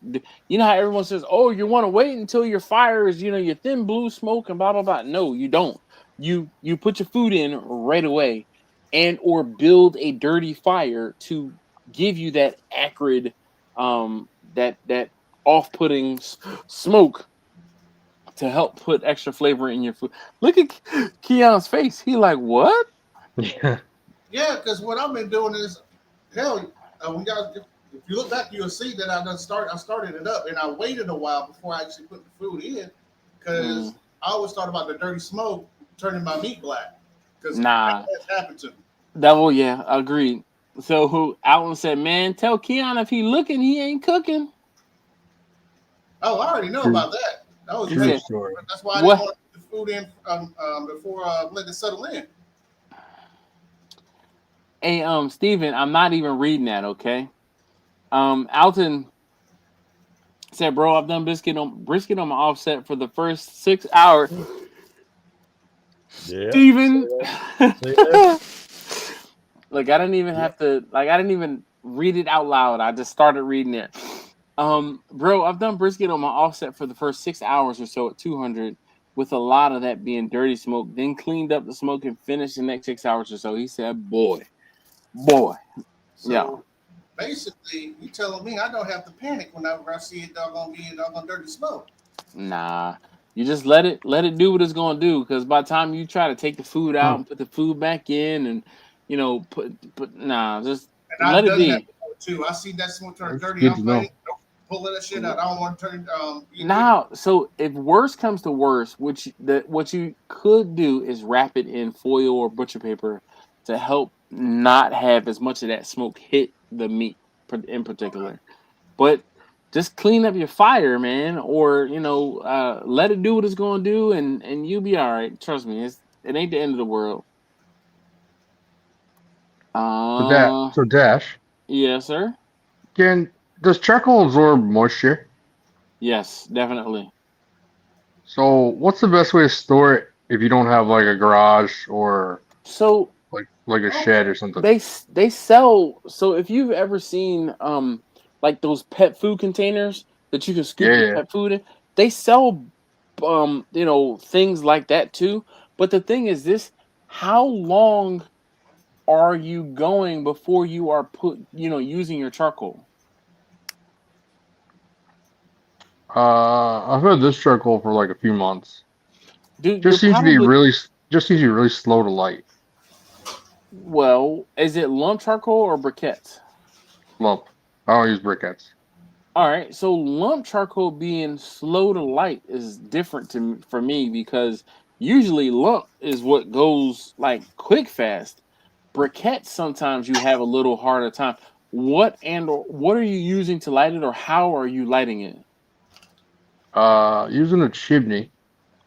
Speaker 1: how everyone says, "Oh, you want to wait until your fire is, your thin blue smoke and blah blah blah." No, you don't. You put your food in right away, and or build a dirty fire to give you that acrid, that off-putting smoke to help put extra flavor in your food. Look at Keon's face. He like, what?
Speaker 4: Yeah.
Speaker 5: Yeah, because what I've been doing is, hell, when y'all, if you look back, you'll see that I started it up, and I waited a while before I actually put the food in, because
Speaker 1: Mm,
Speaker 5: I always thought about the dirty smoke turning my meat black, because that
Speaker 1: nah.
Speaker 5: has happened to me.
Speaker 1: Yeah, agreed. So who Alan said, man, tell Keon if he looking, he ain't cooking.
Speaker 5: Oh, I already know
Speaker 4: True.
Speaker 5: about that. That was
Speaker 1: He
Speaker 4: True
Speaker 5: hey,
Speaker 1: said,
Speaker 4: story.
Speaker 5: that's why I didn't
Speaker 1: what?
Speaker 5: want to put the food in before let it settle in.
Speaker 1: Hey, Steven, I'm not even reading that, okay? Alton Said, bro, I've done brisket on my offset for the first 6 hours.
Speaker 6: Yeah.
Speaker 1: Steven.
Speaker 6: See that?
Speaker 1: Look, I didn't even
Speaker 6: Yeah.
Speaker 1: have to I didn't even read it out loud. I just started reading it. Bro, I've done brisket on my offset for the first 6 hours or so at 200, with a lot of that being dirty smoke, then cleaned up the smoke and finished the next 6 hours or so. He said, boy. Yeah.
Speaker 5: So basically, you telling me I don't have to panic whenever I see it doggone being doggone dirty smoke.
Speaker 1: Nah. You just let it do what it's gonna do. Because by the time you try to take the food out
Speaker 4: Huh.
Speaker 1: and put the food back in, and put nah, just
Speaker 5: And I've
Speaker 1: let it
Speaker 5: done that
Speaker 1: be.
Speaker 5: before too. I see that smoke turn
Speaker 4: That's
Speaker 5: dirty.
Speaker 4: good
Speaker 5: I'm
Speaker 4: to
Speaker 5: like,
Speaker 4: know.
Speaker 5: nope, pulling that shit out. I don't want to turn.
Speaker 1: Now, so if worse comes to worse, what you could do is wrap it in foil or butcher paper to help not have as much of that smoke hit the meat in
Speaker 5: Okay.
Speaker 1: particular. But just clean up your fire, man, or let it do what it's gonna do, and you'll be all right. Trust me, it ain't the end of the world. Uh,
Speaker 4: So Dash,
Speaker 1: yes, sir.
Speaker 4: can does charcoal absorb moisture?
Speaker 1: Yes, definitely.
Speaker 4: So what's the best way to store it if you don't have like a garage or
Speaker 1: So
Speaker 4: like a
Speaker 5: Okay.
Speaker 4: shed or something?
Speaker 1: they sell. So if you've ever seen like those pet food containers that you can scoop
Speaker 4: Yeah,
Speaker 1: your
Speaker 4: yeah.
Speaker 1: pet food in, they sell things like that too. But the thing is this: how long are you going before you are using your charcoal?
Speaker 4: I've had this charcoal for like a few months.
Speaker 1: You're
Speaker 4: Just seems to be
Speaker 1: probably
Speaker 4: just seems to be really slow to light.
Speaker 1: well. Is it lump charcoal or briquettes?
Speaker 4: Lump. I don't use briquettes.
Speaker 1: All right, so lump charcoal being slow to light is different for me because usually lump is what goes like quick fast. Briquettes sometimes you have a little harder time. What are you using to light it, or how are you lighting it?
Speaker 4: Using a chimney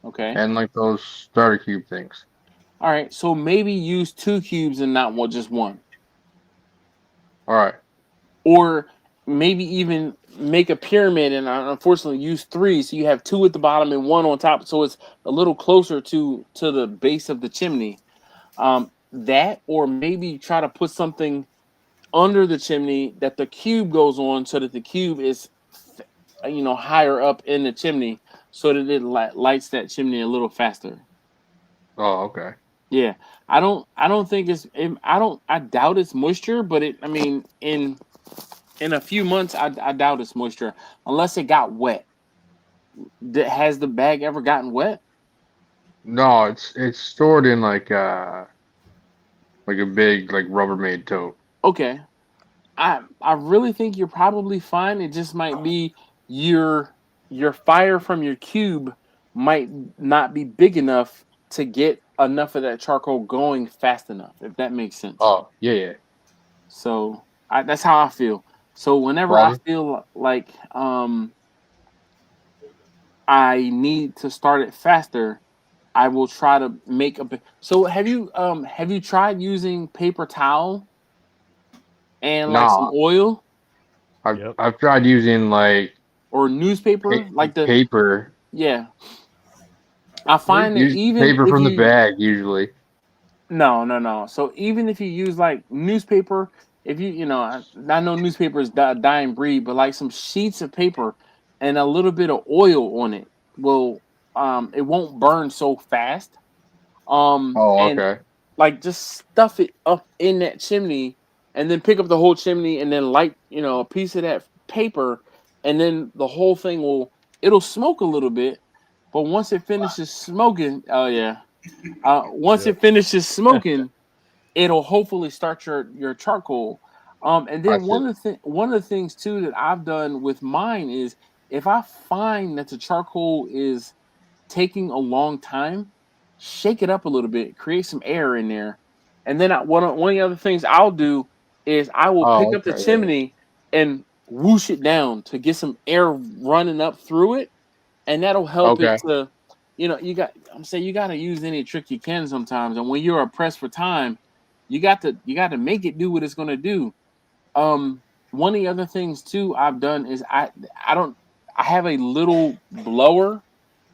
Speaker 1: Okay,
Speaker 4: and like those starter cube things.
Speaker 1: all right, so maybe use two cubes and not just one,
Speaker 4: All right.
Speaker 1: or maybe even make a pyramid and unfortunately use three, so you have two at the bottom and one on top, so it's a little closer to the base of the chimney. That, or maybe try to put something under the chimney that the cube goes on, so that the cube is higher up in the chimney, so that it lights that chimney a little faster.
Speaker 4: Oh, okay.
Speaker 1: Yeah, I don't think I doubt it's moisture, but I mean, in a few months, I doubt it's moisture unless it got wet. Has the bag ever gotten wet?
Speaker 4: No, it's stored in like a big like Rubbermaid tote.
Speaker 1: Okay, I really think you're probably fine. It just might be your fire from your cube might not be big enough to get enough of that charcoal going fast enough, if that makes sense.
Speaker 4: Oh, yeah, yeah.
Speaker 1: So that's how I feel. So whenever I
Speaker 4: Water.
Speaker 1: feel like I need to start it faster, I will try to make a. So have you tried using paper towel and like some
Speaker 4: Nah,
Speaker 1: oil
Speaker 6: Yep.
Speaker 4: I've tried using like
Speaker 1: or newspaper, like the
Speaker 4: paper,
Speaker 1: yeah. I
Speaker 6: Me.
Speaker 1: find that
Speaker 4: use
Speaker 1: even
Speaker 4: paper
Speaker 1: if
Speaker 4: from the
Speaker 1: you
Speaker 4: bag usually.
Speaker 1: no, no, no. So even if you use like newspaper, if I know newspaper is a dying breed, but like some sheets of paper and a little bit of oil on it will it won't burn so fast.
Speaker 4: Oh,
Speaker 1: And
Speaker 4: okay.
Speaker 1: like just stuff it up in that chimney and then pick up the whole chimney and then light, a piece of that paper, and then the whole thing it'll smoke a little bit, but once it finishes smoking, oh yeah. Once
Speaker 6: Yep.
Speaker 1: it finishes smoking, it'll hopefully start your charcoal. And
Speaker 4: I
Speaker 1: then
Speaker 4: see.
Speaker 1: one of the things too that I've done with mine is if I find that the charcoal is taking a long time, shake it up a little bit, create some air in there, and then one of the other things I'll do is I will pick
Speaker 4: Oh,
Speaker 1: up the
Speaker 4: okay. Yeah, yeah.
Speaker 1: chimney and whoosh it down to get some air running up through it, and that'll help it
Speaker 4: Okay.
Speaker 1: to, I'm saying you got to use any trick you can sometimes, and when you're pressed for time, you got to make it do what it's gonna do. Um, One of the other things too I've done is I don't I have a little blower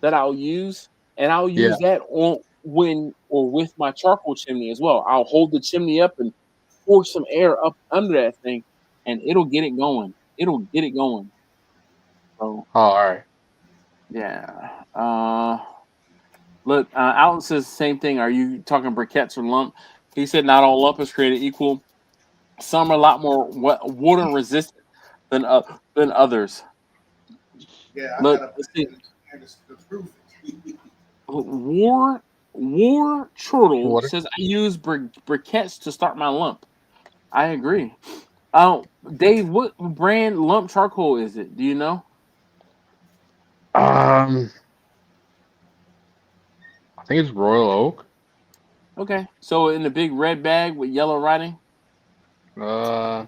Speaker 1: that I'll use, and I'll
Speaker 4: Yeah.
Speaker 1: use that on when or with my charcoal chimney as well. I'll hold the chimney up and pour some air up under that thing, and it'll get it going. It'll get it going. So
Speaker 4: Oh, all right.
Speaker 1: yeah. Look, Alan says the same thing. Are you talking briquettes or lump? He said not all lump is created equal. Some are a lot more water resistant than others.
Speaker 5: Yeah, I
Speaker 1: Look,
Speaker 5: got a
Speaker 1: let's see.
Speaker 5: and to prove it.
Speaker 1: War Turtle
Speaker 4: Water.
Speaker 1: says I use briquettes to start my lump. I agree. Oh, Dave, what brand lump charcoal is it? Do you know?
Speaker 4: I think it's Royal Oak.
Speaker 1: Okay, so in the big red bag with yellow writing.
Speaker 4: I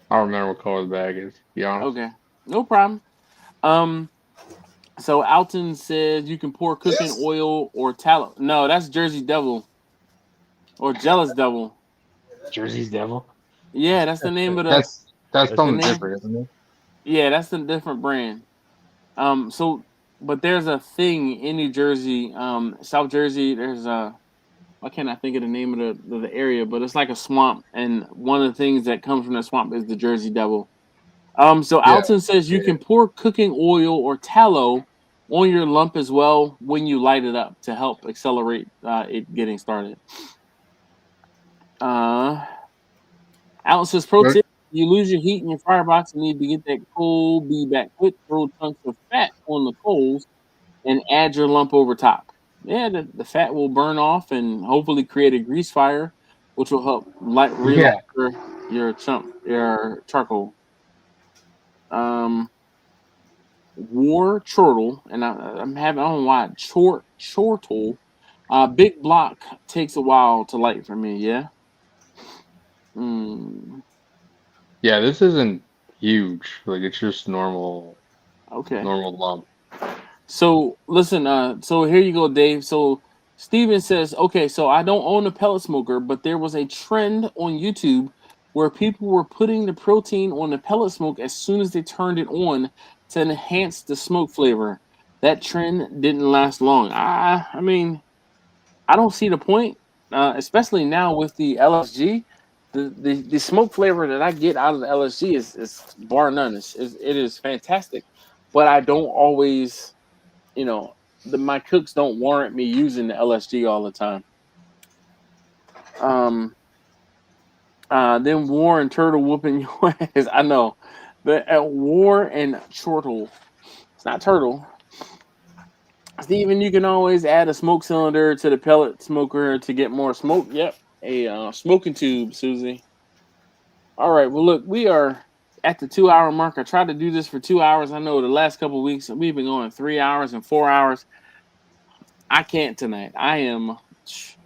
Speaker 4: don't remember what color the bag is, to be honest.
Speaker 1: Okay, no problem. Um, so Alton says you can pour cooking
Speaker 5: This?
Speaker 1: oil or tallow. No, that's Jersey Devil or Jealous Devil.
Speaker 4: Jersey's Devil.
Speaker 1: Yeah, that's the name of
Speaker 4: That's
Speaker 6: That's
Speaker 1: the
Speaker 4: something
Speaker 1: name.
Speaker 4: different, isn't it?
Speaker 1: Yeah, that's a different brand. So but there's a thing in New Jersey, South Jersey. There's a I cannot think of the name of the area, but it's like a swamp, and one of the things that comes from that swamp is the Jersey Devil. So
Speaker 4: Yeah.
Speaker 1: Alton says you
Speaker 4: Yeah.
Speaker 1: can pour cooking oil or tallow on your lump as well when you light it up to help accelerate it getting started. Uh, Alton says pro
Speaker 4: But
Speaker 1: tip: you lose your heat in your firebox and need to get that coal. Be back quick. Throw chunks of fat on the coals and add your lump over top. Yeah, the fat will burn off and hopefully create a grease fire, which will help relight
Speaker 4: yeah,
Speaker 1: your charcoal. Um, War Chortle, and I'm having I don't know why Chortle. Big block takes a while to light for me. Yeah. Mm,
Speaker 4: yeah. This isn't huge. Like it's just
Speaker 1: okay.
Speaker 4: normal lump.
Speaker 1: So listen, so here you go, Dave. So Steven says, okay, so I don't own a pellet smoker, but there was a trend on YouTube where people were putting the protein on the pellet smoke as soon as they turned it on to enhance the smoke flavor. That trend didn't last long. I mean, I don't see the point, especially now with the LSG. The smoke flavor that I get out of the LSG is bar none. It is fantastic, but I don't always my cooks don't warrant me using the LSG all the time. Um, then War and Turtle whooping your ass. I know, but at War and Turtle, it's not Turtle. Steven, you can always add a smoke cylinder to the pellet smoker to get more smoke. Yep, a smoking tube, Susie. All right. Well, look, we are at the 2 hour mark. I tried to do this for 2 hours. I know the last couple of weeks we've been going 3 hours and 4 hours. I can't tonight. I am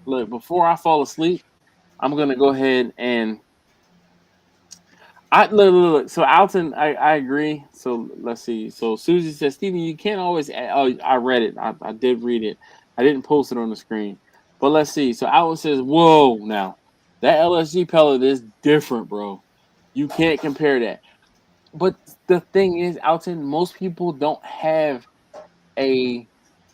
Speaker 1: look before I fall asleep. I'm gonna go ahead and look. So Alton, I agree. So let's see. So Susie says, Stephen, you can't always. Oh, I read it. I did read it. I didn't post it on the screen. But let's see. So Alton says, whoa, now that LSG pellet is different, bro. You can't compare that. But the thing is, Alton, most people don't have a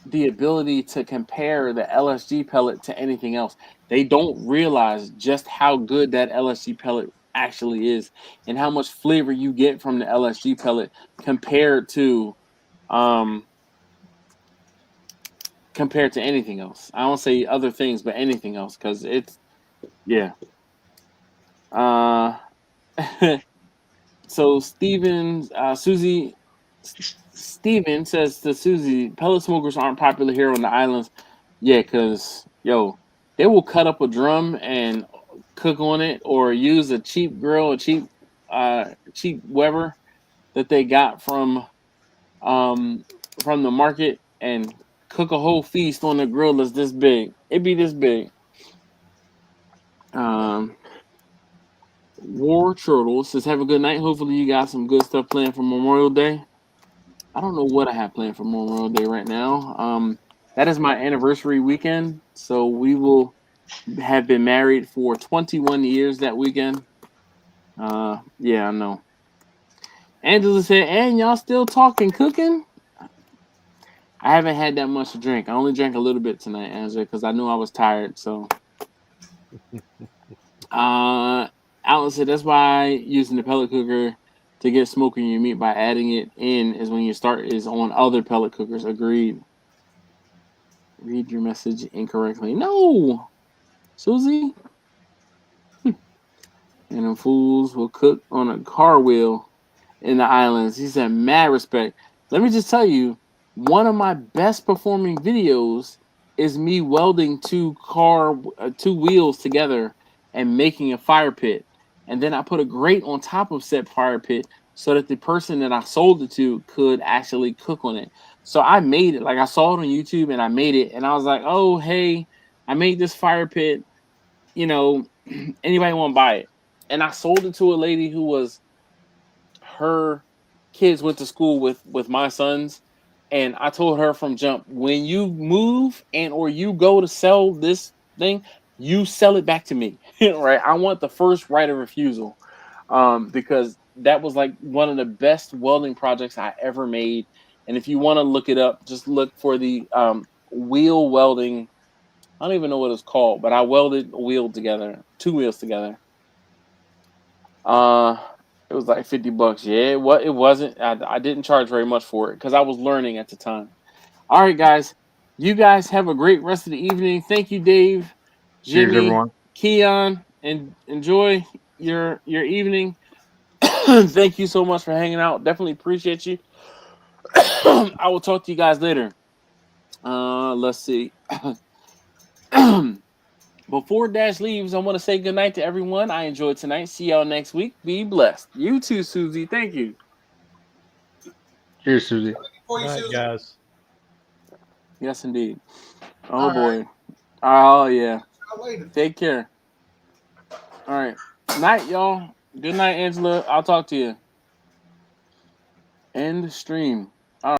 Speaker 1: the ability to compare the LSG pellet to anything else. They don't realize just how good that LSG pellet actually is and how much flavor you get from the LSG pellet um compared to anything else. I don't say other things, but anything else because it's yeah. Uh So Steven says to Susie, pellet smokers aren't popular here on the islands. Yeah, because, yo, they will cut up a drum and cook on it or use a cheap grill, cheap Weber that they got from the market and cook a whole feast on a grill that's this big. It'd be this big. Um, War Turtle says, have a good night. Hopefully you got some good stuff planned for Memorial Day. I don't know what I have planned for Memorial Day right now. That is my anniversary weekend, so we will have been married for 21 years that weekend. Yeah, I know. Angela said, and y'all still talking cooking? I haven't had that much to drink. I only drank a little bit tonight, Angela, because I knew I was tired. So, Alan said that's why using the pellet cooker to get smoking your meat by adding it in is when you start is on other pellet cookers. Agreed. Read your message incorrectly. No, Susie. And them fools will cook on a car wheel in the islands. He said, mad respect. Let me just tell you, one of my best performing videos is me welding two wheels together and making a fire pit. And then I put a grate on top of said fire pit so that the person that I sold it to could actually cook on it. So I made it. Like I saw it on YouTube and I made it. And I was like, oh, hey, I made this fire pit. You know, anybody want to buy it? And I sold it to a lady who was her kids went to school with my sons, and I told her from jump, when you move and or you go to sell this thing, you sell it back to me. Right? I want the first right of refusal. Because that was like one of the best welding projects I ever made. And if you want to look it up, just look for the wheel welding. I don't even know what it's called, but I welded a wheel together, two wheels together. Uh, it was like $50. Yeah, it wasn't. I didn't charge very much for it because I was learning at the time. All right, guys. You guys have a great rest of the evening. Thank you, Dave,
Speaker 4: Cheers,
Speaker 1: Jimmy,
Speaker 4: everyone.
Speaker 1: Keon, and enjoy your evening. Thank you so much for hanging out. Definitely appreciate you. I will talk to you guys later. Let's see. Before Dash leaves, I want to say good night to everyone. I enjoyed tonight. See y'all next week. Be blessed. You too, Susie. Thank you.
Speaker 4: Cheers, Susie.
Speaker 5: For you,
Speaker 6: All right,
Speaker 5: Susan.
Speaker 6: guys.
Speaker 1: Yes, indeed. Oh
Speaker 5: All right.
Speaker 1: boy. Oh yeah.
Speaker 5: I'll later.
Speaker 1: Take care. All right. Night, y'all. Good night, Angela. I'll talk to you. End stream.